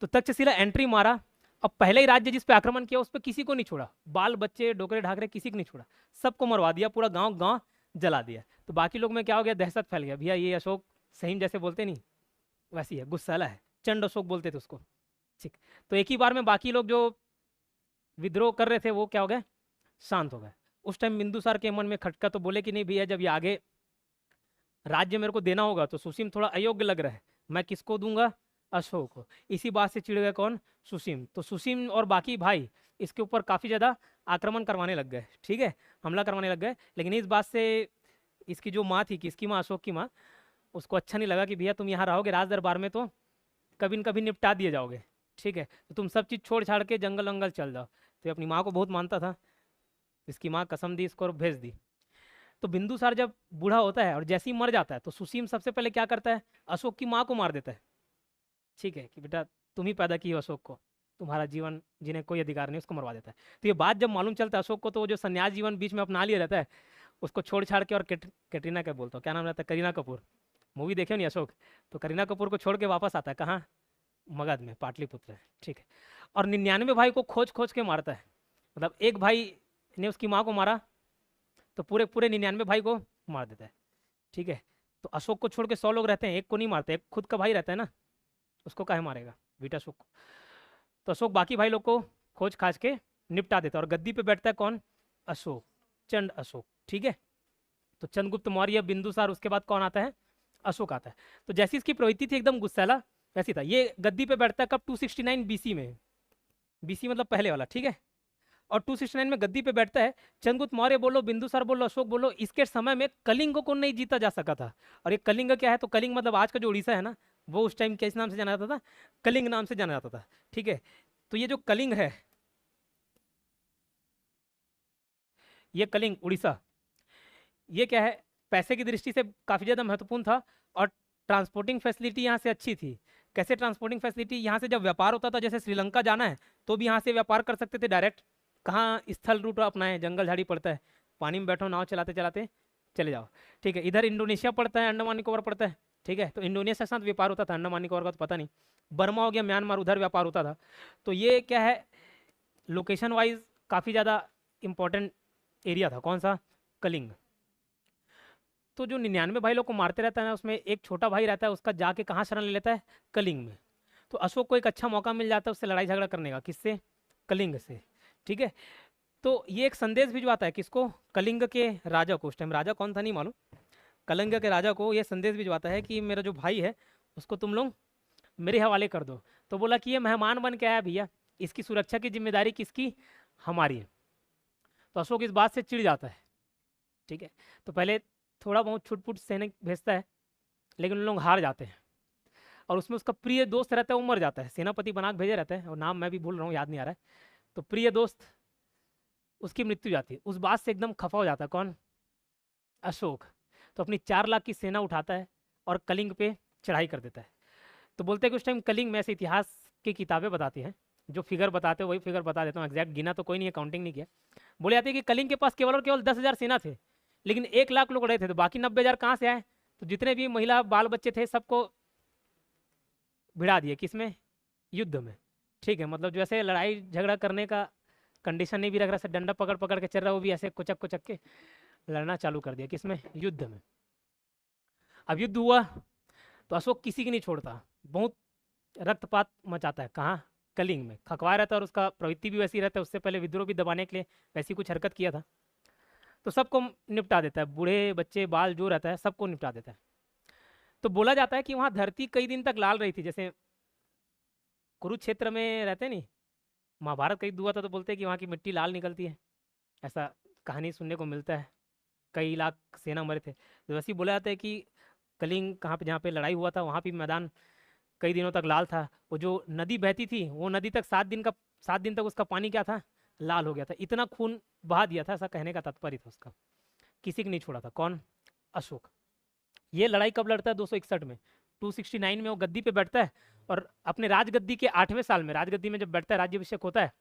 तो तक्षशिला एंट्री मारा। अब पहले ही राज्य जिस पे आक्रमण किया उस पर किसी को नहीं छोड़ा, बाल बच्चे डोकरे ढाकरे किसी को नहीं छोड़ा, सबको मरवा दिया, पूरा गांव गांव जला दिया। तो बाकी लोग में क्या हो गया? दहशत फैल गया, भैया ये अशोक सहीम जैसे बोलते नहीं, वैसी है, गुस्साला है, चंड अशोक बोलते थे उसको। ठीक, तो एक ही बार में बाकी लोग जो विद्रोह कर रहे थे वो क्या हो गए, शांत हो गए। उस टाइम बिंदुसार के मन में खटका, तो बोले कि नहीं भैया, जब ये आगे राज्य मेरे को देना होगा तो सुसीम थोड़ा अयोग्य लग रहा है, मैं किसको दूंगा, अशोक को। इसी बात से चिढ़ गए कौन, सुसीम। तो सुसीम और बाकी भाई इसके ऊपर काफ़ी ज़्यादा आक्रमण करवाने लग गए, ठीक है, हमला करवाने लग गए। लेकिन इस बात से इसकी जो माँ थी, किसकी माँ, अशोक की माँ, उसको अच्छा नहीं लगा कि भैया तुम यहाँ रहोगे राज दरबार में तो कभी न कभी निपटा दिए जाओगे, ठीक है, तो तुम सब चीज़ छोड़ छाड़ के जंगल वंगल चल जाओ। तो ये अपनी माँ को बहुत मानता था, इसकी माँ कसम दी इसको और भेज दी। तो बिंदुसार जब बूढ़ा होता है और जैसे ही मर जाता है तो सुसीम सबसे पहले क्या करता है, अशोक की माँ को मार देता है, ठीक है, कि बेटा तुम ही पैदा की हो अशोक को, तुम्हारा जीवन जीने कोई अधिकार नहीं, उसको मरवा देता है। तो ये बात जब मालूम चलता है अशोक को, तो वो जो संन्यास जीवन बीच में अपना लिया रहता है उसको छोड़ छाड़ के, और कैटरीना क्या बोलता हूँ, क्या नाम रहता है, करीना कपूर, मूवी देखे नहीं अशोक, तो करीना कपूर को छोड़ के वापस आता है कहाँ, मगध में, पाटलिपुत्र है, ठीक है। और 99 भाई को खोज खोज के मारता है, मतलब एक भाई ने उसकी माँ को मारा तो पूरे पूरे 99 भाई को मार देता है, ठीक है। तो अशोक को छोड़ के 100 लोग रहते हैं, एक को नहीं मारते, एक खुद का भाई रहता है ना, उसको काहे मारेगा बीटाशोक को। तो अशोक बाकी भाई लोग को खोज खाज के निपटा देता है, और गद्दी पे बैठता है कौन, अशोक, चंड अशोक, ठीक है। तो चंद्रगुप्त मौर्य, बिंदुसार, उसके बाद कौन आता है, अशोक आता है। तो जैसी इसकी प्रवृत्ति थी एकदम गुस्सैला, वैसी था। ये गद्दी पे बैठता है कब, 269 बीसी में, बीसी मतलब पहले वाला, ठीक है। और 269 में गद्दी पे बैठता है। चंद्रगुप्त मौर्य बोलो, बिंदुसार बोलो, अशोक बोलो, इसके समय में कलिंग को नहीं जीता जा सका था। और ये कलिंग क्या है, तो कलिंग मतलब आज का जो उड़ीसा है ना, वो उस टाइम किस नाम से जाना जाता था, कलिंग नाम से जाना जाता था, ठीक है। तो ये जो कलिंग है, ये कलिंग उड़ीसा, ये क्या है, पैसे की दृष्टि से काफ़ी ज़्यादा महत्वपूर्ण था, और ट्रांसपोर्टिंग फैसिलिटी यहाँ से अच्छी थी। कैसे ट्रांसपोर्टिंग फैसिलिटी, यहाँ से जब व्यापार होता था, जैसे श्रीलंका जाना है तो भी यहाँ से व्यापार कर सकते थे डायरेक्ट। कहाँ स्थल रूट अपनाएं, जंगल झाड़ी पड़ता है, पानी में बैठो, नाव चलाते चलाते चले जाओ, ठीक है। इधर इंडोनेशिया पड़ता है, अंडमान निकोबार पड़ता है, ठीक है। तो इंडोनेशिया के साथ व्यापार होता था, अंडमान निकोबार का तो पता नहीं। बर्मा हो गया, म्यांमार, उधर व्यापार होता था। तो ये क्या है, लोकेशन वाइज काफ़ी ज़्यादा इंपॉर्टेंट एरिया था। कौन सा, कलिंग। तो जो 99 भाई लोग को मारते रहता है ना, उसमें एक छोटा भाई रहता है, उसका जाके कहाँ शरण ले लेता है, कलिंग में। तो अशोक को एक अच्छा मौका मिल जाता है उससे लड़ाई झगड़ा करने का, किससे, कलिंग से, ठीक है। तो ये एक संदेश भिजवाता है किसको, कलिंग के राजा को, उस टाइम राजा कौन था नहीं मालूम, कलिंग के राजा को ये संदेश भिजवाता है कि मेरा जो भाई है उसको तुम लोग मेरे हवाले कर दो। तो बोला कि ये मेहमान बन के आया भैया, इसकी सुरक्षा की जिम्मेदारी किसकी, हमारी है। तो अशोक इस बात से चिढ़ जाता है, ठीक है। तो पहले थोड़ा बहुत छुटपुट सैनिक भेजता है, लेकिन उन लोग हार जाते हैं। और उसमें उसका प्रिय दोस्त रहता है, वो मर जाता है, सेनापति बना के भेजे रहता है, और नाम मैं भी भूल रहा हूँ, याद नहीं आ रहा है। तो प्रिय दोस्त, उसकी मृत्यु जाती है। उस बात से एकदम खफा हो जाता है कौन, अशोक। तो अपनी 4 लाख की सेना उठाता है और कलिंग पे चढ़ाई कर देता है। तो बोलते हैं कि उस टाइम कलिंग में, ऐसे इतिहास की किताबें बताती हैं, जो फिगर बताते हैं वही फिगर बता देता हूँ, एग्जैक्ट गिना तो कोई नहीं है, काउंटिंग नहीं किया। बोले जाते हैं कि कलिंग के पास केवल और केवल 10,000 सेना थे, लेकिन 1 लाख लोग रहे थे, तो बाकी 90,000 कहाँ से आए। तो जितने भी महिला बाल बच्चे थे सबको भिड़ा दिए, किसमें, युद्ध में, ठीक है। मतलब जैसे लड़ाई झगड़ा करने का कंडीशन नहीं भी रख रहा, से डंडा पकड़ पकड़ के चल रहा, वो भी ऐसे कुचक कुचक के लड़ना चालू कर दिया, किसमें, युद्ध में। अब युद्ध हुआ तो अशोक किसी की नहीं छोड़ता, बहुत रक्तपात मचाता है, कहाँ, कलिंग में खकवा रहता है, और उसका प्रवृत्ति भी वैसी रहता है, उससे पहले विद्रोह भी दबाने के लिए वैसी कुछ हरकत किया था। तो सबको निपटा देता है, बूढ़े बच्चे बाल जो रहता है सबको निपटा देता है। तो बोला जाता है कि वहाँ धरती कई दिन तक लाल रही थी, जैसे कुरुक्षेत्र में रहते नहीं, महाभारत का युद्ध हुआ था तो बोलते हैं कि वहाँ की मिट्टी लाल निकलती है, ऐसा कहानी सुनने को मिलता है, कई लाख सेना मरे थे। तो वैसे ही बोला जाता है कि कलिंग कहाँ पे, जहाँ पे लड़ाई हुआ था, वहाँ भी मैदान कई दिनों तक लाल था। वो जो नदी बहती थी, वो नदी तक 7 दिन तक उसका पानी क्या था, लाल हो गया था, इतना खून बहा दिया था, ऐसा कहने का तात्पर्य था उसका। किसी को नहीं छोड़ा था, कौन, अशोक। ये लड़ाई कब लड़ता है, 261 में, 269 में वो गद्दी पे बैठता है, और अपने राजगद्दी के 8वें साल में, राजगद्दी में जब बैठता है, राज्याभिषेक होता है,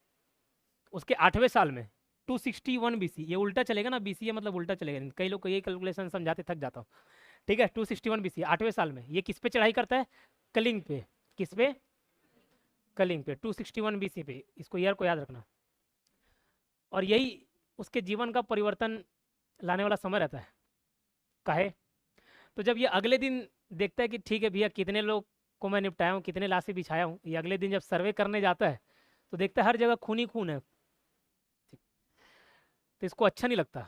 उसके 8वें साल में, 261 बीसी, ये उल्टा चलेगा ना, बीसी मतलब उल्टा चलेगा, कई लोग को यही कैलकुलेशन समझाते थक जाता हूँ, ठीक है। 261 बीसी, 8वें साल में ये किस पे चढ़ाई करता है, कलिंग पे, किस पे, कलिंग पे, 261 बीसी पे, इसको ईयर को याद रखना। और यही उसके जीवन का परिवर्तन लाने वाला समय रहता है, काहे, तो जब ये अगले दिन देखता है कि ठीक है भैया, कितने लोग को मैं निपटाया हूँ, कितने लाशें बिछाया हूँ, ये अगले दिन जब सर्वे करने जाता है तो देखता है हर जगह खून ही खून है, तो इसको अच्छा नहीं लगता।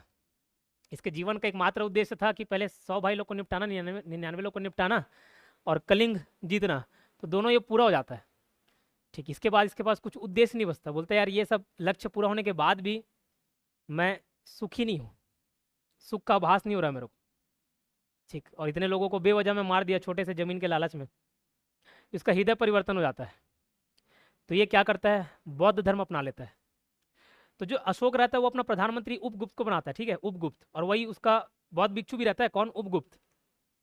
इसके जीवन का एकमात्र उद्देश्य था कि पहले 100 भाई लोग को निपटाना, 99 लोग को निपटाना और कलिंग जीतना। तो दोनों ये पूरा हो जाता है। ठीक, इसके बाद इसके पास कुछ उद्देश्य नहीं बचता। बोलता है यार ये सब लक्ष्य पूरा होने के बाद भी मैं सुखी नहीं हूँ, सुख का आभास नहीं हो रहा मेरे को। ठीक, और इतने लोगों को बेवजह में मार दिया छोटे से जमीन के लालच में। इसका हृदय परिवर्तन हो जाता है। तो ये क्या करता है, बौद्ध धर्म अपना लेता है। तो जो अशोक रहता है वो अपना प्रधानमंत्री उपगुप्त को बनाता है, ठीक है, उपगुप्त। और वही उसका बौद्ध भिक्षु भी रहता है, कौन, उपगुप्त।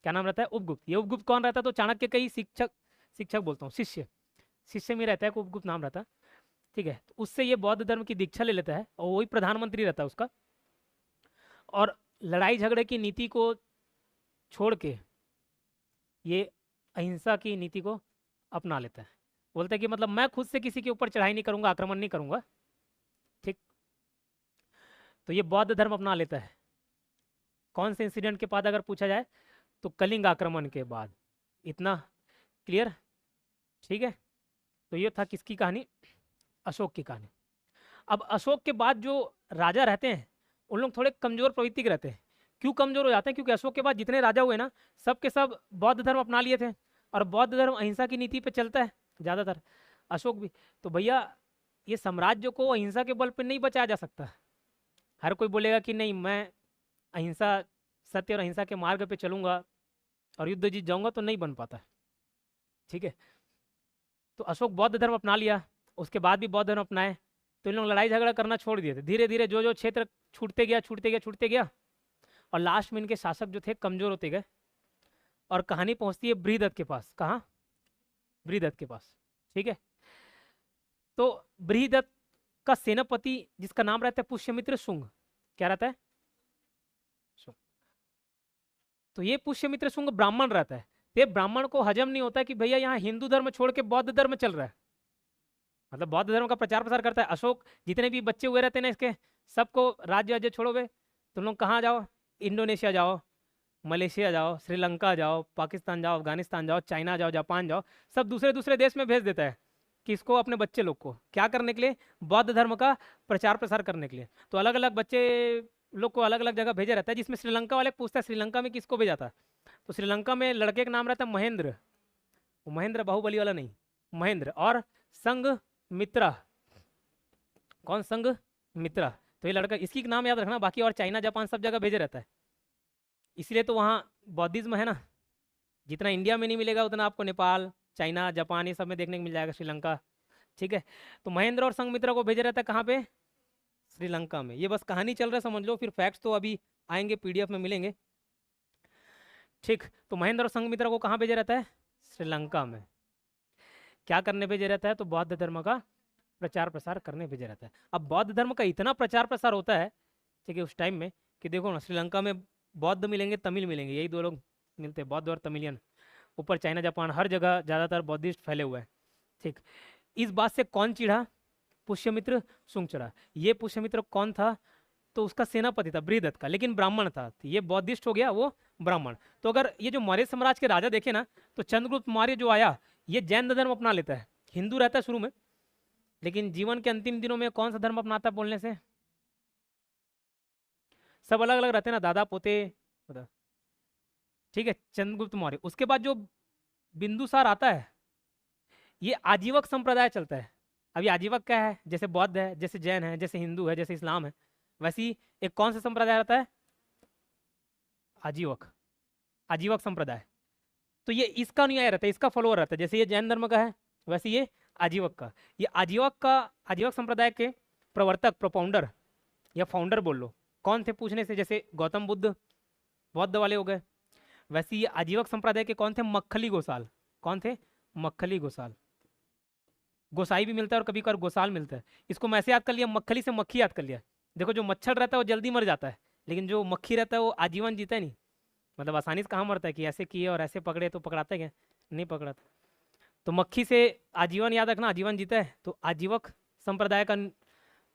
क्या नाम रहता है, उपगुप्त। ये उपगुप्त कौन रहता है, तो चाणक्य के ही शिक्षक, शिक्षक बोलता हूँ, शिष्य, शिष्य में रहता है, उपगुप्त नाम रहता है। ठीक है, तो उससे ये बौद्ध धर्म की दीक्षा ले लेता है और वही प्रधानमंत्री रहता है उसका। और लड़ाई झगड़े की नीति को छोड़ के ये अहिंसा की नीति को अपना लेता है। बोलता है कि मतलब मैं खुद से किसी के ऊपर चढ़ाई नहीं करूंगा, आक्रमण नहीं करूंगा। ठीक, तो ये बौद्ध धर्म अपना लेता है। कौन से इंसिडेंट के बाद अगर पूछा जाए तो कलिंग आक्रमण के बाद। इतना क्लियर, ठीक है। तो ये था किसकी कहानी, अशोक की कहानी। अब अशोक के बाद जो राजा रहते हैं उन लोग थोड़े कमजोर प्रवृत्ति के रहते हैं। क्यों कमजोर हो जाते हैं, क्योंकि अशोक के बाद जितने राजा हुए ना, सब के सब बौद्ध धर्म अपना लिए थे। और बौद्ध धर्म अहिंसा की नीति पे चलता है ज़्यादातर, अशोक भी। तो भैया ये साम्राज्य को अहिंसा के बल पे नहीं बचाया जा सकता। हर कोई बोलेगा कि नहीं मैं अहिंसा, सत्य और अहिंसा के मार्ग पे चलूंगा और युद्ध जीत जाऊंगा, तो नहीं बन पाता। ठीक है, तो अशोक बौद्ध धर्म अपना लिया, उसके बाद भी बौद्ध धर्म अपनाए। तो इन लोग लड़ाई झगड़ा करना छोड़ दिए थे। धीरे धीरे जो जो क्षेत्र छूटते गया, छूटते गया, छूटते गया, और लास्ट में इनके शासक जो थे कमजोर होते गए। और कहानी पहुंचती है बृहदत्त के पास। कहाँ, बृहदत्त के पास। ठीक है, तो बृहदत्त का सेनापति जिसका नाम रहता है पुष्यमित्र शुंग, क्या रहता है, शुंग। तो ये पुष्यमित्र शुंग ब्राह्मण रहता है। ये ब्राह्मण को हजम नहीं होता है कि भैया यहाँ हिंदू धर्म छोड़ के बौद्ध धर्म चल रहा है, मतलब बौद्ध धर्म का प्रचार प्रसार करता है अशोक। जितने भी बच्चे हुए रहते हैं ना इसके, सबको राज्य राज्य छोड़ोगे, तुम लोग कहाँ जाओ, इंडोनेशिया जाओ, मलेशिया जाओ, श्रीलंका जाओ, पाकिस्तान जाओ, अफगानिस्तान जाओ, चाइना जाओ, जापान जाओ, सब दूसरे दूसरे देश में भेज देता है। किसको, अपने बच्चे लोग को, क्या करने के लिए, बौद्ध धर्म का प्रचार प्रसार करने के लिए। तो अलग अलग बच्चे लोग को अलग अलग जगह भेजा रहता है। जिसमें श्रीलंका वाले पूछता है श्रीलंका में किसको भेजा था, तो श्रीलंका में लड़के का नाम रहता है महेंद्र। महेंद्र बाहुबली वाला नहीं, महेंद्र। और संघ मित्रा, कौन, संघ मित्रा। तो ये लड़का, इसकी नाम याद रखना। बाकी और चाइना जापान सब जगह भेजे रहता है, इसलिए तो वहाँ बौद्धिज्म है ना। जितना इंडिया में नहीं मिलेगा उतना आपको नेपाल, चाइना, जापान ये सब में देखने को मिल जाएगा, श्रीलंका। ठीक है, तो महेंद्र और संघमित्रा को भेजा रहता है कहाँ पे, श्रीलंका में। ये बस कहानी चल रहा है, समझ लो। फिर फैक्ट्स तो अभी आएंगे, पीडीएफ में मिलेंगे। ठीक, तो महेंद्र और संघमित्रा को कहाँ भेजा रहता है, श्रीलंका में। क्या करने भेजा रहता है, तो बौद्ध धर्म का प्रचार प्रसार करने भेजा रहता है। अब बौद्ध धर्म का इतना प्रचार प्रसार होता है, ठीक है, उस टाइम में, कि देखो ना, श्रीलंका में बौद्ध मिलेंगे, तमिल मिलेंगे, यही दो लोग मिलते हैं, बौद्ध और तमिलियन। ऊपर चाइना जापान, हर जगह ज़्यादातर बौद्धिस्ट फैले हुए हैं। ठीक, इस बात से कौन चिढ़ा, पुष्यमित्र शुंग चिढ़ा। ये पुष्यमित्र कौन था, तो उसका सेनापति था बृहदत्त का, लेकिन ब्राह्मण था। तो ये बौद्धिस्ट हो गया, वो ब्राह्मण। तो अगर ये जो मौर्य साम्राज्य के राजा देखे ना, तो चंद्रगुप्त मौर्य जो आया, ये जैन धर्म अपना लेता है। हिंदू रहता है शुरू में, लेकिन जीवन के अंतिम दिनों में कौन सा धर्म अपनाता है, बोलने से सब अलग अलग रहते हैं ना, दादा पोते। ठीक है, चंद्रगुप्त मौर्य। उसके बाद जो बिंदुसार आता है, ये आजीवक संप्रदाय चलता है। अभी आजीवक क्या है, जैसे बौद्ध है, जैसे जैन है, जैसे हिंदू है, जैसे इस्लाम है, वैसी एक कौन सा संप्रदाय रहता है, आजीवक, आजीवक संप्रदाय। तो ये इसका अनुयायी रहता है, इसका फॉलोअर रहता है। जैसे ये जैन धर्म का है, वैसे ये आजीवक का। ये आजीवक संप्रदाय के प्रवर्तक, प्रोपाउंडर या फाउंडर बोल लो, कौन थे पूछने से, जैसे गौतम बुद्ध बौद्ध वाले हो गए, वैसे ये आजीवक संप्रदाय के कौन थे, मक्खली गोसाल। कौन थे, मक्खली गोसाल। गोसाई भी मिलता है और कभी कभार गोसाल मिलता है। इसको मैं ऐसे याद कर लिया, मक्खली से मक्खी याद कर लिया। देखो, जो मच्छर रहता है वो जल्दी मर जाता है, लेकिन जो मक्खी रहता है वो आजीवन जीता है नहीं। मतलब आसानी से कहाँ मरता है, कि ऐसे किए और ऐसे पकड़े तो पकड़ाता है क्या, नहीं पकड़ाता। तो मक्खी से आजीवन याद रखना, आजीवन जीता है। तो आजीवक संप्रदाय का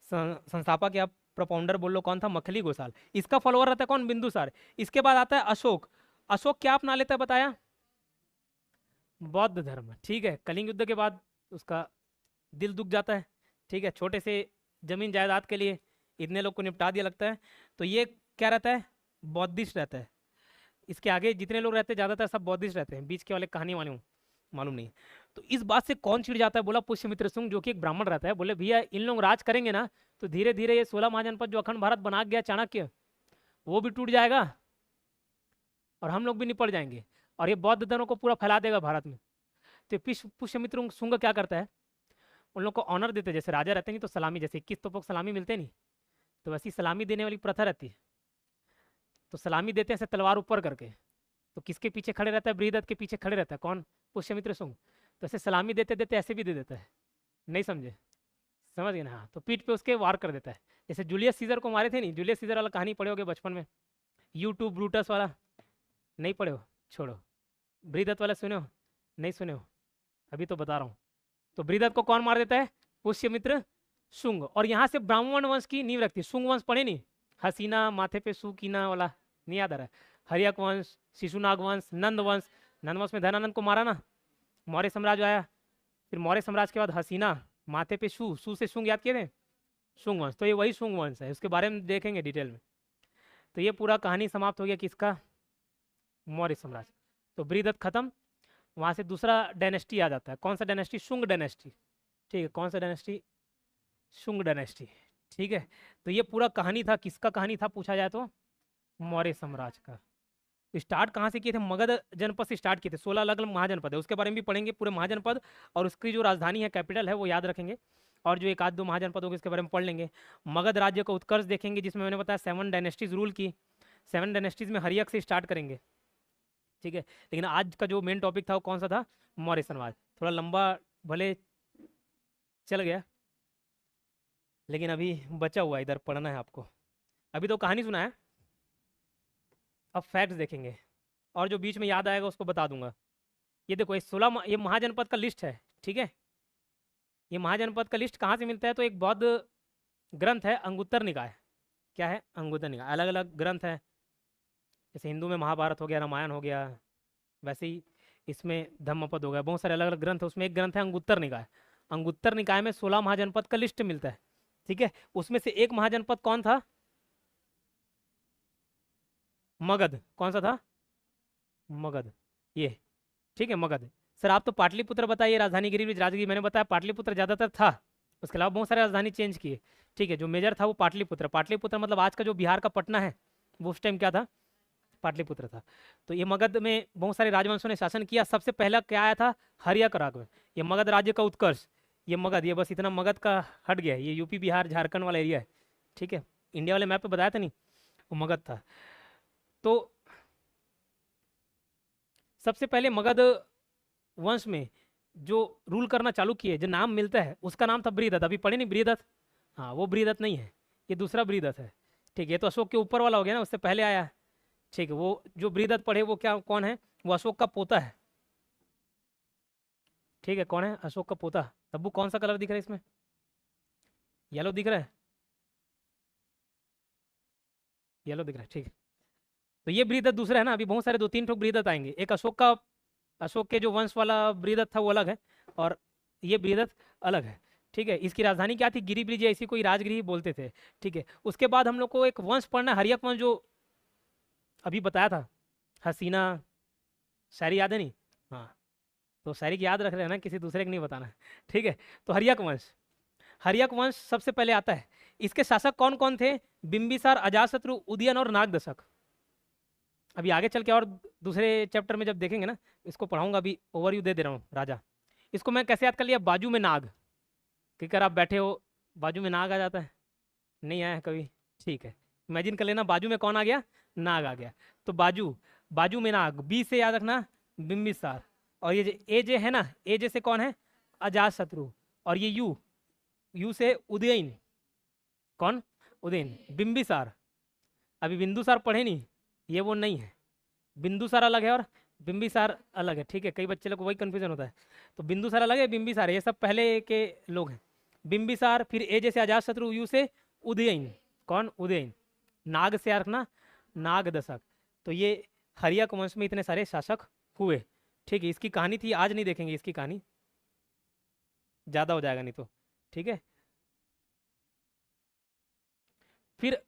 संस्थापक या प्रोपाउंडर बोल लो, कौन था, मक्खली गोसाल। इसका फॉलोअर रहता है कौन, बिंदुसार। इसके बाद आता है अशोक। अशोक क्या अपना लेता है, बताया, बौद्ध धर्म। ठीक है, कलिंग युद्ध के बाद उसका दिल दुख जाता है। ठीक है, छोटे से जमीन जायदाद के लिए इतने लोग को निपटा दिया लगता है। तो ये क्या रहता है, बौद्धिस्ट रहता है। इसके आगे जितने लोग रहते हैं ज़्यादातर सब बौद्धिस्ट रहते हैं, बीच के वाले कहानी मालूम मालूम नहीं। तो इस बात से कौन चिढ़ जाता है, बोला पुष्यमित्र शुंग जो कि एक ब्राह्मण रहता है, बोले भैया इन लोग राज करेंगे ना तो धीरे धीरे ये 16 महाजनपद जो अखंड भारत बना गया चाणक्य वो भी टूट जाएगा और हम लोग भी निपट जाएंगे और ये बौद्ध धर्म को पूरा फैला देगा भारत में। तो पुष्यमित्र शुंग क्या करता है, उन लोग को ऑनर देते, जैसे राजा रहते नहीं तो सलामी, जैसे 21 तोपों को सलामी मिलते नहीं, तो वैसी सलामी देने वाली प्रथा रहती है। तो सलामी देते हैं ऐसे तलवार ऊपर करके, तो किसके पीछे खड़े रहता है, बृहदत्त के पीछे खड़े रहता है, कौन, पुष्यमित्र शुंग। तो ऐसे सलामी देते देते ऐसे भी दे देता है, नहीं समझे, समझ गए ना। हाँ, तो पीठ पे उसके वार कर देता है, जैसे जूलियस सीजर को मारे थे नहीं, जूलियस सीजर वाला कहानी पढ़े होगे बचपन में, यूट्यूब ब्रूटस वाला, नहीं पढ़े हो, छोड़ो। बृहदत्त वाला सुने हो, नहीं सुने हो, अभी तो बता रहा हूँ। तो बृहदत्त को कौन मार देता है, पुष्यमित्र शुंग। और यहाँ से ब्राह्मण वंश की नींव रखती है। शुंग वंश पढ़े नहीं, हसीना माथे पे सुकीना वाला, नहीं याद आ रहा है, हर्यक वंश, शिशुनाग वंश, नंद वंश, नंद वंश में धनानंद को मारा ना, मौर्य साम्राज्य आया, फिर मौर्य साम्राज्य के बाद हसीना, माथे पे सू से शुंग याद किए थे, शुंग वंश। तो ये वही शुंग वंश है, उसके बारे में देखेंगे डिटेल में। तो ये पूरा कहानी समाप्त हो गया किसका, मौर्य साम्राज्य। तो बृहदत्त खत्म, वहाँ से दूसरा डायनेस्टी आ जाता है, कौन सा डायनेस्टी, शुंग डायनेस्टी, ठीक है, कौन सा डायनेस्टी, शुंग डायनेस्टी, ठीक है। तो ये पूरा कहानी था, किसका कहानी था पूछा जाए तो मौर्य साम्राज्य का। स्टार्ट कहाँ से किए थे, मगध जनपद से स्टार्ट किए थे, 16 अलग अलग महाजनपद है, उसके बारे में भी पढ़ेंगे पूरे महाजनपद, और उसकी जो राजधानी है, कैपिटल है, वो याद रखेंगे, और जो एक आध दो महाजनपद होंगे उसके बारे में पढ़ लेंगे। मगध राज्य का उत्कर्ष देखेंगे, जिसमें मैंने बताया 7 डायनेस्टीज रूल की, 7 डायनेस्टीज में हर्यक से स्टार्ट करेंगे, ठीक है। लेकिन आज का जो मेन टॉपिक था वो कौन सा था, मौर्य साम्राज्य। थोड़ा लंबा भले चल गया, लेकिन अभी बचा हुआ इधर पढ़ना है आपको। अभी तो कहानी सुना है, अब फैक्ट्स देखेंगे, और जो बीच में याद आएगा उसको बता दूंगा। ये देखो, ये 16 ये महाजनपद का लिस्ट है, ठीक है। ये महाजनपद का लिस्ट कहाँ से मिलता है, तो एक बौद्ध ग्रंथ है अंगुत्तर निकाय, क्या है, अंगुत्तर निकाय, अलग अलग ग्रंथ है, जैसे हिंदू में महाभारत हो गया, रामायण हो गया, वैसे ही इसमें धम्मपद हो गया, बहुत सारे अलग अलग ग्रंथ है, उसमें एक ग्रंथ है अंगुत्तर निकाय। अंगुत्तर निकाय में 16 महाजनपद का लिस्ट मिलता है, ठीक है। उसमें से एक महाजनपद कौन था, मगध, कौन सा था, मगध, ये, ठीक है, मगध। सर आप तो पाटलिपुत्र बताइए, राजधानी गिरिविजय राजगिरी, मैंने बताया पाटलिपुत्र ज़्यादातर था, उसके अलावा बहुत सारे राजधानी चेंज किए, ठीक है। जो मेजर था वो पाटलिपुत्र, पाटलिपुत्र मतलब आज का जो बिहार का पटना है, वो उस टाइम क्या था, पाटलिपुत्र था। तो ये मगध में बहुत सारे राजवंशों ने शासन किया। सबसे पहला क्या आया था, हर्यक राघव, ये मगध राज्य का उत्कर्ष, ये मगध, ये बस इतना मगध का हट गया, ये यूपी बिहार झारखंड वाला एरिया है, ठीक है, इंडिया वाले मैप पे बताया था नहीं, वो मगध था। तो सबसे पहले मगध वंश में जो रूल करना चालू किए, जो नाम मिलता है उसका नाम था बृहदत्त, अभी पढ़े नहीं बृहदत्त, हाँ वो बृहदत्त नहीं है, ये दूसरा बृहदत्त है, ठीक है। ये तो अशोक के ऊपर वाला हो गया ना, उससे पहले आया, ठीक है। वो जो बृहदत्त पढ़े वो क्या, कौन है, वो अशोक का पोता है, ठीक है, कौन है, अशोक का पोता। तब्बू कौन सा कलर दिख रहा है इसमें, येलो दिख रहा है, येलो दिख रहा है, ठीक है। तो ये बृहदत्त दूसरा है ना, अभी बहुत सारे 2-3 ठोक बृहदत्त आएंगे, एक अशोक का, अशोक के जो वंश वाला बृहदत्त था वो अलग है, और ये बृहदत्त अलग है, ठीक है। इसकी राजधानी क्या थी, गिरिब्रिज, ऐसी कोई राजगिरी बोलते थे, ठीक है। उसके बाद हम लोग को एक वंश पढ़ना है, हर्यक वंश, जो अभी बताया था, हसीना, शायरी याद है नहीं, हाँ, तो शायरी की याद रख रहे हैं ना, किसी दूसरे को नहीं बताना, ठीक है। तो हर्यक वंश, हर्यक वंश सबसे पहले आता है। इसके शासक कौन कौन थे, बिंबिसार, अजातशत्रु, उदयन और नागदशक। अभी आगे चल के और दूसरे चैप्टर में जब देखेंगे ना, इसको पढ़ाऊंगा, अभी ओवरव्यू दे रहा हूँ। राजा, इसको मैं कैसे याद कर लिया, बाजू में नाग, कि अगर आप बैठे हो बाजू में नाग आ जाता है, नहीं आया कभी, ठीक है, इमेजिन कर लेना बाजू में कौन आ गया, नाग आ गया। तो बाजू, बाजू में नाग, बी से याद रखना बिंबिसार, और ये ए जे है ना, ए जे से कौन है, अजातशत्रु, और ये यू, यू से उदयन, कौन, उदयन, बिंबिसार। अभी बिंदुसार पढ़े नहीं, ये वो नहीं है, बिंदुसार अलग है और बिंबिसार अलग है, ठीक है, कई बच्चे लोग को वही कंफ्यूजन होता है। तो बिंदुसार अलग है, बिंबिसार है, ये सब पहले के लोग हैं। बिंबिसार, फिर ए जैसे अजातशत्रु, यू से उदयन, कौन, उदयन, नाग से याद रखना नागदशक। तो ये हर्यक वंश में इतने सारे शासक हुए, ठीक है। इसकी कहानी थी, आज नहीं देखेंगे इसकी कहानी, ज़्यादा हो जाएगा नहीं तो, ठीक है। फिर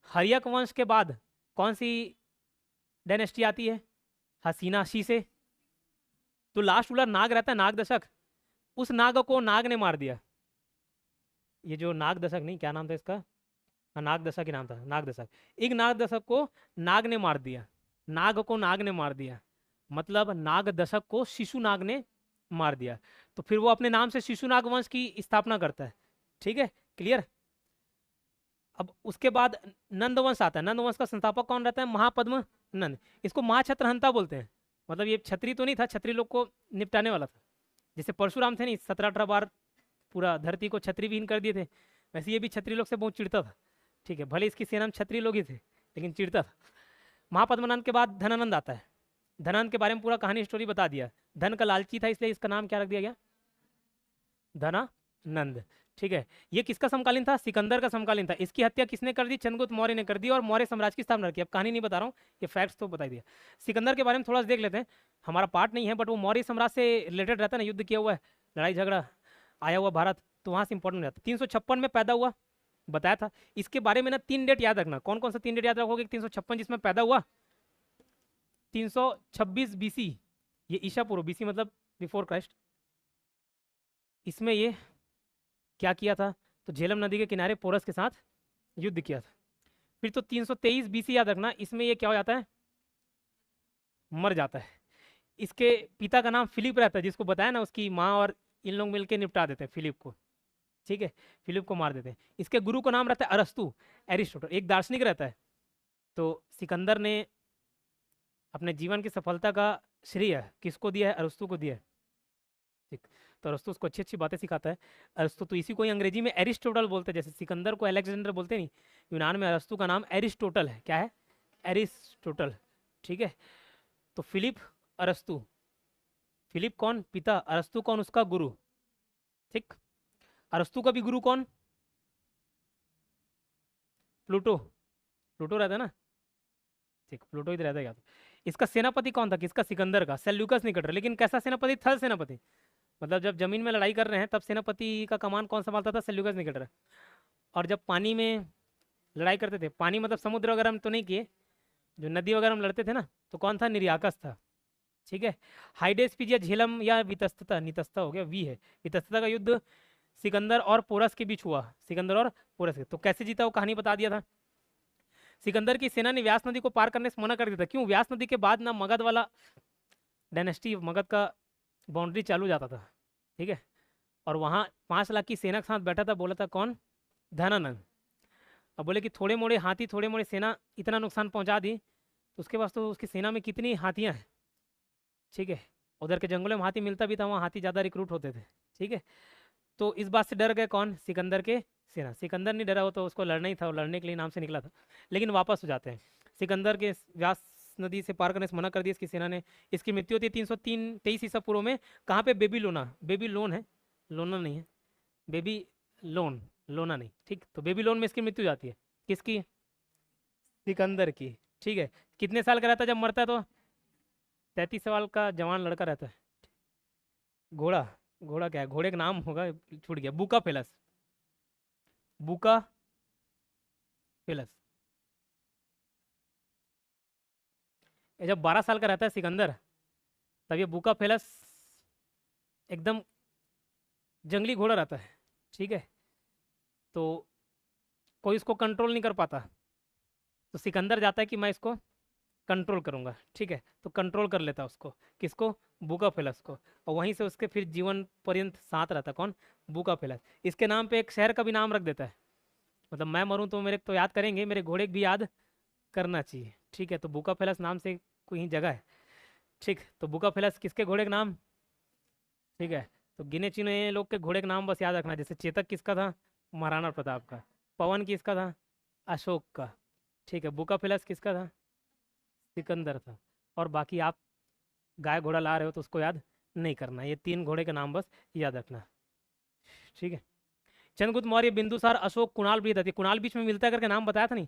हर्यक वंश के बाद कौन सी डायनेस्टी आती है? हसीनाशी से। तो लास्ट रूलर नाग रहता है, नाग दशक, उस नाग को नाग ने मार दिया। ये जो नाग दशक, नहीं क्या नाम था इसका, हाँ नाग दशक ही नाम था, नाग दशक। एक नाग दशक को नाग ने मार दिया, नाग को नाग ने मार दिया, मतलब नाग दशक को शिशु नाग ने मार दिया। तो फिर वो अपने नाम से शिशु नाग वंश की स्थापना करता है। ठीक है, क्लियर। अब उसके बाद नंद वंश आता है। नंद वंश का संस्थापक कौन रहता है? महापद्म नंद। इसको महाछत्रहंता बोलते हैं, मतलब ये छत्री तो नहीं था, छत्री लोग को निपटाने वाला था। जैसे परशुराम थे नहीं, 17-18 बार पूरा धरती को छत्री विहीन कर दिए थे, वैसे ये भी छत्री लोग से बहुत चिढ़ता था। ठीक है, भले इसकी सेना में छत्री लोग ही थे लेकिन चिढ़ता था। महापद्मनंद के बाद धनानंद आता है। धनानंद के बारे में पूरा कहानी स्टोरी बता दिया। धन का लालची था इसलिए इसका नाम क्या रख दिया गया? धनानंद। ठीक है, ये किसका समकालीन था? सिकंदर का समकालीन था। इसकी हत्या किसने कर दी? चंद्रगुप्त मौर्य ने कर दी और मौर्य साम्राज्य की स्थापना की। अब कहानी नहीं बता रहा हूँ, ये फैक्ट्स तो बता दिया। सिकंदर के बारे में थोड़ा सा देख लेते हैं, हमारा पार्ट नहीं है बट वो मौर्य साम्राज्य से रिलेटेड रहता है ना, युद्ध किया हुआ है, लड़ाई झगड़ा आया हुआ भारत, तो वहाँ से इंपॉर्टेंट रहता है। 356 में पैदा हुआ, बताया था। इसके बारे में ना 3 डेट याद रखना। कौन कौन सा 3 डेट याद रखोगे? 356 जिसमें पैदा हुआ, 326 बीसी, ये ईशा पूर्व, बीसी मतलब बिफोर क्राइस्ट, इसमें ये क्या किया था? तो झेलम नदी के किनारे पोरस के साथ युद्ध किया था। फिर तो 323 बीसी याद रखना, इसमें ये क्या हो जाता है? मर जाता है। इसके पिता का नाम फिलिप रहता है, जिसको बताया ना, उसकी माँ और इन लोग मिलकर निपटा देते हैं फिलिप को। ठीक है, फिलिप को मार देते हैं। इसके गुरु का नाम रहता है अरस्तु, एरिस्टोटल, एक दार्शनिक रहता है। तो सिकंदर ने अपने जीवन की सफलता का श्रेय किसको दिया है? अरस्तु को दिया है। ठीक, तो अरस्तु उसको अच्छी अच्छी बातें सिखाता है। अरस्तु तो इसी को ही अंग्रेजी में एरिस्टोटल बोलते हैं, जैसे सिकंदर को अलेक्जेंडर बोलते नहीं, यूनान में अरस्तु का नाम एरिस्टोटल है। क्या है? एरिस्टोटल। ठीक है, तो फिलिप अरस्तु, फिलिप कौन? पिता, अरस्तु कौन? उसका गुरु। ठीक, अरस्तु का भी गुरु कौन? प्लूटो, प्लूटो रहता है ना। ठीक, प्लूटो ही रहता है। तो इसका सेनापति कौन था? किसका? सिकंदर का। सेल्यूकस निकट रहा, लेकिन कैसा सेनापति? थल सेनापति, मतलब जब जमीन में लड़ाई कर रहे हैं तब सेनापति का कमान कौन संभालता था? सेल्यूकस निकट रहा। और जब पानी में लड़ाई करते थे, पानी मतलब समुद्र वगैरह में तो नहीं किए, जो नदी वगैरह में लड़ते थे ना, तो कौन था? निर्याकस था। ठीक है, हाइडेस्पिजिया, झेलम या वितस्तता, नितस्ता हो गया, वी है। वितस्तता का युद्ध सिकंदर और पोरस के बीच हुआ, सिकंदर और पोरस के। तो कैसे जीता वो कहानी बता दिया था। सिकंदर की सेना ने व्यास नदी को पार करने से मना कर दिया था। क्यों? व्यास नदी के बाद ना मगध वाला डायनेस्टी, मगध का बाउंड्री चालू जाता था। ठीक है, और वहाँ 5 लाख की सेना के साथ बैठा था, बोला था कौन? धनानंद। अब बोले कि थोड़े मोड़े हाथी, थोड़े मोड़े सेना इतना नुकसान पहुंचा दी, तो उसके पास तो उसकी सेना में कितनी हाथियां हैं। ठीक है, उधर के जंगलों में हाथी मिलता भी था, वहाँ हाथी ज़्यादा रिक्रूट होते थे। ठीक है, तो इस बात से डर गए कौन? सिकंदर के सेना। सिकंदर नहीं डरा हो तो उसको लड़ना ही था, और लड़ने के लिए नाम से निकला था। लेकिन वापस हो जाते हैं। सिकंदर के व्यास नदी से पार करने से मना कर दिया इसकी सेना ने। इसकी मृत्यु होती है 323 ईसा पूर्व में। कहाँ पे? बेबीलोना। बेबीलोन है, लोना नहीं है, बेबीलोन, लोना नहीं। ठीक, तो बेबीलोन में इसकी मृत्यु हो जाती है। किसकी? सिकंदर की। ठीक है, कितने साल का रहता है जब मरता है? तो 33 साल का जवान लड़का रहता है। घोड़ा, घोड़ा क्या है? घोड़े का नाम होगा, छूट गया। बुका फेलस, बुका फेलस। ये जब 12 साल का रहता है सिकंदर, तब ये बुका फेलस एकदम जंगली घोड़ा रहता है। ठीक है, तो कोई इसको कंट्रोल नहीं कर पाता, तो सिकंदर जाता है कि मैं इसको कंट्रोल करूंगा। ठीक है, तो कंट्रोल कर लेता उसको। किसको? बुका फेलस को। और वहीं से उसके फिर जीवन पर्यंत साथ रहता। कौन? बुका फेलस। इसके नाम पे एक शहर का भी नाम रख देता है, मतलब मैं मरूं तो मेरे तो याद करेंगे, मेरे घोड़े भी याद करना चाहिए। ठीक है, तो बुका फेलस नाम से कोई जगह है। ठीक, तो बुका फेलस किसके घोड़े का नाम? ठीक है, तो गिने चुने लोग के घोड़े का नाम बस याद रखना। जैसे चेतक किसका था? महाराणा प्रताप का। पवन किसका था? अशोक का। ठीक है, बुका फेलस किसका था? सिकंदर था। और बाकी आप गाय घोड़ा ला रहे हो तो उसको याद नहीं करना, ये 3 घोड़े का नाम बस याद रखना। ठीक है, चंद्रगुप्त मौर्य, बिंदुसार, अशोक, कुणाल भी था। कुणाल बीच में मिलता है करके नाम बताया था नहीं,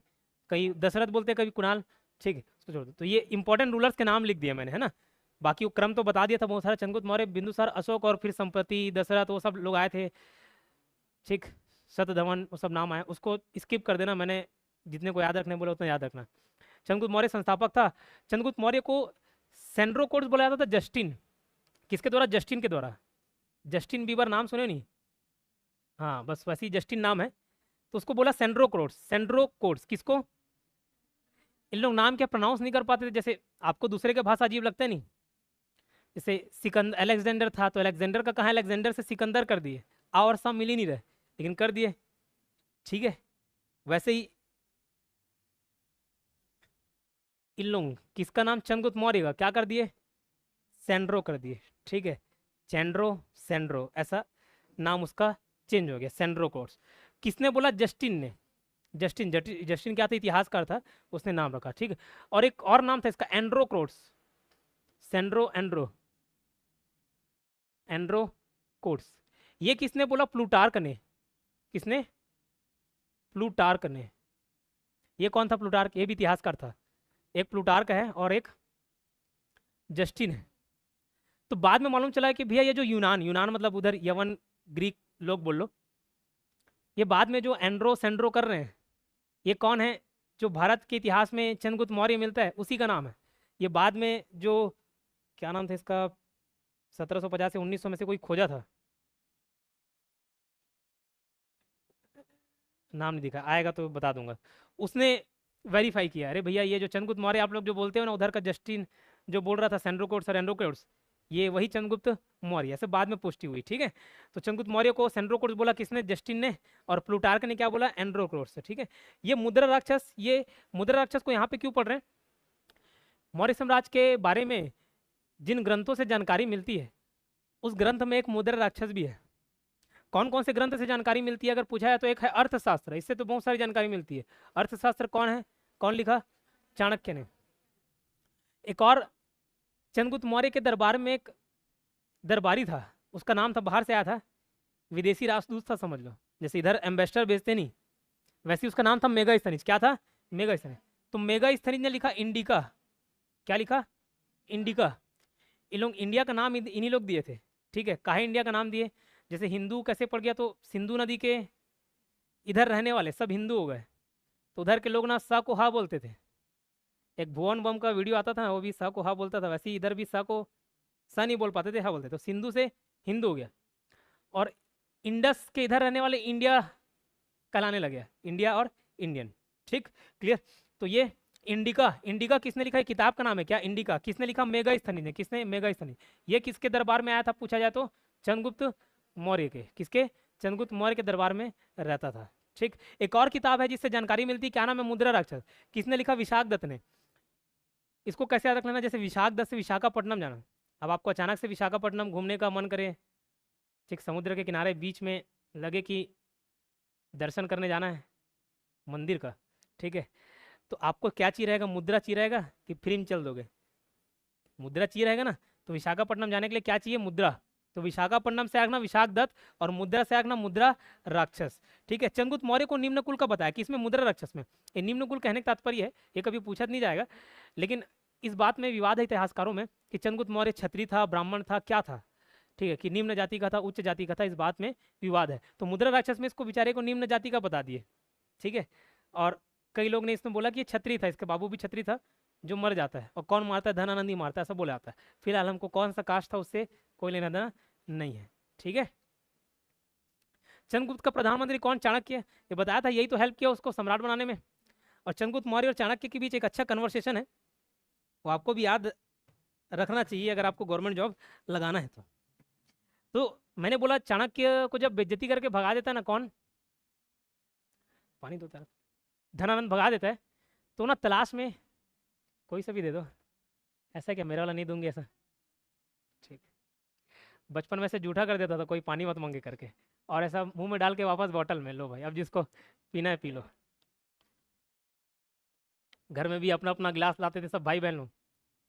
कहीं दशरथ बोलते हैं, कभी कुणाल। ठीक है, उसको छोड़ दो। तो ये इंपॉर्टेंट रूलर्स के नाम लिख दिए मैंने, है ना। बाकी वो क्रम तो बता दिया था बहुत सारा। चंद्रगुप्त मौर्य, बिंदुसार, अशोक और फिर संपत्ति, दशरथ, वो सब लोग आए थे। ठीक, सतधवन, वो सब नाम आए, उसको स्किप कर देना, मैंने जितने को याद रखने बोला उतना याद रखना। चंद्रगुप्त मौर्य संस्थापक था। चंद्रगुप्त मौर्य को सेंड्रोकोट्स बोला जाता था, जस्टिन। किसके द्वारा? जस्टिन के द्वारा। जस्टिन बीबर नाम सुने नहीं? हाँ, बस वैसे ही जस्टिन नाम है, तो उसको बोला सेंड्रोकोट्स। सेंड्रोकोट्स किसको? इन लोग नाम क्या प्रोनाउंस नहीं कर पाते थे, जैसे आपको दूसरे के भाषा अजीब लगता है नहीं? जैसे सिकंदर, अलेक्जेंडर था तो अलेक्जेंडर का कहाँ, अलेक्जेंडर से सिकंदर कर दिए, आ और सा मिल ही नहीं रहे, लेकिन कर दिए, ठीक है। वैसे ही इन लोग, किसका नाम? चंद्रगुप्त मौर्य का क्या कर दिए? सेंड्रो कर दिए, ठीक है। चैंड्रो, सेंड्रो, ऐसा नाम उसका चेंज हो गया, सेंड्रो कोर्स। किसने बोला? जस्टिन ने। जस्टिन, जस्टिन क्या था? इतिहासकार था, उसने नाम रखा, ठीक है। और एक और नाम था इसका, एंड्रोक्रोट्स। सेंड्रो, एंड्रो, एंड्रोकोट्स। ये किसने बोला? प्लूटार्क ने। किसने? प्लूटार्क ने। ये कौन था प्लूटार्क? ये भी इतिहासकार था। एक प्लूटार्क है और एक जस्टिन है। तो बाद में मालूम चला कि भैया ये जो यूनान, यूनान मतलब उधर यवन, ग्रीक लोग बोल लो, ये बाद में जो एंड्रो सेंड्रो कर रहे हैं, ये कौन है? जो भारत के इतिहास में चंद्रगुप्त मौर्य मिलता है, उसी का नाम है। ये बाद में जो, क्या नाम था इसका, 1750 से 1900 में से कोई खोजा था, नाम नहीं दिखा, आएगा तो बता दूंगा। उसने वेरीफाई किया, अरे भैया ये जो चंद्रगुप्त मौर्य आप लोग जो बोलते हो ना, उधर का जस्टिन जो बोल रहा था सेंड्रोकोट्स और एंड्रोकोट्स, ये वही चंद्रगुप्त मौर्य। ऐसे बाद में पुष्टि हुई, ठीक है। तो चंद्रगुप्त मौर्य को सेंड्रोकोट्स बोला किसने? जस्टिन ने। और प्लूटार्क ने क्या बोला? एंड्रोकोट्स, ठीक है। ये मुद्रा राक्षस, ये मुद्रा राक्षस को यहाँ पे क्यों पढ़ रहे हैं? मौर्य साम्राज्य के बारे में जिन ग्रंथों से जानकारी मिलती है, उस ग्रंथ में एक मुद्रा राक्षस भी है। कौन कौन से ग्रंथ से जानकारी मिलती है अगर पूछा है तो एक है अर्थशास्त्र, इससे तो बहुत सारी जानकारी मिलती है। अर्थशास्त्र कौन है, कौन लिखा? चाणक्य ने। एक और चंद्रगुप्त मौर्य के दरबार में एक दरबारी था, उसका नाम था, बाहर से आया था, विदेशी राजदूत था समझ लो, जैसे इधर एम्बेसडर भेजते नहीं, वैसे ही उसका नाम था मेगास्थनीज। क्या था? मेगास्थनीज। तो मेगास्थनीज ने लिखा इंडिका। क्या लिखा? इंडिका। इन लोग, इंडिया का नाम इन्हीं लोग दिए थे, ठीक है। काहे इंडिया का नाम दिए? जैसे हिंदू कैसे पड़ गया, तो सिंधु नदी के इधर रहने वाले सब हिंदू हो गए, तो उधर के लोग ना सा को हा बोलते थे। एक भुवन बम का वीडियो आता था ना, वो भी सा को हा बोलता था, वैसे ही इधर भी सा को सा नहीं बोल पाते थे, हा बोलते। तो सिंधु से हिंदू हो गया, और इंडस के इधर रहने वाले इंडिया कहलाने लगे, इंडिया और इंडियन, ठीक, क्लियर। तो ये इंडिका, इंडिका किसने लिखा है? किताब का नाम है क्या? इंडिका। किसने लिखा? मेगास्थनीज ने। किसने? मेगास्थनीज। ये किसके दरबार में आया था पूछा जाए तो? चंद्रगुप्त मौर्य के। किसके? चंद्रगुप्त मौर्य के दरबार में रहता था, ठीक। एक और किताब है जिससे जानकारी मिलती है, क्या नाम है? मुद्रा राक्षस। किसने लिखा? विशाख दत्त ने। इसको कैसे याद रख लेना? जैसे विशाख दत्त से विशाखापट्टनम जाना, अब आपको अचानक से विशाखापट्टनम घूमने का मन करे, ठीक, समुद्र के किनारे बीच में लगे कि दर्शन करने जाना है मंदिर का, ठीक है, तो आपको क्या चाहिए रहेगा? मुद्रा चाहिए रहेगा कि फ्री में चल दोगे? मुद्रा चाहिए रहेगा ना। तो विशाखापट्टनम जाने के लिए क्या चाहिए? मुद्रा। तो विशाखापट्टनम से आगना विशाख दत्त, और मुद्रा से आगना मुद्रा राक्षस, ठीक है। चंद्रगुप्त मौर्य को निम्न कुल का बताया, किसमें? मुद्रा राक्षस में। ये निम्न कुल कहने का तात्पर्य है, ये कभी पूछा नहीं जाएगा, लेकिन इस बात में विवाद है इतिहासकारों में कि चंद्रगुप्त मौर्य क्षत्रिय था, ब्राह्मण था, क्या था, ठीक है, कि निम्न जाति का था, उच्च जाति का था, इस बात में विवाद है। तो मुद्रा राक्षस में इसको बेचारे को निम्न जाति का बता दिए, ठीक है। और कई लोग ने इसमें बोला कि ये क्षत्रिय था, इसके बाबू भी क्षत्रिय था, जो मर जाता है, और कौन मारता है? धनानंद ही मारता है, ऐसा बोला जाता है। फिलहाल हमको कौन सा कास्ट था उससे कोई लेना देना नहीं है, ठीक है। चंद्रगुप्त का प्रधानमंत्री कौन? चाणक्य। ये बताया था, यही तो हेल्प किया उसको सम्राट बनाने में। और चंद्रगुप्त मौर्य और चाणक्य के बीच एक अच्छा कन्वर्सेशन है, वो आपको भी याद रखना चाहिए अगर आपको गवर्नमेंट जॉब लगाना है तो मैंने बोला चाणक्य को जब बेइज्जती करके भगा देता है ना, कौन? पानी दो तरफ, धनानंद भगा देता है, तो ना तलाश में, कोई सा भी दे दो, ऐसा क्या मेरा वाला नहीं दूंगी ऐसा, ठीक। बचपन में से जूठा कर देता था कोई पानी मत मांगे करके, और ऐसा मुंह में डाल के वापस बॉटल में, लो भाई अब जिसको पीना है पी लो। घर में भी अपना अपना गिलास लाते थे सब भाई बहन लोग,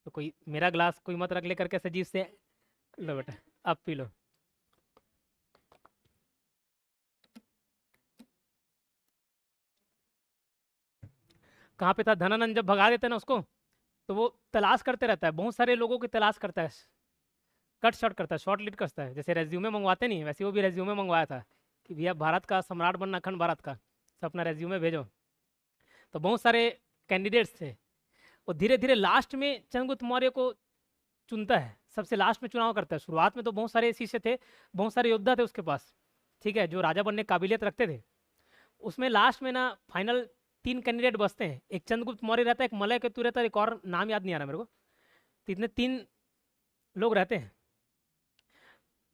तो कोई मेरा गिलास कोई मत रख ले करके सजीव से, लो बेटा अब पी लो। कहाँ पे था? धनानंद जब भगा देते ना उसको, तो वो तलाश करते रहता है, बहुत सारे लोगों की तलाश करता है, कट शॉट करता है, शॉर्ट लिस्ट करता है, जैसे रेज्यूमे मंगवाते नहीं, वैसे वो भी रेज्यूमे मंगवाया था कि भैया भारत का सम्राट बनना, अखंड भारत का, तो अपना रेज्यूमे भेजो। तो बहुत सारे कैंडिडेट्स थे, और धीरे धीरे लास्ट में चंद्रगुप्त मौर्य को चुनता है, सबसे लास्ट में चुनाव करता है। शुरुआत में तो बहुत सारे शिष्य थे, बहुत सारे योद्धा थे उसके पास, ठीक है, जो राजा बनने की काबिलियत रखते थे। उसमें लास्ट में ना फाइनल 3 कैंडिडेट बचते हैं, एक चंद्रगुप्त मौर्य रहता है, एक मलय केतु रहता है, एक और नाम याद नहीं आ रहा मेरे को। तो इतने 3 लोग रहते हैं।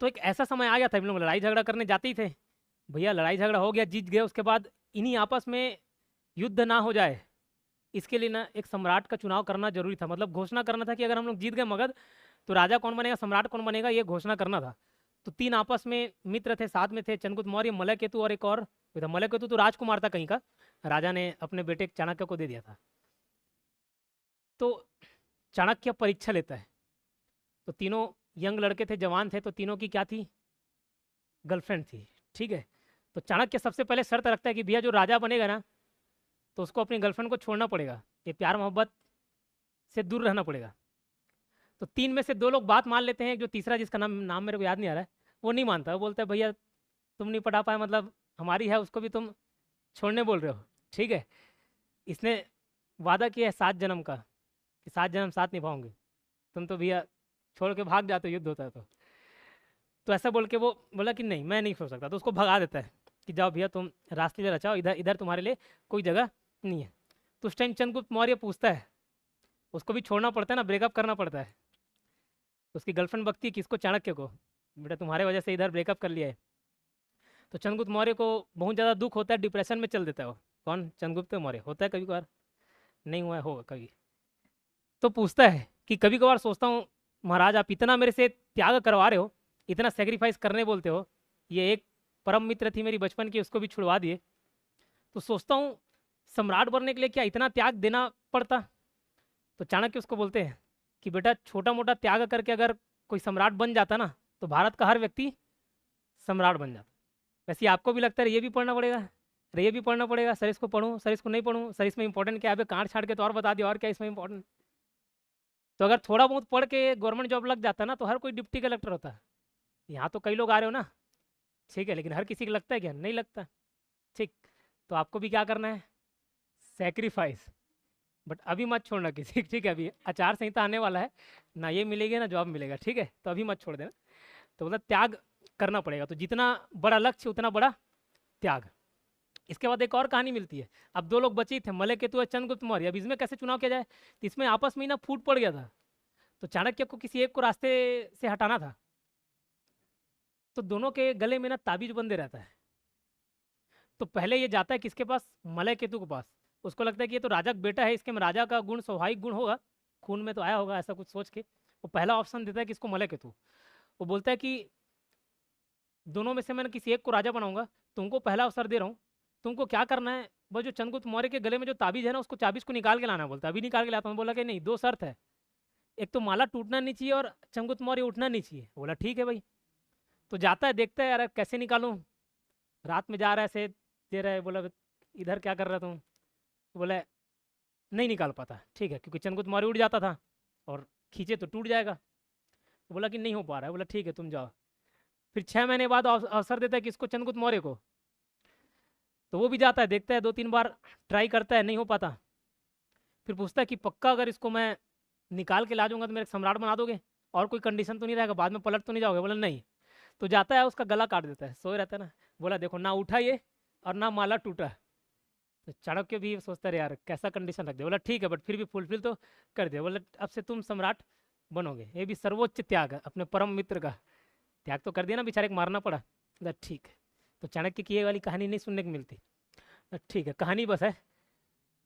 तो एक ऐसा समय आ गया था, इन लोग लड़ाई झगड़ा करने जाते ही थे। भैया लड़ाई झगड़ा हो गया, जीत गए, उसके बाद इन्हीं आपस में युद्ध ना हो जाए, इसके लिए ना एक सम्राट का चुनाव करना जरूरी था। मतलब घोषणा करना था कि अगर हम लोग जीत गए मगध, तो राजा कौन बनेगा, सम्राट कौन बनेगा, ये घोषणा करना था। तो 3 आपस में मित्र थे, साथ में थे चंद्रगुप्त मौर्य, मलय केतु और एक और था। मलय केतु तो राजकुमार था कहीं का, राजा ने अपने बेटे चाणक्य को दे दिया था। तो चाणक्य परीक्षा लेता है, तो तीनों यंग लड़के थे, जवान थे, तो तीनों की क्या थी, गर्लफ्रेंड थी, ठीक है। तो चाणक्य सबसे पहले शर्त रखता है कि भैया जो राजा बनेगा ना, तो उसको अपनी गर्लफ्रेंड को छोड़ना पड़ेगा, ये प्यार मोहब्बत से दूर रहना पड़ेगा। तो 3 में से 2 लोग बात मान लेते हैं, जो तीसरा जिसका नाम मेरे को याद नहीं आ रहा है, वो नहीं मानता। वो बोलता है भैया तुम नहीं पढ़ा पाए, मतलब हमारी है, उसको भी तुम छोड़ने बोल रहे हो, ठीक है। इसने वादा किया है 7 जन्म का, कि 7 जन्म साथ निभाओगे, तुम तो भैया छोड़ के भाग जाते हो, युद्ध होता है तो ऐसा बोल के वो बोला कि नहीं मैं नहीं छोड़ सकता। तो उसको भगा देता है कि जाओ भैया तुम रासलीला रचाओ, इधर इधर तुम्हारे लिए कोई जगह नहीं है। तो उस टाइम चंद्रगुप्त मौर्य पूछता है, उसको भी छोड़ना पड़ता है ना, ब्रेकअप करना पड़ता है। तो उसकी गर्लफ्रेंड बकती है किसको, चाणक्य को, बेटा तुम्हारे वजह से इधर ब्रेकअप कर लिया है। तो चंद्रगुप्त मौर्य को बहुत ज़्यादा दुख होता है, डिप्रेशन में चल देता है वो। कौन, चंद्रगुप्त मौर्य। होता है कभी कभार, नहीं हुआ है, होगा कभी। तो पूछता है कि कभी कभार सोचता हूँ महाराज आप इतना मेरे से त्याग करवा रहे हो, इतना सेक्रीफाइस करने बोलते हो, ये एक परम मित्र थी मेरी बचपन की, उसको भी छुड़वा दिए, तो सोचता हूँ सम्राट बनने के लिए क्या इतना त्याग देना पड़ता। तो चाणक्य उसको बोलते हैं कि बेटा छोटा मोटा त्याग करके अगर कोई सम्राट बन जाता ना, तो भारत का हर व्यक्ति सम्राट बन जाता। वैसे आपको भी लगता है ये भी पढ़ना पड़ेगा, अरे ये भी पढ़ना पड़ेगा, सर इसको पढ़ूँ, सर इसको नहीं पढ़ूँ, सर इसमें इंपॉर्टेंट क्या है, काट छाट के तो और बता दिया, और क्या इसमें इंपॉर्टेंट। तो अगर थोड़ा बहुत पढ़ के गवर्नमेंट जॉब लग जाता ना, तो हर कोई डिप्टी कलेक्टर होता। यहाँ तो कई लोग आ रहे हो ना, ठीक है, लेकिन हर किसी को लगता है क्या, नहीं लगता, ठीक। तो आपको भी क्या करना है, सेक्रीफाइस, बट अभी मत छोड़ना किसी, ठीक है। अभी आचार संहिता आने वाला है ना, ये मिलेगी ना जॉब मिलेगा, ठीक है, तो अभी मत छोड़ देना। तो मतलब त्याग करना पड़ेगा, तो जितना बड़ा लक्ष्य उतना बड़ा त्याग। इसके बाद एक और कहानी मिलती है। अब 2 लोग बचे थे, मलय केतु और चंद्रगुप्त मौर्य। अब इसमें कैसे चुनाव किया जाए, तो इसमें आपस में ना फूट पड़ गया था। तो चाणक्य को किसी एक को रास्ते से हटाना था, तो दोनों के गले में ना ताबीज बंधे रहता है। तो पहले ये जाता है किसके पास, मलय केतु के पास। उसको लगता है कि ये तो राजा का बेटा है, इसके में राजा का गुण, स्वाभाविक गुण होगा, खून में तो आया होगा, ऐसा कुछ सोच के वो पहला ऑप्शन देता है किसको, मलय केतु। वो बोलता है कि दोनों में से मैं किसी एक को राजा बनाऊंगा, तुमको पहला अवसर दे रहा हूँ, तुमको क्या करना है, वो जो चंद्रगुप्त मौर्य के गले में जो ताबीज है ना, उसको चाबीज को निकाल के लाना। बोलता है अभी निकाल के लाता हूँ। बोला कि नहीं, 2 शर्त है, एक तो माला टूटना नहीं चाहिए और चंद्रगुप्त मौर्य उठना नहीं चाहिए। बोला ठीक है भाई। तो जाता है, देखता है यार कैसे निकालूं, रात में जा रहा है, ऐसे दे रहा है। बोला इधर क्या कर रहा तुम, तो बोला नहीं निकाल पाता, ठीक है, क्योंकि चंद्रगुप्त मौर्य उठ जाता था और खींचे तो टूट जाएगा। तो बोला कि नहीं हो पा रहा है। बोला ठीक है तुम जाओ। फिर 6 महीने बाद अवसर देता है किसको, चंद्रगुप्त मौर्य को। तो वो भी जाता है, देखता है, 2-3 बार ट्राई करता है, नहीं हो पाता। फिर पूछता है कि पक्का अगर इसको मैं निकाल के ला जाऊंगा तो मेरे सम्राट बना दोगे, और कोई कंडीशन तो नहीं रहेगा, बाद में पलट तो नहीं जाओगे। बोला नहीं। तो जाता है, उसका गला काट देता है, सोए रहता है ना। बोला देखो ना उठा ये और ना माला टूटा। तो चाणक्य भी सोचता है यार कैसा कंडीशन रख दे। बोला ठीक है, बट फिर भी फुलफिल तो कर दे। बोला अब से तुम सम्राट बनोगे, ये भी सर्वोच्च त्याग है, अपने परम मित्र का त्याग तो कर दिया ना, बेचारे को मारना पड़ा। बोला ठीक है। तो चाणक्य की ये वाली कहानी नहीं सुनने को मिलती। ठीक है, कहानी बस है,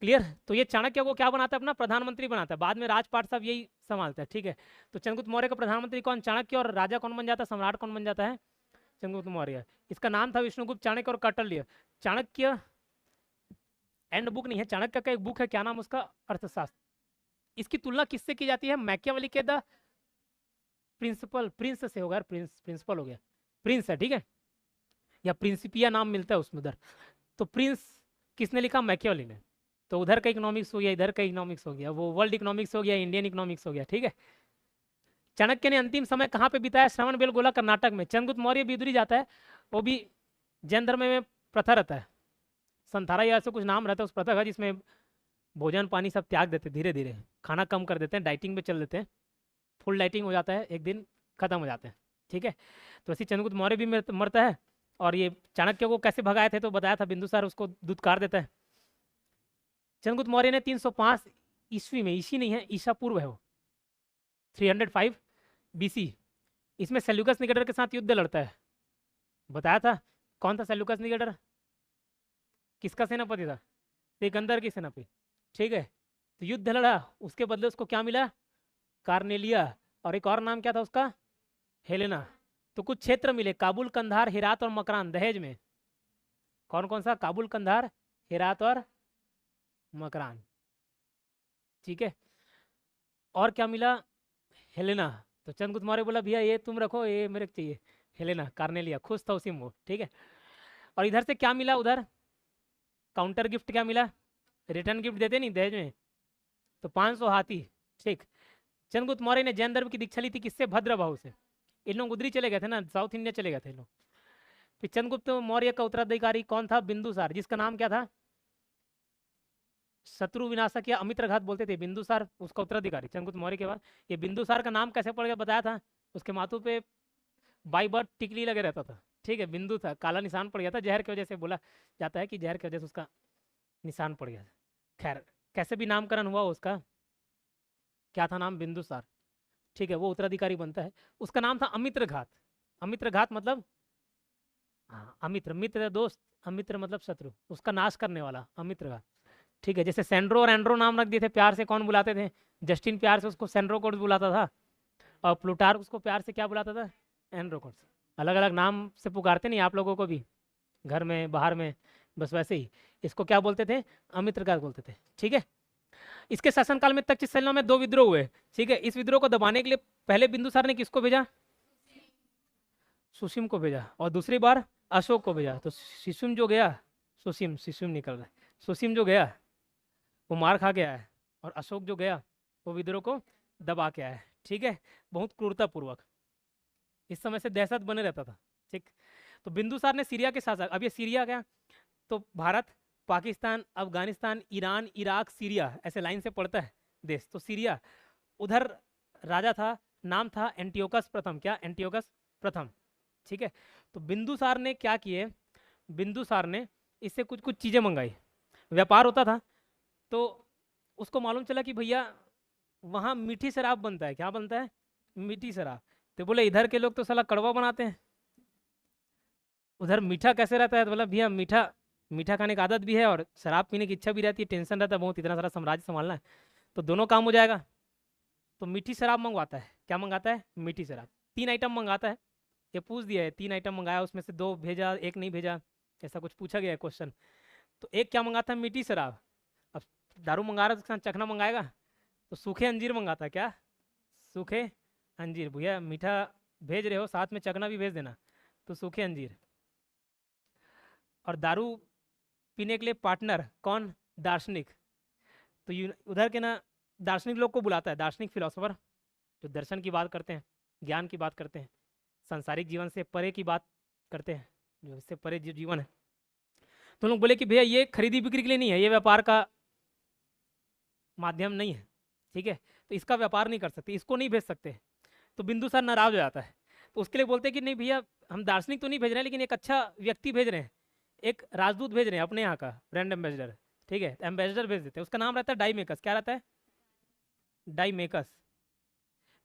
क्लियर। तो ये चाणक्य को क्या बनाता है, अपना प्रधानमंत्री बनाता है, बाद में राजपाट साहब यही संभालता है, ठीक है। तो चंद्रगुप्त मौर्य का प्रधानमंत्री कौन, चाणक्य, और राजा कौन बन जाता है, सम्राट कौन बन जाता है, चंद्रगुप्त मौर्य। इसका नाम था विष्णुगुप्त चाणक्य और कौटिल्य। चाणक्य एंड बुक नहीं है, चाणक्य का एक बुक है, क्या नाम उसका, अर्थशास्त्र। इसकी तुलना किससे की जाती है, मैकियावेली के द प्रिंसिपल, प्रिंस से होगा, प्रिंसिपल हो गया, प्रिंस है, ठीक है, या प्रिंसिपिया नाम मिलता है उसमें उधर। तो प्रिंस किसने लिखा, मैकियावेली ने। तो उधर का इकोनॉमिक्स हो गया, इधर का इकोनॉमिक्स हो गया, वो वर्ल्ड इकोनॉमिक्स हो गया, इंडियन इकोनॉमिक्स हो गया, ठीक है। चाणक्य ने अंतिम समय कहाँ पे बिताया, श्रवणबेलगोला कर्नाटक में। चंद्रगुप्त मौर्य भी उधर ही जाता है, वो भी जैन धर्म में प्रथा रहता है, संथारा या ऐसे कुछ नाम रहता है उस प्रथा का, जिसमें भोजन पानी सब त्याग देते, धीरे धीरे खाना कम कर देते हैं, डाइटिंग पे चल देते हैं, फुल डाइटिंग हो जाता है, एक दिन खत्म हो जाते हैं। ठीक है, तो ऐसे चंद्रगुप्त मौर्य भी मरता है। और ये चाणक्य को कैसे भगाए थे तो बताया था, बिंदुसार उसको दुत्कार देता है। चंद्रगुप्त मौर्य ने 305 ईस्वी में, ईसी नहीं है, ईसा पूर्व है वो, 305 बीसी, इसमें सेल्यूकस निकेटर के साथ युद्ध लड़ता है। बताया था कौन था सेल्यूकस निकेटर, किसका सेनापति था, सिकंदर की सेनापति। ठीक है, तो युद्ध लड़ा, उसके बदले उसको क्या मिला, कार्नेलिया, और एक और नाम क्या था उसका, हेलेना। तो कुछ क्षेत्र मिले, काबुल, कंधार, हेरात और मकरान, दहेज में। कौन कौन सा, काबुल, कंधार, हेरात और मकरान। ठीक है, और क्या मिला, हेलेना। तो चंद्रगुप्त मौर्य बोला भैया ये तुम रखो, ये मेरे को चाहिए, हेलेना, कार्नेलिया, खुश था उसी में वो। ठीक है, और इधर से क्या मिला, उधर काउंटर गिफ्ट क्या मिला, रिटर्न गिफ्ट देते नहीं दहेज में, तो 500 हाथी। ठीक, चंद्रगुप्त मौर्य ने जैन धर्म की दीक्षा ली थी, किससे, भद्रबाहु से। इन लोग उधरी चले गए थे ना, साउथ इंडिया चले गए थे लोग। फिर चंद्रगुप्त मौर्य का उत्तराधिकारी कौन था, बिंदुसार, जिसका नाम क्या था, शत्रु विनाशक या अमित्रघात बोलते थे, बिंदुसार उसका उत्तराधिकारी चंद्रगुप्त मौर्य के बाद। ये बिंदुसार का नाम कैसे पड़ गया बताया था, उसके माथों पे बाई बर्थ टिकली लगे रहता था। ठीक है, बिंदु था, काला निशान पड़ गया था, जहर की वजह से बोला जाता है कि जहर की वजह से उसका निशान पड़ गया। खैर कैसे भी नामकरण हुआ उसका, क्या था नाम, बिंदुसार। ठीक है, वो उत्तराधिकारी बनता है। उसका नाम था अमित्रघात। अमित्रघात मतलब, हाँ, अमित्र, मित्र दोस्त, अमित्र मतलब शत्रु, उसका नाश करने वाला, अमित्रघात। ठीक है, जैसे सैंड्रो और एंड्रो नाम रख दिए थे, प्यार से कौन बुलाते थे, जस्टिन प्यार से उसको सैंड्रो कोर्स बुलाता था, और प्लूटार्क उसको प्यार से क्या बुलाता था, एंड्रो कोर्स। अलग अलग नाम से पुकारते नहीं आप लोगों को भी, घर में बाहर में, बस वैसे ही इसको क्या बोलते थे, अमित्रघात बोलते थे। ठीक है, इसके शासनकाल में तक्षशिला सेना में 2 विद्रोह हुए। ठीक है, इस विद्रोह को दबाने के लिए पहले बिंदुसार ने किसको भेजा, सुसीम को भेजा, और दूसरी बार अशोक को भेजा। तो सुसीम जो गया, सुसीम निकल रहा है, सुसीम जो गया वो मार खा के आया है, और अशोक जो गया वो विद्रोह को दबा के आया है। ठीक है, बहुत क्रूरतापूर्वक, इस समय से दहशत बने रहता था। ठीक, तो बिंदुसार ने सीरिया के शासक, अब ये सीरिया क्या, तो Bharat, Pakistan, Afghanistan, Iran, Iraq, Syria, ऐसे लाइन से पड़ता है देश। तो सीरिया, उधर राजा था, नाम था एंटियोकस प्रथम, क्या, एंटियोकस प्रथम। ठीक है, तो बिंदुसार ने क्या किए, बिंदुसार ने इससे कुछ कुछ चीज़ें मंगाई, व्यापार होता था, तो उसको मालूम चला कि भैया वहाँ मीठी शराब बनता है, क्या बनता है, मीठी शराब। तो बोले इधर के लोग तो साला कड़वा बनाते हैं, उधर मीठा कैसे रहता है, तो बोला भैया मीठा, मीठा खाने की आदत भी है और शराब पीने की इच्छा भी रहती है, टेंशन रहता है बहुत, इतना सारा साम्राज्य संभालना है, तो दोनों काम हो जाएगा। तो मीठी शराब मंगवाता है, क्या मंगाता है, मीठी शराब। 3 आइटम मंगाता है, ये पूछ दिया है, 3 आइटम मंगाया, उसमें से 2 भेजा, 1 नहीं भेजा, ऐसा कुछ पूछा गया है क्वेश्चन। तो एक क्या मंगाता है, मीठी शराब। अब दारू मंगा रहा है, उसके साथ चखना मंगाएगा, तो सूखे अंजीर मंगाता है, क्या, सूखे अंजीर, भैया मीठा भेज रहे हो साथ में चखना भी भेज देना, तो सूखे अंजीर। और दारू पीने के लिए पार्टनर कौन, दार्शनिक। तो उधर के ना दार्शनिक लोग को बुलाता है, दार्शनिक फिलोसोफर, जो दर्शन की बात करते हैं, ज्ञान की बात करते हैं, सांसारिक जीवन से परे की बात करते हैं, जो इससे परे जो जीवन है। तो लोग बोले कि भैया ये खरीदी बिक्री के लिए नहीं है, ये व्यापार का माध्यम नहीं है। ठीक है, तो इसका व्यापार नहीं कर सकते, इसको नहीं भेज सकते। तो बिंदुसार नाराज हो जाता है, तो उसके लिए बोलते हैं कि नहीं भैया हम दार्शनिक तो नहीं भेज रहे हैं, लेकिन एक अच्छा व्यक्ति भेज रहे हैं, एक राजदूत भेज रहे हैं अपने यहाँ का, ब्रांड एम्बेसडर। ठीक है, एम्बेसडर भेज देते हैं, उसका नाम रहता है डाईमेकस, क्या रहता है, डाईमेकस।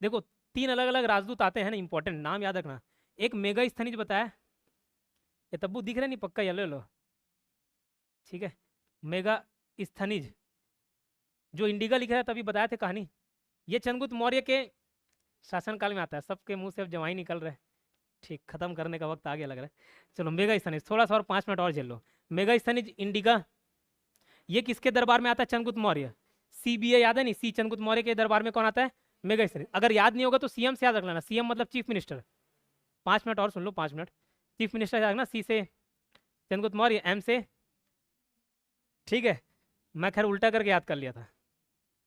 देखो 3 अलग अलग राजदूत आते हैं ना, इंपॉर्टेंट नाम याद रखना। एक मेगा स्थनिज बताया, ये तब्बू दिख रहा नहीं, पक्का येलो लो। ठीक है, मेगा स्थनिज, जो इंडिगा लिखा है तभी बताए थे कहानी, ये चंद्रगुप्त मौर्य के शासनकाल में आता है। सबके मुंह से अब जवाई निकल रहे हैं, ठीक, खत्म करने का वक्त आ गया लग रहा है। चलो मेगा स्थनिज, थोड़ा सा और 5 मिनट और झेल लो। मेगा स्थनिज इंडिका, ये किसके दरबार में आता है, चंद्रगुप्त मौर्य। CBA याद है नहीं, सी, चंद्रगुप्त मौर्य के दरबार में कौन आता है, मेगा स्थनिज। अगर याद नहीं होगा तो CM से याद रख लेना, CM मतलब चीफ मिनिस्टर। 5 मिनट और सुन लो, 5 मिनट, चीफ मिनिस्टर याद रखना, C से चंद्रगुप्त मौर्य, M से, ठीक है, मैं खैर उल्टा करके याद कर लिया था,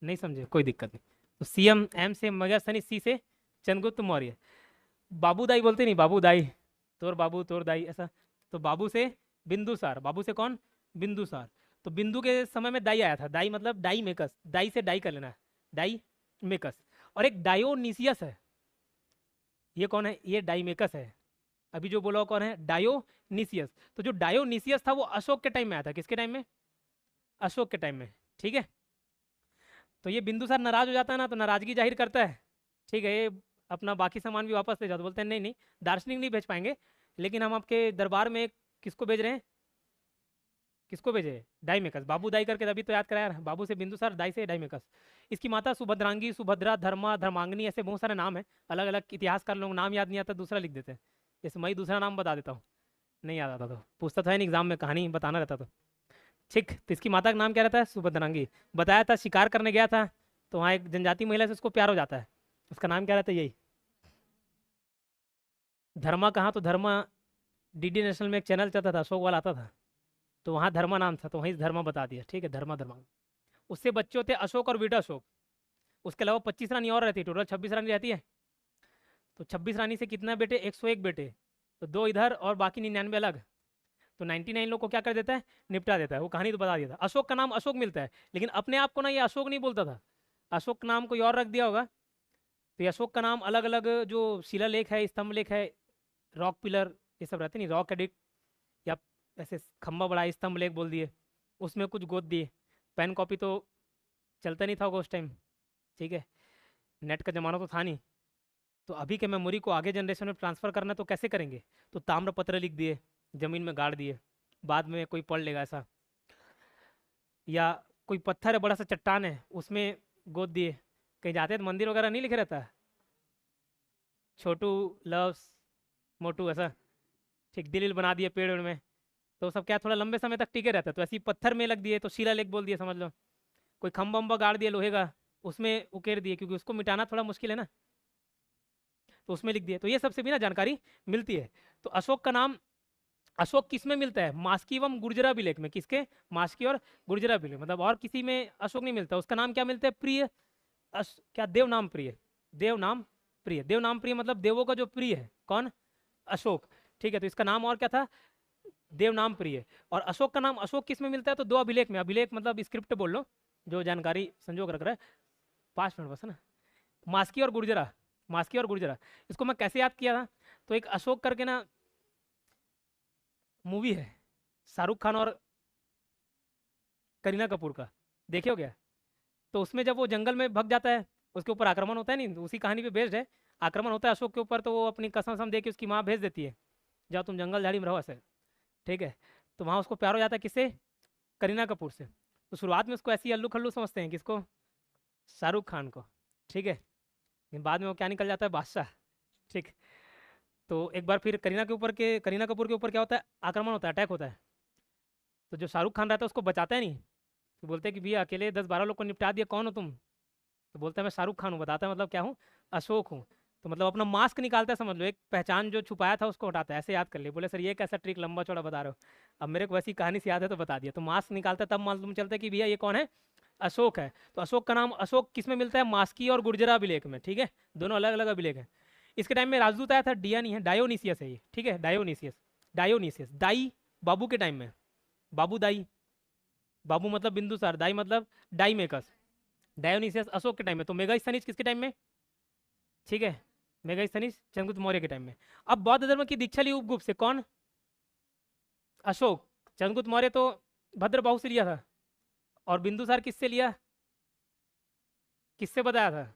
नहीं समझे, कोई दिक्कत नहीं। तो CM, M से मेगा स्थनिज, C से चंद्रगुप्त मौर्य। बाबूदाई बोलते नहीं, बाबूदाई, तोर बाबू तोर दाई, ऐसा तो बाबू से बिंदुसार, बाबू से कौन, बिंदुसार। तो बिंदु के समय में दाई आया था, दाई मतलब डाई मेकस, दाई से डाई कर लेना है, डाई मेकस। और एक डायोनीसियस है, ये कौन है, ये डाईमेकस है। अभी जो बोला वो कौन है, डायोनीसियस। तो जो डायोनीसियस था वो अशोक के टाइम में आया था, किसके टाइम में, अशोक के टाइम में, ठीक है। तो ये बिंदुसार नाराज हो जाता है ना, तो नाराजगी जाहिर करता है, ठीक है, ये अपना बाकी सामान भी वापस ले जाओ। तो बोलते हैं नहीं नहीं, दार्शनिक नहीं भेज पाएंगे, लेकिन हम आपके दरबार में किसको भेज रहे हैं, किसको भेजे, डाईमेकस, बाबू दाई करके तभी तो याद कराया ना, बाबू से बिंदुसार, दाई से डाईमेकस। इसकी माता सुभद्रांगी, सुभद्रा, धर्मा, धर्मांगनी, ऐसे बहुत सारे नाम है, अलग अलग इतिहासकार लोग, नाम याद नहीं आता दूसरा लिख देते हैं। जैसे मैं ही दूसरा नाम बता देता हूँ, नहीं याद आता तो पूछता था एग्जाम में, कहानी बताना रहता तो, ठीक। तो इसकी माता का नाम क्या रहता है, सुभद्रांगी। बताया था शिकार करने गया था, तो वहाँ एक जनजाति महिला से उसको प्यार हो जाता है, उसका नाम क्या रहता है, यही धर्मा। कहाँ, तो धर्मा डीडी नेशनल में एक चैनल चलता था, अशोक वाला आता था, तो वहाँ धर्मा नाम था, तो वहीं धर्मा बता दिया, ठीक है, धर्मा धर्मा। उससे बच्चे होते अशोक और बीटा अशोक। उसके अलावा 25 रानी और रहती है, टोटल 26 रानी रहती है। तो 26 रानी से कितना बेटे, 101 बेटे, तो 2 इधर और बाकी 99 अलग। तो 99 लोग को क्या कर देता है, निपटा देता है। वो कहानी तो बता दिया था। अशोक का नाम अशोक मिलता है, लेकिन अपने आप को ना ये अशोक नहीं बोलता था, अशोक का नाम कोई और रख दिया होगा। तो ये अशोक का नाम अलग अलग जो शिलालेख है, स्तंभ लेख है, रॉक पिलर, ये सब रहते नहीं, रॉक एडिक्ट, या ऐसे खंबा बड़ा स्तंभ लेख बोल दिए, उसमें कुछ गोद दिए। पेन कॉपी तो चलता नहीं था उस टाइम, ठीक है, नेट का ज़माना तो था नहीं। तो अभी के मेमोरी को आगे जनरेशन में ट्रांसफ़र करना तो कैसे करेंगे, तो ताम्रपत्र लिख दिए, ज़मीन में गाड़ दिए, बाद में कोई पढ़ लेगा ऐसा। या कोई पत्थर है, बड़ा सा चट्टान है, उसमें गोद दिए। कहीं जाते हैं तो मंदिर वगैरह नहीं लिखे रहता है, छोटू लव्स मोटू ऐसा, ठीक, दिल बना दिए पेड़ वेड़ में, तो सब क्या थोड़ा लंबे समय तक टिके रहता है। तो ऐसे ही पत्थर में लग दिए, तो शिलालेख बोल दिए, समझ लो। कोई खम्बा वम्बा गाड़ दिए लोहे का, उसमें उकेर दिए, क्योंकि उसको मिटाना थोड़ा मुश्किल है ना, तो उसमें लिख दिए। तो ये सबसे भी ना जानकारी मिलती है। तो अशोक का नाम, अशोक किस में मिलता है, मास्की एवं गुर्जरा अभिलेख में, किसके, मास्की और गुर्जरा अभिलेख, मतलब और किसी में अशोक नहीं मिलता। उसका नाम क्या मिलता है, प्रिय, क्या, देव नाम प्रिय, देव नाम प्रिय, देव नाम प्रिय मतलब देवों का जो प्रिय है, कौन, अशोक, ठीक है। तो इसका नाम और क्या था, देव नाम प्रिय। और अशोक का नाम अशोक किस में मिलता है, तो 2 अभिलेख में, अभिलेख मतलब स्क्रिप्ट बोल लो, जो जानकारी संजोग रख रहा है, 5 मिनट बस है ना। मास्की और गुर्जरा, मास्की और गुर्जरा, इसको मैं कैसे याद किया था, तो एक अशोक करके ना मूवी है, शाहरुख खान और करीना कपूर का, देखे हो क्या। तो उसमें जब वो जंगल में भग जाता है, उसके ऊपर आक्रमण होता है, नहीं, तो उसी कहानी पे बेस्ड है। आक्रमण होता है अशोक के ऊपर, तो वो अपनी कसम सम दे के उसकी माँ भेज देती है, जाओ तुम जंगल झाड़ी में रहो ऐसे, ठीक है। तो वहाँ उसको प्यार हो जाता है, किससे, करीना कपूर से। तो शुरुआत में उसको ऐसी अल्लू खल्लू समझते हैं, किसको, शाहरुख खान को, ठीक है, लेकिन बाद में वो क्या निकल जाता है, बादशाह, ठीक। तो एक बार फिर करीना कपूर के ऊपर क्या होता है, आक्रमण होता है, अटैक होता है। तो जो शाहरुख खान रहता है उसको बचाता है नहीं, तो बोलते हैं कि भैया अकेले 10-12 लोग को निपटा दिया, कौन हो तुम, तो बोलता है मैं शाहरुख खान हूँ। बताता है मतलब क्या हूँ, अशोक हूँ। तो मतलब अपना मास्क निकालता है, समझ लो, एक पहचान जो छुपाया था उसको हटाता है, ऐसे याद कर लिए। बोले सर ये कैसा ट्रिक लंबा चौड़ा बता रहे हो, अब मेरे को वैसी कहानी से याद है तो बता दिया। तो मास्क निकालता है, तब मालूम चलता है कि भैया ये कौन है, अशोक है। तो अशोक का नाम अशोक किस में मिलता है, मास्की और गुर्जरा अभिलेख में, ठीक है, दोनों अलग अलग अभिलेख है। इसके टाइम में राजदूत आया था, डिया नहीं है, डायोनीसियस है ये, ठीक है, डायोनीसियस, डायोनीसियस, दाई बाबू के टाइम में, बाबू दाई, बाबू मतलब बिंदुसार, दाई मतलब डाईमेकस, डायोनीसियस अशोक के टाइम में। तो मेगास्थनीज किसके टाइम में, ठीक है, मेगास्थनीज चंद्रगुप्त मौर्य के टाइम में। अब बौद्ध धर्म की दीक्षा ली उपगुप्त से, कौन, अशोक। चंद्रगुप्त मौर्य तो भद्रबाहु से लिया था, और बिंदुसार किससे लिया, किससे बताया था,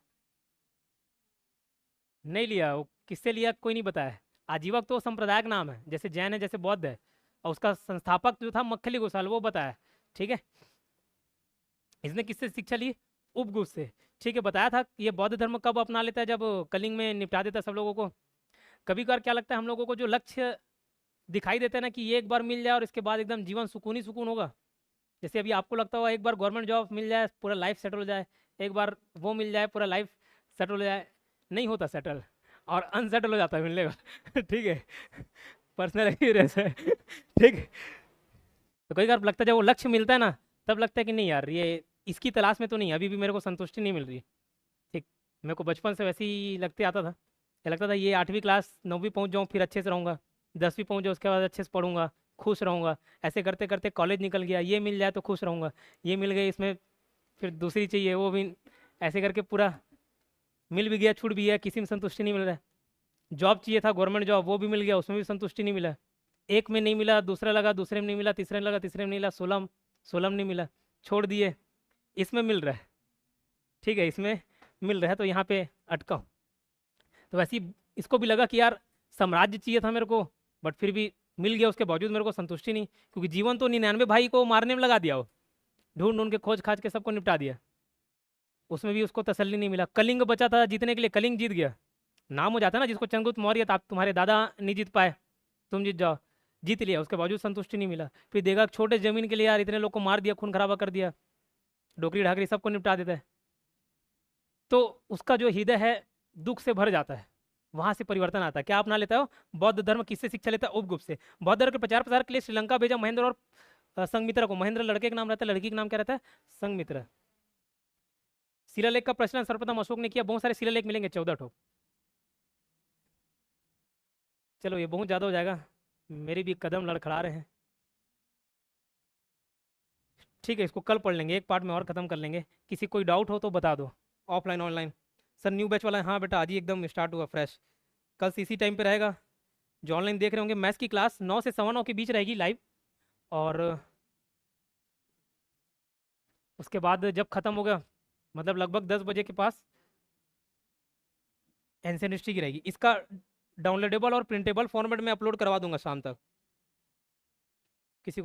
नहीं लिया। वो किससे लिया कोई नहीं बताया। आजीवक तो संप्रदायक नाम है, जैसे जैन है, जैसे बौद्ध है, और उसका संस्थापक जो था मक्खली गोसाल, वो बताया, ठीक है। इसने किससे शिक्षा ली, उपगुप्त से, ठीक है। बताया था कि ये बौद्ध धर्म कब अपना लेता है, जब कलिंग में निपटा देता है सब लोगों को। कभी कभार क्या लगता है हम लोगों को, जो लक्ष्य दिखाई देता है ना, कि ये एक बार मिल जाए और इसके बाद एकदम जीवन सुकून ही सुकून होगा। जैसे अभी आपको लगता होगा एक बार गवर्नमेंट जॉब मिल जाए पूरा लाइफ सेटल हो जाए, एक बार वो मिल जाए पूरा लाइफ सेटल हो जाए, नहीं होता सेटल, और अनसेटल हो जाता है मिलने का ठीक है, पर्सनल एक्सपीरियंस है ठीक है। तो कई बार लगता है जब वो लक्ष्य मिलता है ना, तब लगता है कि नहीं यार, ये इसकी तलाश में तो नहीं, अभी भी मेरे को संतुष्टि नहीं मिल रही, ठीक। मेरे को बचपन से वैसे ही लगते आता था, ये लगता था ये 8वीं क्लास 9वीं पहुंच जाऊँ फिर अच्छे से रहूँगा, 10वीं पहुंच जाए उसके बाद अच्छे से पढ़ूंगा, खुश रहूंगा। ऐसे करते करते कॉलेज निकल गया, ये मिल जाए तो खुश रहूंगा, ये मिल गई इसमें फिर दूसरी चाहिए वो भी, ऐसे करके पूरा मिल भी गया, छूट भी गया, किसी में संतुष्टि नहीं मिल रहा है। जॉब चाहिए था गवर्नमेंट जॉब, वो भी मिल गया, उसमें भी संतुष्टि नहीं मिला। एक में नहीं मिला, दूसरा लगा, दूसरे में नहीं मिला, तीसरे में लगा, तीसरे में नहीं मिला, 16 में नहीं मिला, छोड़ दिए। इसमें मिल रहा है, ठीक है, इसमें मिल रहा है तो यहाँ पे अटका हूँ। तो वैसे ही इसको भी लगा कि यार साम्राज्य चाहिए था मेरे को, बट फिर भी मिल गया, उसके बावजूद मेरे को संतुष्टि नहीं, क्योंकि जीवन तो 99 भाई को मारने में लगा दिया हो, ढूंढ ढूंढ के खोज खाज के सबको निपटा दिया, उसमें भी उसको तसल्ली नहीं मिला। कलिंग बचा था जीतने के लिए, कलिंग जीत गया, नाम हो जाता है ना जिसको चंद्रगुप्त मौर्य था, तुम्हारे दादा नहीं जीत पाए, तुम जीत जाओ, जीत लिया, उसके बावजूद संतुष्टि नहीं मिला। फिर देखा छोटे जमीन के लिए यार इतने लोग को मार दिया, खून खराबा कर दिया, डोकरी ढाकरी सबको निपटा देता है, तो उसका जो हृदय है दुख से भर जाता है, वहां से परिवर्तन आता है। क्या अपना लेता हो? बौद्ध धर्म किससे शिक्षा लेता है? उपगुप्त से। बौद्ध धर्म के प्रचार प्रसार के लिए श्रीलंका भेजा महेंद्र और संघमित्रा को। महेंद्र लड़के का नाम रहता है, लड़की का नाम क्या रहता है? संघमित्रा। शिलालेख का प्रचलन सर्वप्रथम अशोक ने किया। बहुत सारे शिलालेख मिलेंगे, 14 ठो। चलो ये बहुत ज़्यादा हो जाएगा, मेरी भी कदम लड़खड़ा रहे हैं। ठीक है, इसको कल पढ़ लेंगे, एक पार्ट में और ख़त्म कर लेंगे। किसी कोई डाउट हो तो बता दो, offline online. Sir new batch वाला है? हाँ बेटा, आज ही एकदम स्टार्ट हुआ फ्रेश, कल से इसी टाइम पे रहेगा। जो ऑनलाइन देख रहे होंगे, मैथ्स की क्लास 9 से 9:15 के बीच रहेगी लाइव, और उसके बाद जब ख़त्म होगा, मतलब लगभग 10 बजे के पास, एंशिएंट हिस्ट्री की रहेगी। इसका डाउनलोडेबल और प्रिंटेबल फॉर्मेट में अपलोड करवा दूंगा शाम तक। किसी को